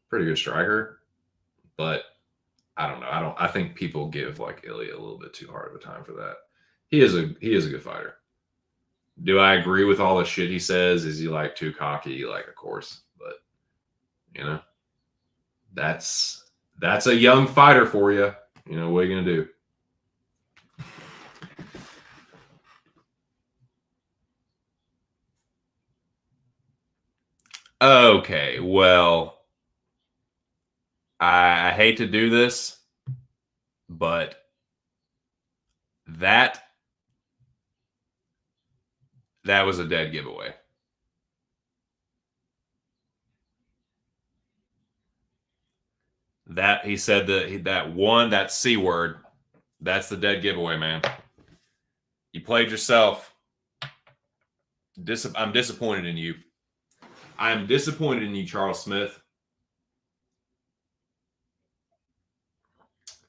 S1: pretty good striker, but I don't know. I think people give like Ilya a little bit too hard of a time for that. He is a good fighter. Do I agree with all the shit he says? Is he like too cocky? Like, of course, but you know, that's a young fighter for you. You know, what are you gonna do? Okay, well, I hate to do this, but that was a dead giveaway. That he said that C word, that's the dead giveaway, man. You played yourself. I'm disappointed in you. I'm disappointed in you, Charles Smith.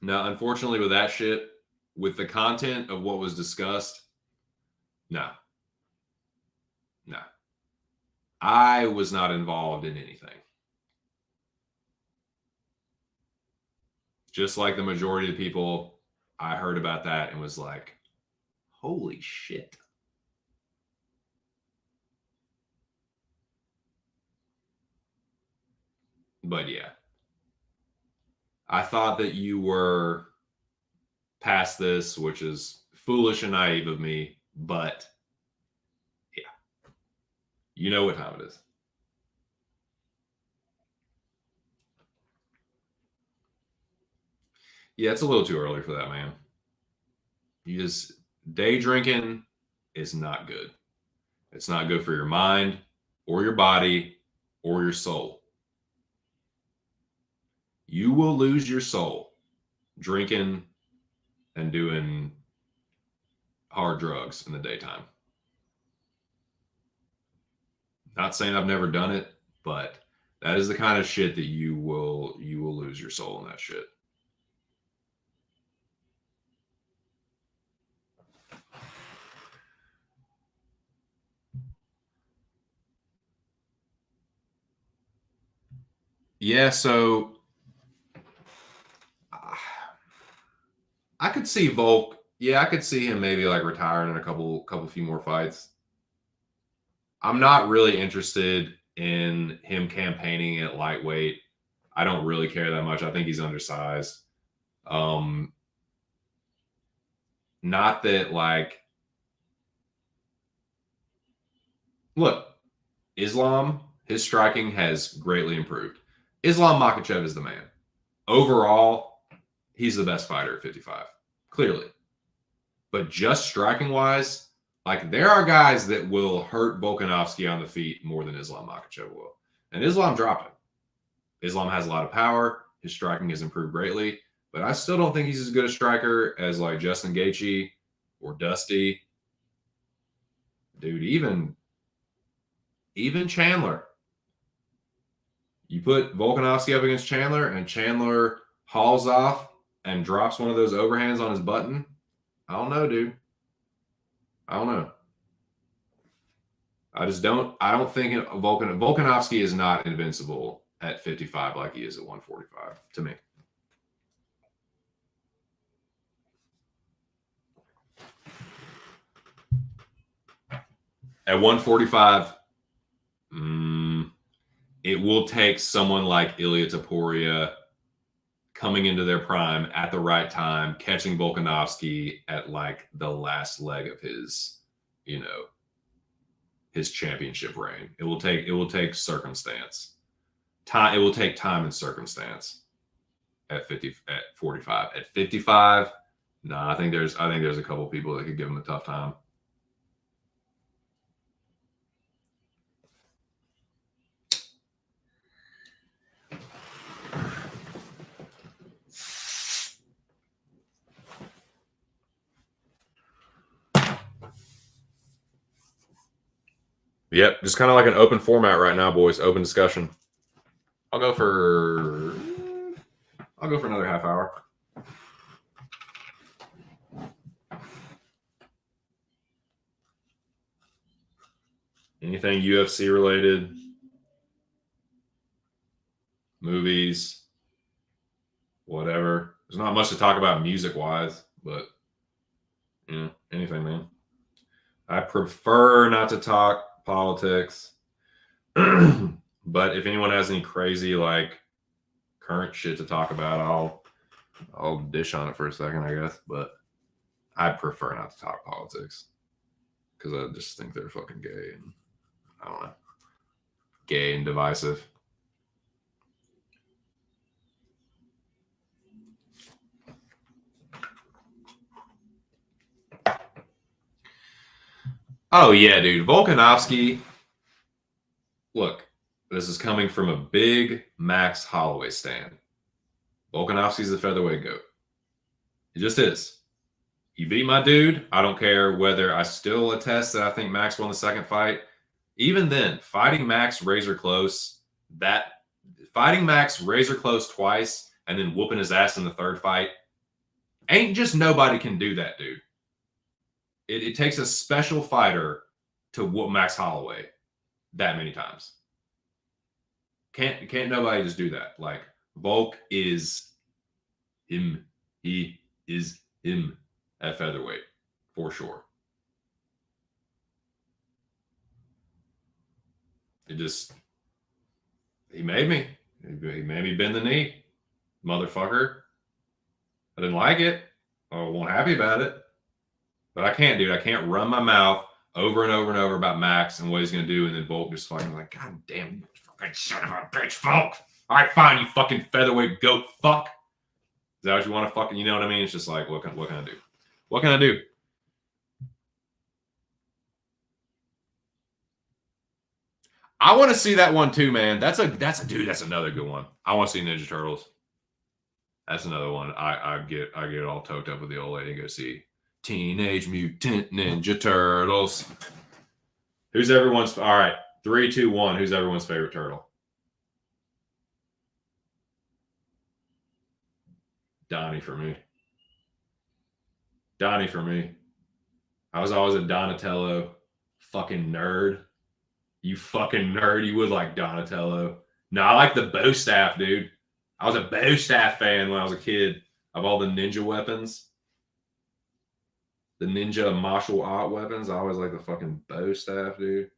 S1: No, unfortunately, with that shit, with the content of what was discussed, no. I was not involved in anything. Just like the majority of the people, I heard about that and was like, holy shit. But yeah, I thought that you were past this, which is foolish and naive of me, but yeah, you know what time it is. Yeah, it's a little too early for that, man. You just day drinking is not good. It's not good for your mind or your body or your soul. You will lose your soul drinking and doing hard drugs in the daytime. Not saying I've never done it, but that is the kind of shit that you will lose your soul in that shit. Yeah, so I could see Volk. Yeah, I could see him maybe like retiring in a few more fights. I'm not really interested in him campaigning at lightweight. I don't really care that much. I think he's undersized. Not that like look, Islam, his striking has greatly improved. Islam Makhachev is the man. Overall, he's the best fighter at 55, clearly. But just striking wise, like there are guys that will hurt Volkanovski on the feet more than Islam Makhachev will. And Islam dropped him. Islam has a lot of power. His striking has improved greatly. But I still don't think he's as good a striker as like Justin Gaethje or Dusty. Dude, even Chandler. You put Volkanovski up against Chandler and Chandler hauls off and drops one of those overhands on his button. I don't know, dude. I don't know. I don't think Volkanovski is not invincible at 55 like he is at 145 to me. At 145, it will take someone like Ilia Topuria coming into their prime at the right time, catching Volkanovski at like the last leg of his, his championship reign. It will take circumstance. Time. It will take time and circumstance. At 45. At 55, no, I think there's a couple people that could give him a tough time. Yep, just kind of like an open format right now, boys. Open discussion. I'll go for another half hour. Anything UFC related, movies, whatever. There's not much to talk about music wise, but anything, man. I prefer not to talk politics. But if anyone has any crazy like current shit to talk about, I'll dish on it for a second, I guess. But I prefer not to talk politics because I just think they're fucking gay and I don't know, gay and divisive. Oh yeah, dude, Volkanovski. Look, this is coming from a big Max Holloway stan. Volkanovski's the featherweight GOAT. It just is. You beat my dude. I don't care whether I still attest that I think Max won the second fight. Even then, fighting Max razor close twice and then whooping his ass in the third fight, ain't just nobody can do that, dude. It takes a special fighter to whoop Max Holloway that many times. Can't nobody just do that. Like, Volk is him. He is him at featherweight for sure. He made me. He made me bend the knee, motherfucker. I didn't like it. I wasn't happy about it. But I can't, dude. I can't run my mouth over and over and over about Max and what he's going to do. And then Volk just fucking like, God damn, you fucking son of a bitch, Volk. All right, fine, you fucking featherweight goat fuck. Is that what you want to fucking, you know what I mean? It's just like, what can I do? What can I do? I want to see that one too, man. That's another good one. I want to see Ninja Turtles. That's another one. I get all toked up with the old lady and go see Teenage Mutant Ninja Turtles. Who's everyone's? All right, 3, 2, 1. Who's everyone's favorite turtle? Donnie for me. Donnie for me. I was always a Donatello fucking nerd. You fucking nerd. You would like Donatello. No, I like the bow staff, dude. I was a bow staff fan when I was a kid of all the ninja weapons. The ninja martial art weapons. I always like the fucking bow staff, dude.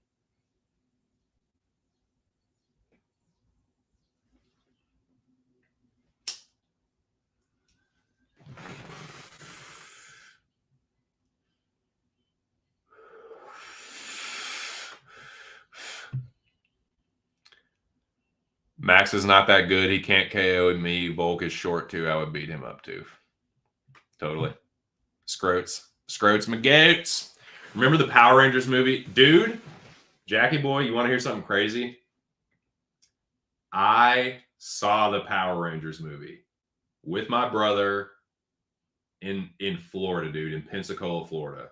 S1: Max is not that good. He can't KO me. Volk is short too. I would beat him up too. Totally. Scroats McGoats. Remember the Power Rangers movie? Dude, Jackie boy, you want to hear something crazy? I saw the Power Rangers movie with my brother in Florida, dude, in Pensacola, Florida.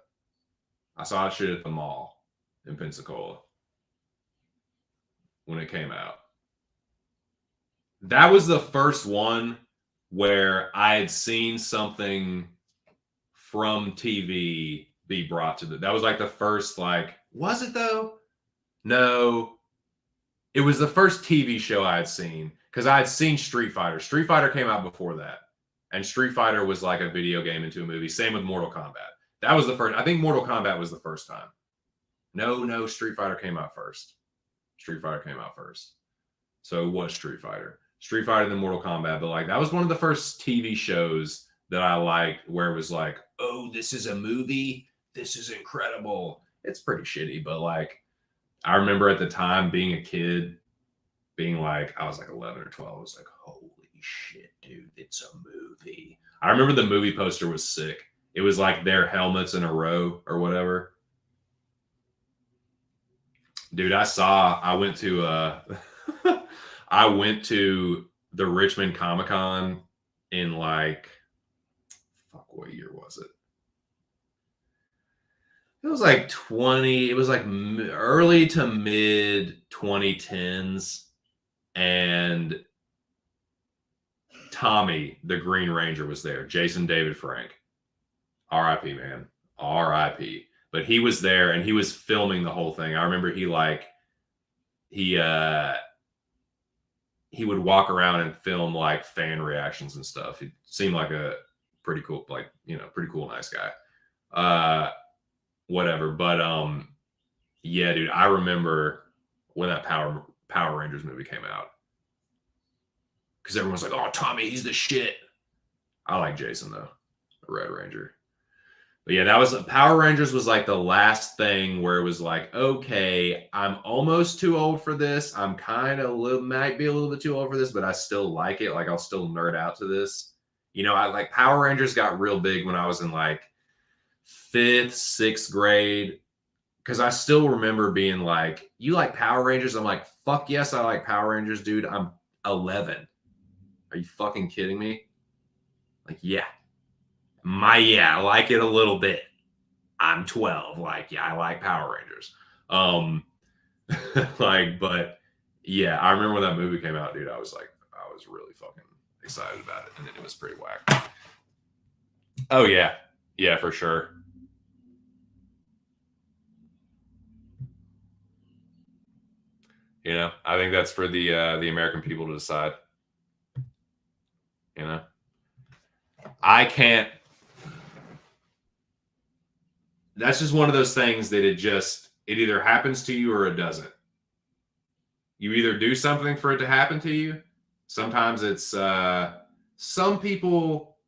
S1: I saw shit at the mall in Pensacola when it came out. That was the first one where I had seen something from TV be brought to that was like the first, like, was it though? No. It was the first TV show I had seen because I had seen Street Fighter. Street Fighter came out before that. And Street Fighter was like a video game into a movie. Same with Mortal Kombat. That was the first. I think Mortal Kombat was the first time. No, Street Fighter came out first. Street Fighter came out first. So it was Street Fighter. Street Fighter then Mortal Kombat. But like that was one of the first TV shows that I liked where it was like, oh, this is a movie. This is incredible. It's pretty shitty, but like I remember at the time being a kid being like, I was like 11 or 12. I was like, holy shit, dude, it's a movie. I remember the movie poster was sick. It was like their helmets in a row or whatever. Dude, I went to I went to the Richmond Comic Con in like, fuck, what year was it? It was like it was like early to mid 2010s. And Tommy, the Green Ranger, was there. Jason David Frank. RIP, man. RIP. But he was there and he was filming the whole thing. I remember he would walk around and film like fan reactions and stuff. He seemed like a pretty cool, like, pretty cool, nice guy. Whatever. But yeah, dude, I remember when that Power Rangers movie came out. Because everyone's like, oh, Tommy, he's the shit. I like Jason, though, the Red Ranger. But yeah, that was Power Rangers was like the last thing where it was like, okay, I'm almost too old for this. I'm kind of might be a little bit too old for this, but I still like it. Like, I'll still nerd out to this. I like Power Rangers got real big when I was in like 5th, 6th grade. Because I still remember being like, you like Power Rangers? I'm like, fuck yes, I like Power Rangers, dude. I'm 11. Are you fucking kidding me? Like, yeah. I like it a little bit. I'm 12. Like, yeah, I like Power Rangers. But yeah, I remember when that movie came out, dude. I was really fucking excited about it, and it was pretty whack. Oh yeah, yeah, for sure. I think that's for the American people to decide. I can't. That's just one of those things that it either happens to you or it doesn't. You either do something for it to happen to you. Sometimes it's some people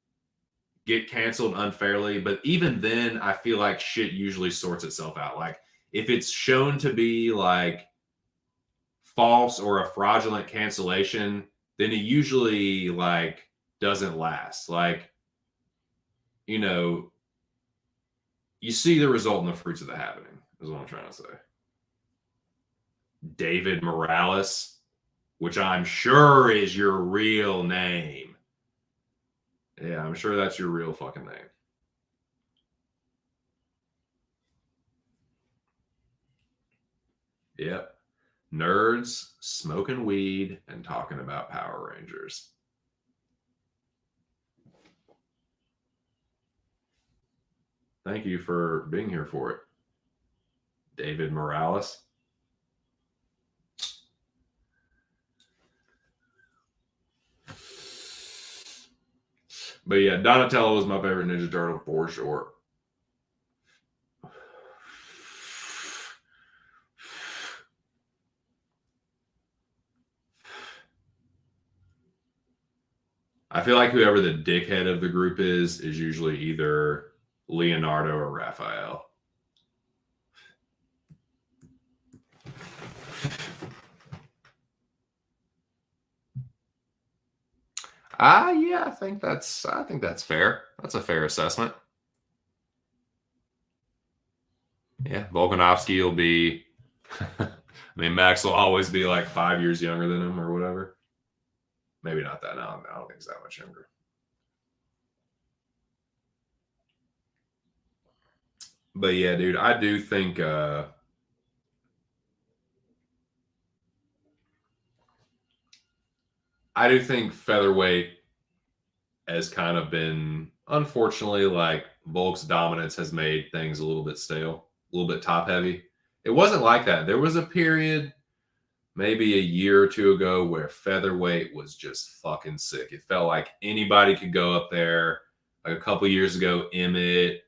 S1: get canceled unfairly, but even then, I feel like shit usually sorts itself out. Like, if it's shown to be like false or a fraudulent cancellation, then it usually like doesn't last. Like, you see the result in the fruits of the happening, is what I'm trying to say. David Morales, which I'm sure is your real name. Yeah, I'm sure that's your real fucking name. Yep. Nerds smoking weed and talking about Power Rangers. Thank you for being here for it, David Morales. But yeah, Donatello was my favorite Ninja Turtle for sure. I feel like whoever the dickhead of the group is usually either Leonardo or Raphael. Yeah, I think that's fair. That's a fair assessment. Yeah, Volkanovski will be I mean, Max will always be like 5 years younger than him or whatever. Maybe not that. No, I don't think he's that much younger. But yeah, dude, I do think featherweight has kind of been, unfortunately, like Volk's dominance has made things a little bit stale, a little bit top heavy. It wasn't like that. There was a period maybe a year or two ago where featherweight was just fucking sick. It felt like anybody could go up there. Like a couple years ago, Emmett,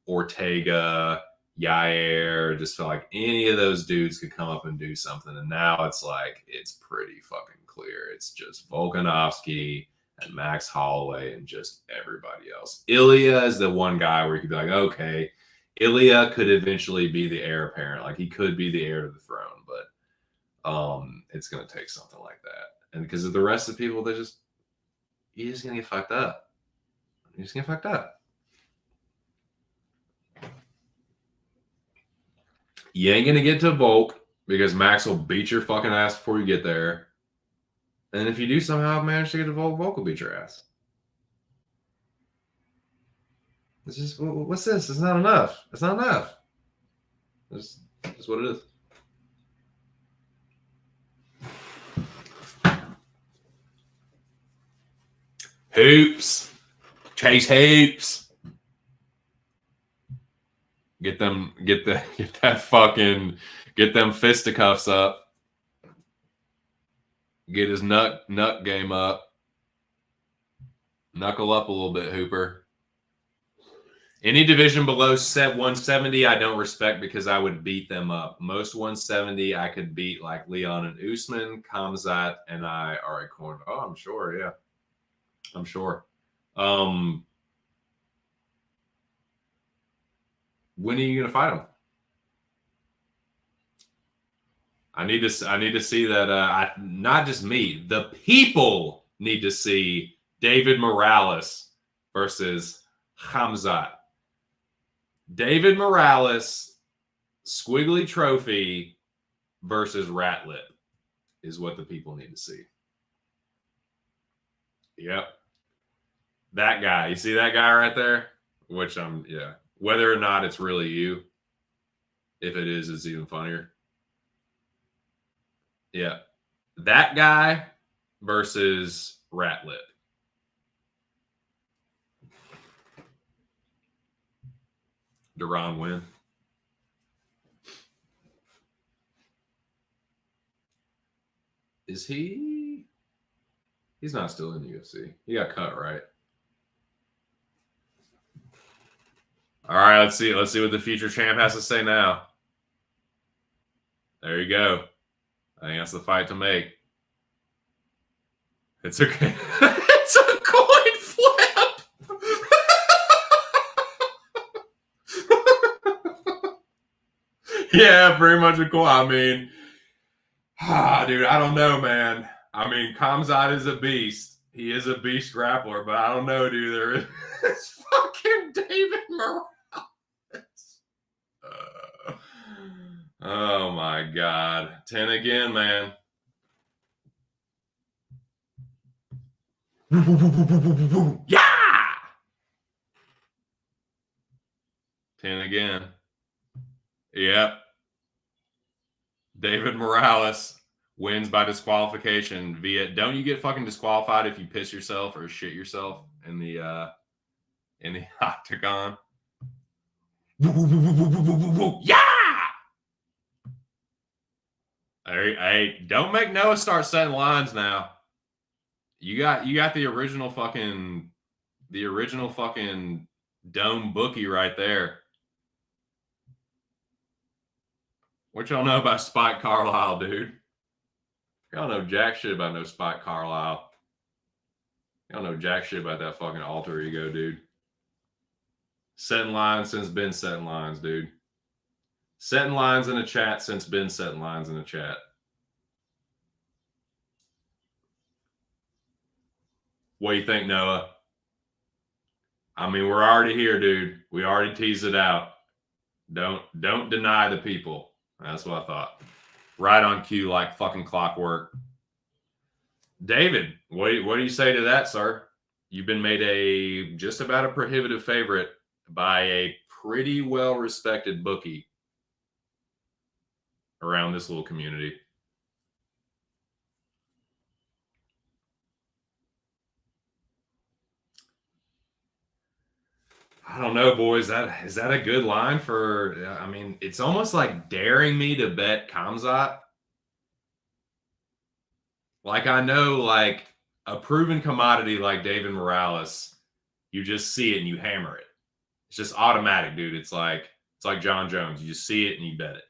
S1: Ortega, Yair, just felt like any of those dudes could come up and do something. And now it's like, it's pretty fucking clear. It's just Volkanovski and Max Holloway and just everybody else. Ilya is the one guy where you could be like, okay, Ilya could eventually be the heir apparent. Like, he could be the heir to the throne. But It's going to take something like that. And because of the rest of the people, you're just going to get fucked up. You're just going to get fucked up. You ain't going to get to Volk because Max will beat your fucking ass before you get there. And if you do somehow manage to get to Volk, Volk will beat your ass. It's just, what's this? It's not enough. It's not enough. It's what it is. Hoops. Chase hoops. Get them fisticuffs up. Get his nut game up. Knuckle up a little bit, Hooper. Any division below 170, I don't respect because I would beat them up. Most 170, I could beat like Leon and Usman, Khamzat, and I are a corner. Oh, I'm sure, yeah. I'm sure. When are you gonna fight him? I need to see that. Not just me. The people need to see David Morales versus Khamzat. David Morales, Squiggly Trophy versus Rat Lip is what the people need to see. Yep. That guy. You see that guy right there? Which yeah. Whether or not it's really you. If it is, it's even funnier. Yeah. That guy versus Rat Lip. Duran win. Is he? He's not still in the UFC. He got cut, right? All right, let's see. Let's see what the future champ has to say now. There you go. I think that's the fight to make. It's okay. It's a coin flip. Yeah, pretty much a coin. I mean, dude, I don't know, man. I mean, Khamzat is a beast. He is a beast grappler, but I don't know, dude. There is fucking David Morales. Oh my God. 10 again, man. Yeah! 10 again. Yep. David Morales wins by disqualification via. Don't you get fucking disqualified if you piss yourself or shit yourself in the octagon? Yeah! Hey, don't make Noah start setting lines now. You got the original fucking dome bookie right there. What y'all know about Spike Carlisle, dude? Y'all know jack shit about no Spike Carlisle. Y'all know jack shit about that fucking alter ego, dude. Setting lines since been setting lines, dude. Setting lines in the chat since been setting lines in the chat. What do you think, Noah? I mean, we're already here, dude. We already teased it out. Don't deny the people. That's what I thought. Right on cue, like fucking clockwork. David, what do you say to that, sir? You've been made just about a prohibitive favorite by a pretty well-respected bookie around this little community. I don't know, boys. Is that a good line for? I mean, it's almost like daring me to bet Khamzat. Like, I know, like a proven commodity like David Morales, you just see it and you hammer it. It's just automatic, dude. It's like John Jones. You just see it and you bet it.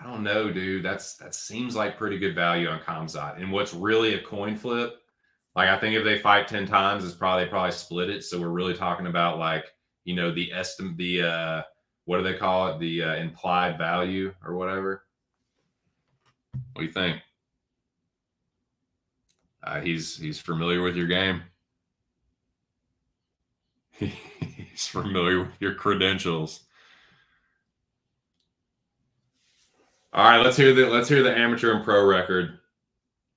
S1: I don't know, dude. That seems like pretty good value on Khamzat. And what's really a coin flip? Like, I think if they fight 10 times, they probably split it. So we're really talking about, like, the what do they call it? The implied value or whatever. What do you think? He's familiar with your game. He's familiar with your credentials. All right, let's hear the amateur and pro record.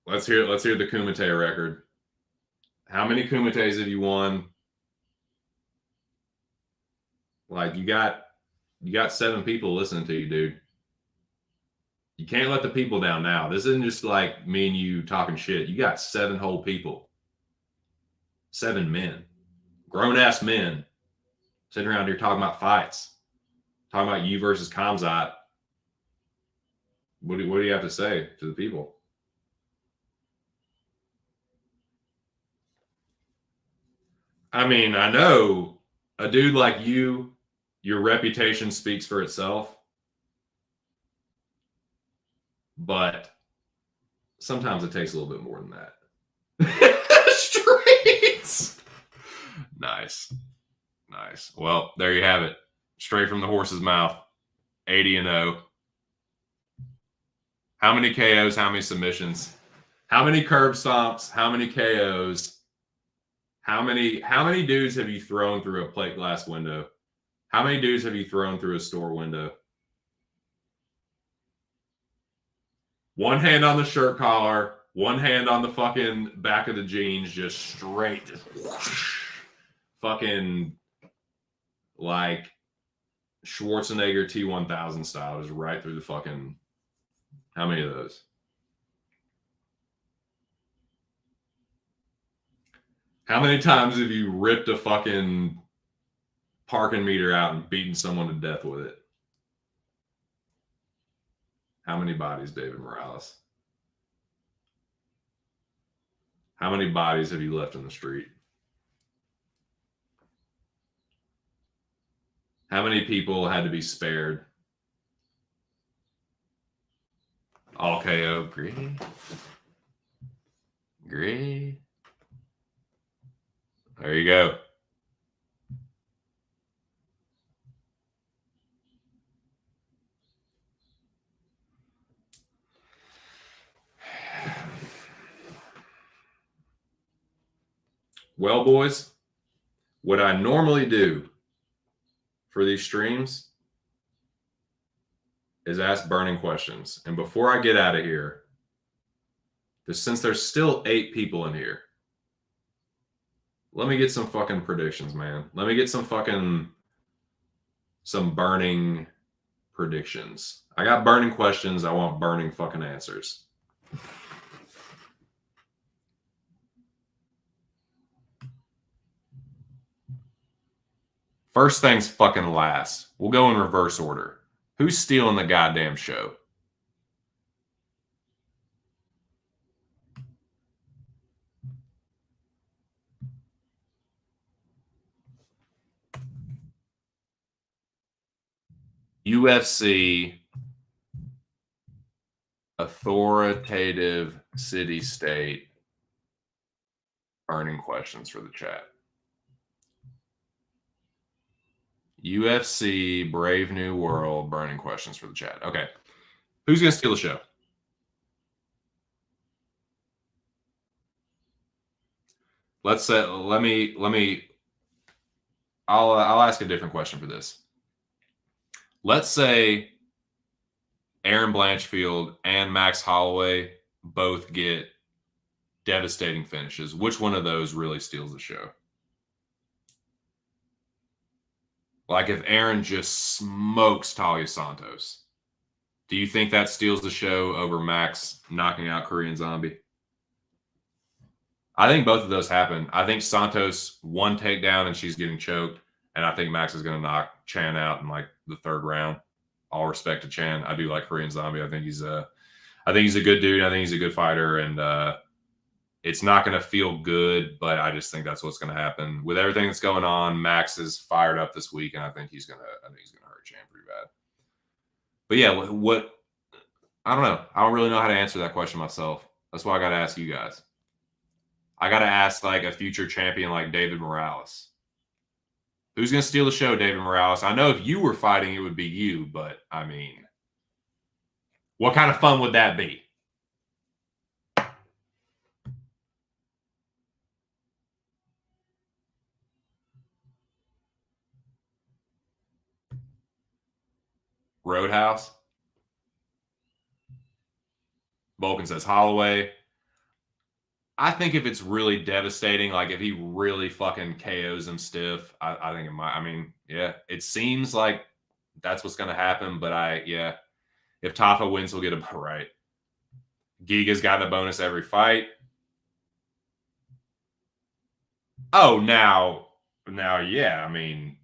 S1: Let's hear the Kumite record. How many Kumites have you won? Like you got 7 people listening to you, dude. You can't let the people down now. This isn't just like me and you talking shit. You got 7 whole people. 7 men. Grown-ass men sitting around here talking about fights. Talking about you versus Kamzat. What do you have to say to the people? I mean, I know a dude like you, your reputation speaks for itself. But sometimes it takes a little bit more than that. Streets. Nice. Well, there you have it. Straight from the horse's mouth. 80-0. How many KOs? How many submissions? How many curb stomps? How many KOs? How many dudes have you thrown through a plate glass window? How many dudes have you thrown through a store window? One hand on the shirt collar, one hand on the fucking back of the jeans, just straight, just whoosh, fucking like Schwarzenegger T-1000 style, just right through the fucking. How many of those? How many times have you ripped a fucking parking meter out and beaten someone to death with it? How many bodies, David Morales? How many bodies have you left in the street? How many people had to be spared? All KO. Agree. There you go. Well, boys, what I normally do for these streams is ask burning questions. And before I get out of here, since there's still 8 people in here, let me get some fucking predictions, man. Let me get some burning predictions. I got burning questions. I want burning fucking answers. First things fucking last. We'll go in reverse order. Who's stealing the goddamn show? UFC authoritative city state burning questions for the chat. UFC Brave New World burning questions for the chat. Okay. Who's going to steal the show? Let's say, I'll ask a different question for this. Let's say Aaron Blanchfield and Max Holloway both get devastating finishes. Which one of those really steals the show? Like if Aaron just smokes Talia Santos, do you think that steals the show over Max knocking out Korean Zombie? I think both of those happen. I think Santos one takedown and she's getting choked, and I think Max is going to knock Chan out in like the 3rd round. All respect to Chan. I do like Korean Zombie. I think he's a good dude. I think he's a good fighter, and it's not going to feel good, but I just think that's what's going to happen with everything that's going on. Max is fired up this week, and I think he's going to hurt Chan pretty bad. But yeah, what I don't know. I don't really know how to answer that question myself. That's why I got to ask you guys. I got to ask like a future champion like David Morales. Who's going to steal the show, David Morales? I know if you were fighting, it would be you, but I mean, what kind of fun would that be? Roadhouse. Vulcan says Holloway. I think if it's really devastating, like if he really fucking KOs him stiff, I think it might. I mean, yeah, it seems like that's what's going to happen. But if Tafa wins, we'll get him right. Giga's got the bonus every fight. Oh, now, yeah. I mean,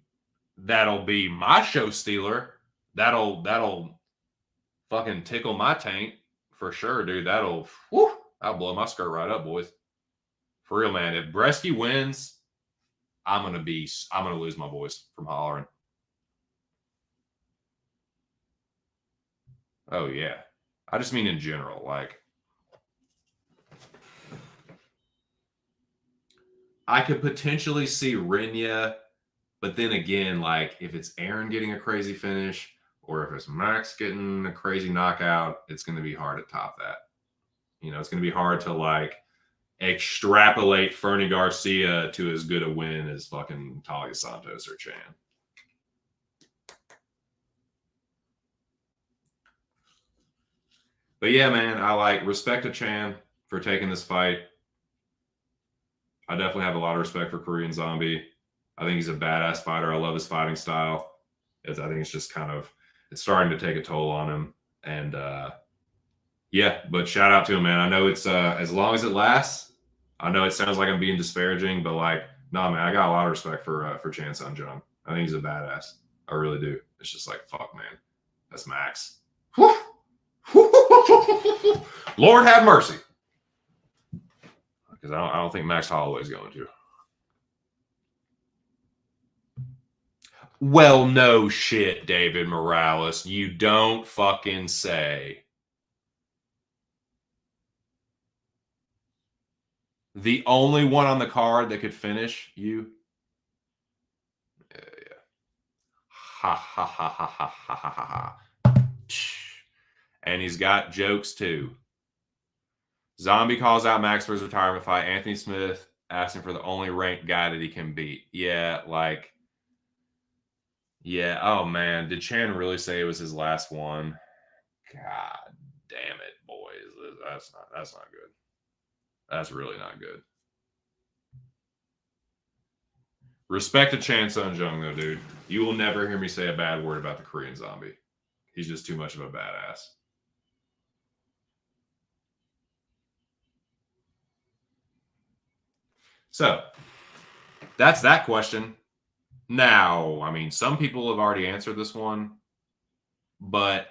S1: that'll be my show stealer. That'll fucking tickle my taint for sure, dude. That'll blow my skirt right up, boys. For real, man. If Bresky wins, I'm gonna lose my voice from hollering. Oh yeah. I just mean in general, like I could potentially see Rinya, but then again, like if it's Aaron getting a crazy finish or if it's Max getting a crazy knockout, it's gonna be hard to top that. You know, it's gonna be hard to like extrapolate Fernie Garcia to as good a win as fucking Talia Santos or Chan. But yeah, man, I like respect to Chan for taking this fight. I definitely have a lot of respect for Korean Zombie. I think he's a badass fighter. I love his fighting style. I think it's just kind of it's starting to take a toll on him. And yeah, but shout out to him, man. I know it's as long as it lasts. I know it sounds like I'm being disparaging, but like, nah, man, I got a lot of respect for Chan Sung Jung. I think he's a badass. I really do. It's just like, fuck, man, that's Max. Lord have mercy. Because I don't think Max Holloway is going to. Well, no shit, David Morales. You don't fucking say. The only one on the card that could finish you? Yeah. Ha ha ha ha ha ha ha ha. And he's got jokes too. Zombie calls out Max for his retirement fight. Anthony Smith asking for the only ranked guy that he can beat. Yeah, like, yeah. Oh man, did Chan really say it was his last one? God damn it, boys. That's not good. That's really not good. Respect to Chan Sung Jung, though, dude. You will never hear me say a bad word about the Korean Zombie. He's just too much of a badass. So, that's that question. Now, I mean, some people have already answered this one, but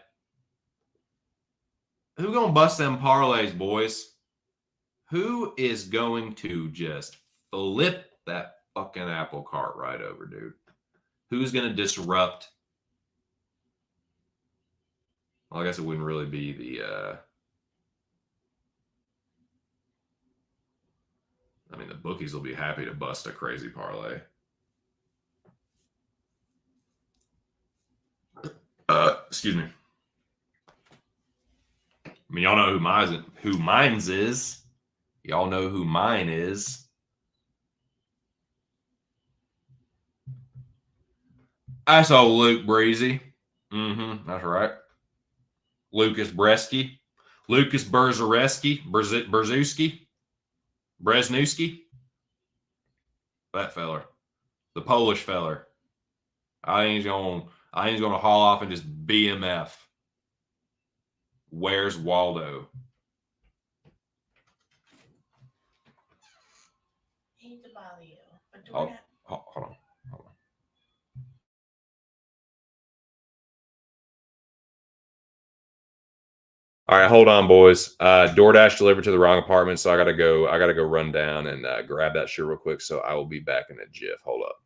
S1: who gonna bust them parlays, boys? Who is going to just flip that fucking apple cart right over, dude? Who's gonna disrupt? Well, I guess it wouldn't really be the I mean, the bookies will be happy to bust a crazy parlay. Excuse me. I mean, y'all know who mine's is. Y'all know who mine is. That's old Luke Breezy. That's right. Lucas Bresky. Lucas Berzareski. Brzezinski. That feller. The Polish feller. I think he's gonna haul off and just BMF. Where's Waldo?
S2: I hate to bother you, but
S1: hold on. All right, hold on, boys. DoorDash delivered to the wrong apartment, so I gotta go run down and grab that shit real quick. So I will be back in a jiff. Hold up.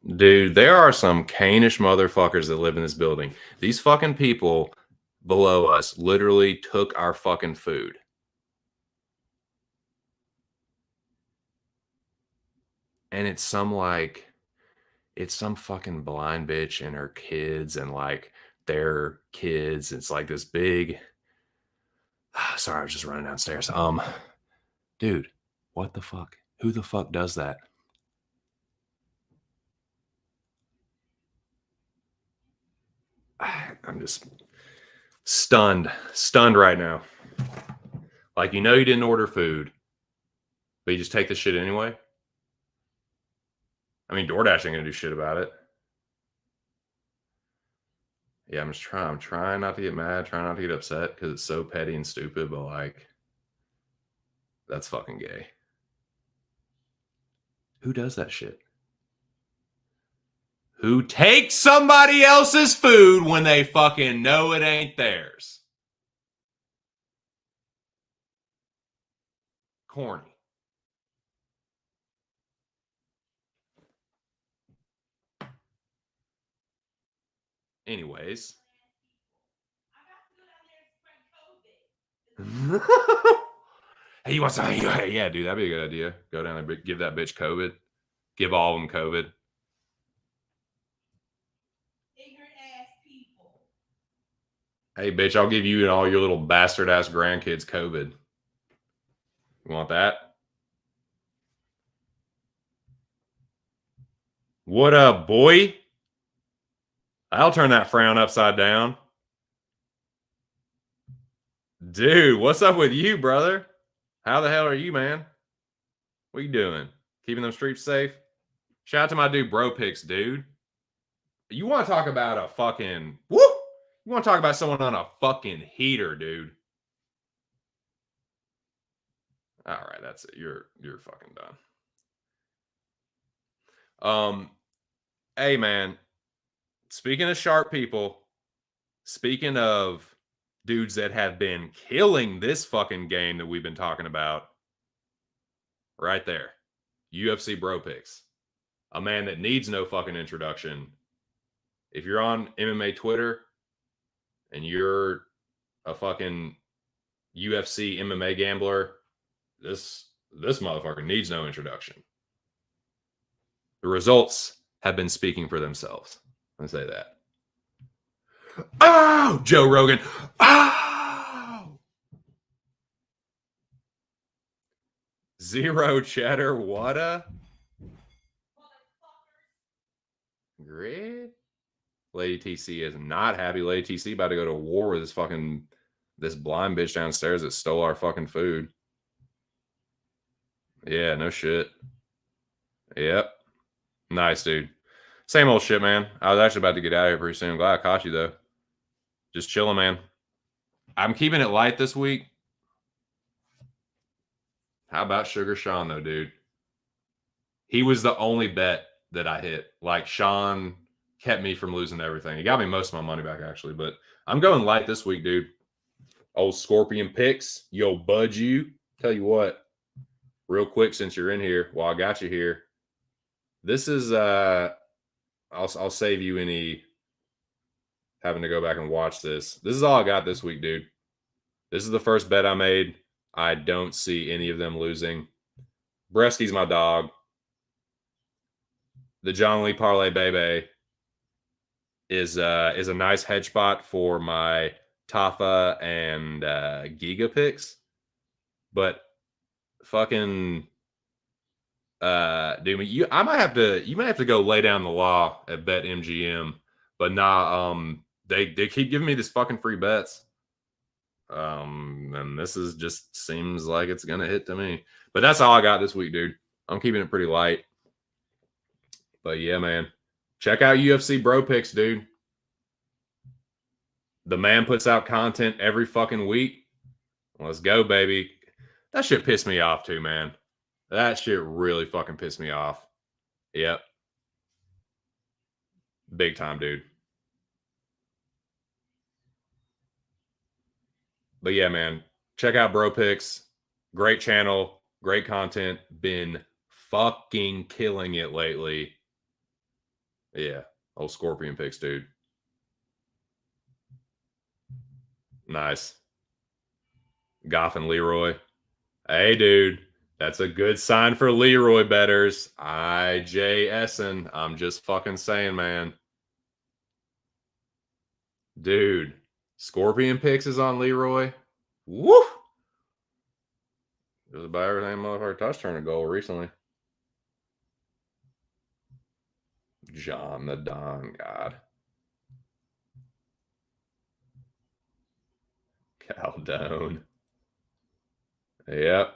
S1: Dude, there are some Cainish motherfuckers that live in this building. These fucking people below us literally took our fucking food. And it's some fucking blind bitch and her kids and like their kids. It's like this big. Sorry, I was just running downstairs. Dude, what the fuck? Who the fuck does that? I'm just stunned right now. Like, you didn't order food, but you just take the shit anyway. I mean, DoorDash ain't gonna do shit about it. Yeah, I'm trying not to get mad, trying not to get upset because it's so petty and stupid, but like, that's fucking gay. Who does that shit? Who takes somebody else's food when they fucking know it ain't theirs? Corny. Anyways. Hey, you want some? Yeah, dude, that'd be a good idea. Go down and give that bitch COVID. Give all of them COVID.
S2: Ignorant ass people.
S1: Hey, bitch, I'll give you and all your little bastard ass grandkids COVID. You want that? What up, boy? I'll turn that frown upside down. Dude, what's up with you, brother? How the hell are you, man? What you doing? Keeping them streets safe? Shout out to my dude, Bro Picks, dude. You want to talk about a fucking woo? You want to talk about someone on a fucking heater, dude? All right, that's it. You're fucking done. Hey man, speaking of sharp people, speaking of dudes that have been killing this fucking game that we've been talking about, right there, UFC Bro Picks, a man that needs no fucking introduction. If you're on MMA Twitter and you're a fucking UFC MMA gambler, this motherfucker needs no introduction. The results have been speaking for themselves. I say that. Oh, Joe Rogan. Oh, zero cheddar. What a great. Lady TC is not happy. Lady TC about to go to war with this blind bitch downstairs that stole our fucking food. Yeah, no shit. Yep. Nice, dude. Same old shit, man. I was actually about to get out of here pretty soon. I'm glad I caught you, though. Just chilling, man. I'm keeping it light this week. How about Sugar Sean, though, dude? He was the only bet that I hit. Like, Sean kept me from losing everything. He got me most of my money back, actually. But I'm going light this week, dude. Old Scorpion Picks. Yo, bud, you. Tell you what, real quick, since you're in here, while I got you here, this is, I'll save you any having to go back and watch this. This is all I got this week, dude. This is the first bet I made. I don't see any of them losing. Bresky's my dog. The John Lee Parlay Bebe is a nice hedge spot for my Tafa and Giga picks. But fucking dude, you might have to go lay down the law at BetMGM, but nah, they keep giving me this fucking free bets. And this is just seems like it's gonna hit to me. But that's all I got this week, dude. I'm keeping it pretty light. But yeah, man. Check out UFC Bro Picks, dude. The man puts out content every fucking week. Let's go, baby. That shit pissed me off too, man. That shit really fucking pissed me off. Yep. Big time, dude. But yeah, man. Check out Bro Picks. Great channel. Great content. Been fucking killing it lately. Yeah. Old Scorpion picks, dude. Nice. Goff and Leroy. Hey, dude. That's a good sign for Leroy betters. IJSN. I'm just fucking saying, man. Dude. Scorpion picks is on Leroy. Woo! It was about everything motherfucker touch turn a goal recently. John the Don God. Caldone. Yep.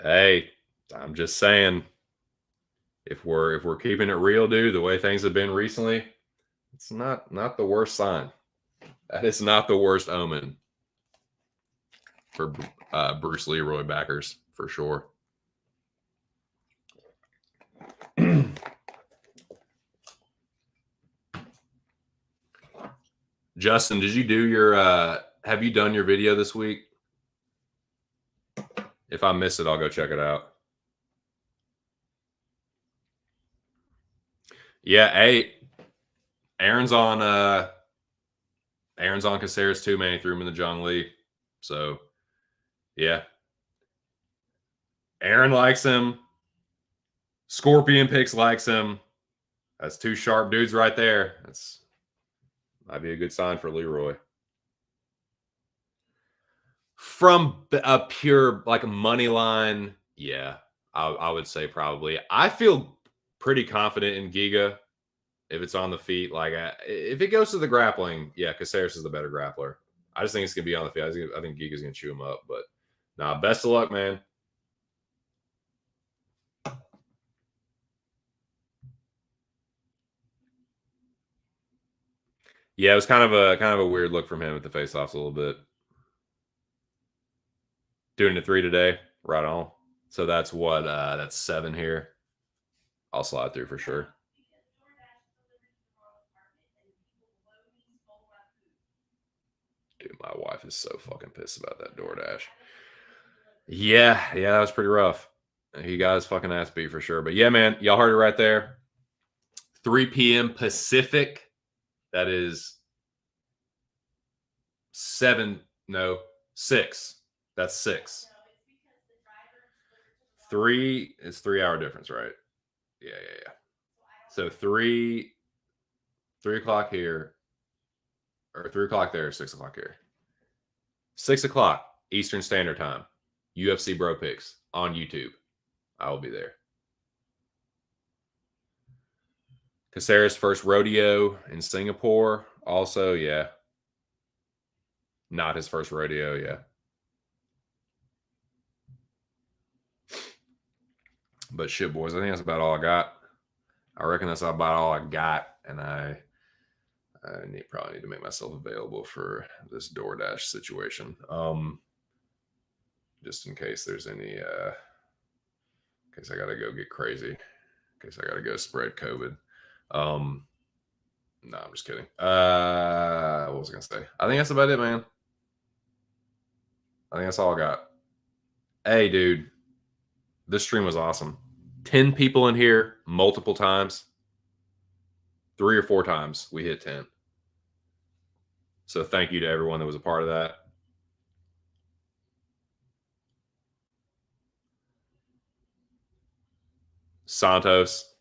S1: Hey, I'm just saying. If we're keeping it real, dude, the way things have been recently, it's not the worst sign. That is not the worst omen for Bruce Leroy backers for sure. Justin, did you do your have you done your video this week? If I miss it, I'll go check it out. Yeah, hey, Aaron's on Caceres too, man. He threw him in the John Lee. So yeah. Aaron likes him. Scorpion Picks likes him. That's two sharp dudes right there. That's might be a good sign for Leroy. From a pure like money line, yeah, I would say probably. I feel pretty confident in Giga if it's on the feet. Like if it goes to the grappling, yeah, Caceres is the better grappler. I just think it's gonna be on the feet. I think Giga's gonna chew him up. But nah, best of luck, man. Yeah, it was kind of a weird look from him at the face-offs a little bit. Doing the 3 today, right on. So that's what that's 7 here. I'll slide through for sure. Dude, my wife is so fucking pissed about that DoorDash. Yeah, that was pretty rough. He got his fucking ass beat for sure. But yeah, man, y'all heard it right there. 3 p.m. Pacific. That is 6. That's 6. 3 is 3-hour difference, right? Yeah. So 3 o'clock here, or 3 o'clock there, 6 o'clock here. 6 o'clock Eastern Standard Time. UFC Bro Picks on YouTube. I will be there. Caceres' first rodeo in Singapore. Also, yeah. Not his first rodeo, yeah. But shit, boys, I think that's about all I got. I reckon that's about all I got, and I probably need to make myself available for this DoorDash situation. Just in case there's any, in case I gotta go get crazy, in case I gotta go spread COVID. No, I'm just kidding. What was I gonna say? I think that's about it, man. I think that's all I got. Hey, dude, this stream was awesome. 10 people in here multiple times. 3 or 4 times we hit 10. So thank you to everyone that was a part of that. Santos.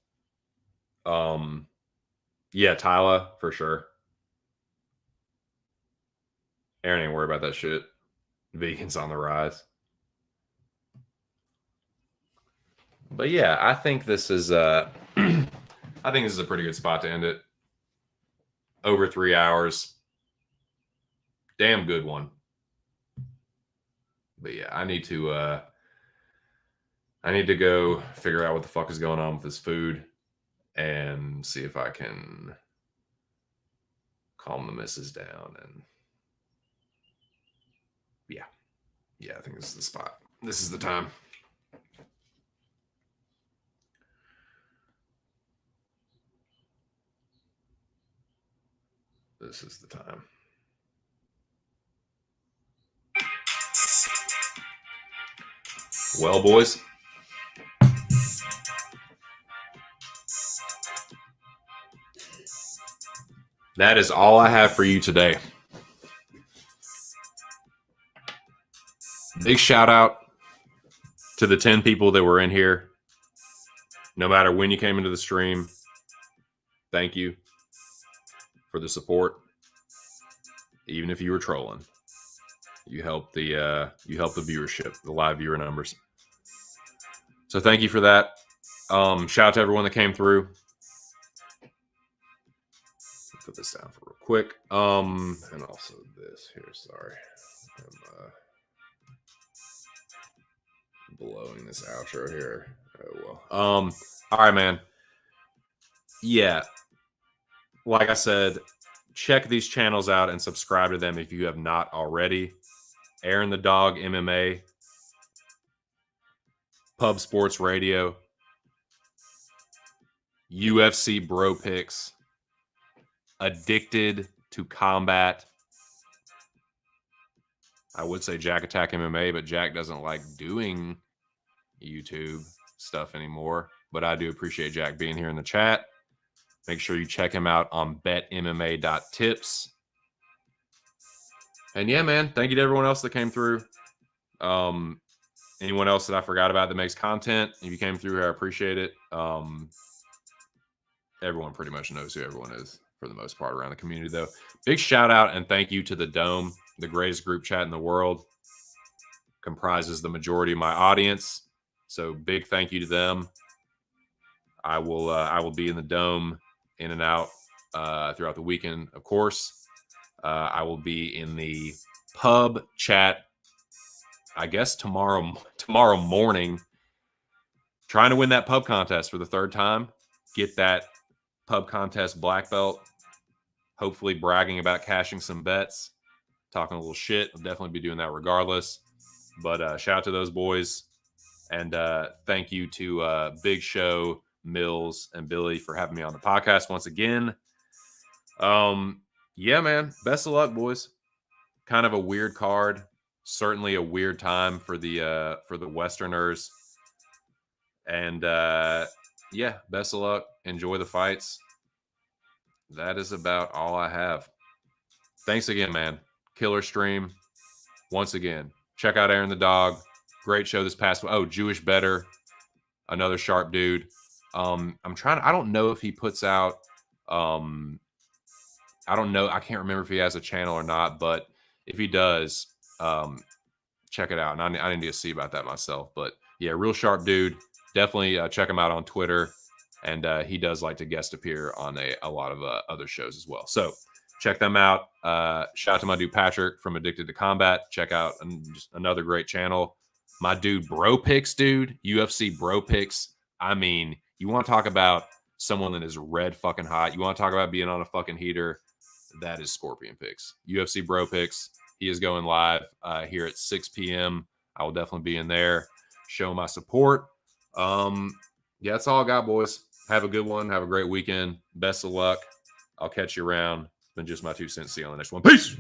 S1: Yeah, Tyler, for sure. Aaron ain't worried about that shit. Vegans on the rise. But yeah, I think this is I think this is a pretty good spot to end it. Over 3 hours. Damn good one. But yeah, I need to go figure out what the fuck is going on with this food and see if I can calm the missus down. And yeah, I think this is the spot. This is the time. This is the time. Well, boys, that is all I have for you today. Big shout out to the 10 people that were in here. No matter when you came into the stream, thank you for the support. Even if you were trolling, you helped the viewership, the live viewer numbers. So thank you for that. Shout out to everyone that came through. Put this down for real quick. And also this here. Sorry, I'm blowing this outro here. Oh well. All right, man. Yeah. Like I said, check these channels out and subscribe to them if you have not already. Aaron the Dog MMA, Pub Sports Radio, UFC Bro Picks, Addicted to Combat. I would say Jack Attack MMA, but Jack doesn't like doing YouTube stuff anymore. But I do appreciate Jack being here in the chat. Make sure you check him out on betmma.tips. And yeah, man, thank you to everyone else that came through. Anyone else that I forgot about that makes content, if you came through here, I appreciate it. Everyone pretty much knows who everyone is for the most part around the community, though. Big shout out and thank you to the Dome, the greatest group chat in the world. Comprises the majority of my audience. So big thank you to them. I will be in the Dome in and out throughout the weekend, of course. I will be in the pub chat, I guess tomorrow morning, trying to win that pub contest for the third time. Get that pub contest black belt. Hopefully bragging about cashing some bets. Talking a little shit. I'll definitely be doing that regardless. But shout out to those boys. And thank you to Big Show, Mills, and Billy for having me on the podcast once again. Yeah, man. Best of luck, boys. Kind of a weird card. Certainly a weird time for the Westerners. And yeah, best of luck. Enjoy the fights. That is about all I have. Thanks again, man. Killer stream. Once again, check out Aaron the Dog. Great show this past. Oh, Jewish Better. Another sharp dude. I don't know if he puts out. I don't know. I can't remember if he has a channel or not, but if he does, check it out. And I need to see about that myself. But yeah, real sharp dude. Definitely check him out on Twitter. And he does like to guest appear on a lot of other shows as well. So check them out. Shout out to my dude Patrick from Addicted to Combat. Check out just another great channel. My dude Bro Picks, dude. UFC Bro Picks. I mean, you want to talk about someone that is red fucking hot. You want to talk about being on a fucking heater. That is Scorpion Picks. UFC Bro Picks. He is going live here at 6 p.m. I will definitely be in there. Show my support. Yeah, that's all I got, boys. Have a good one. Have a great weekend. Best of luck. I'll catch you around. It's been just my 2 cents. See you on the next one. Peace.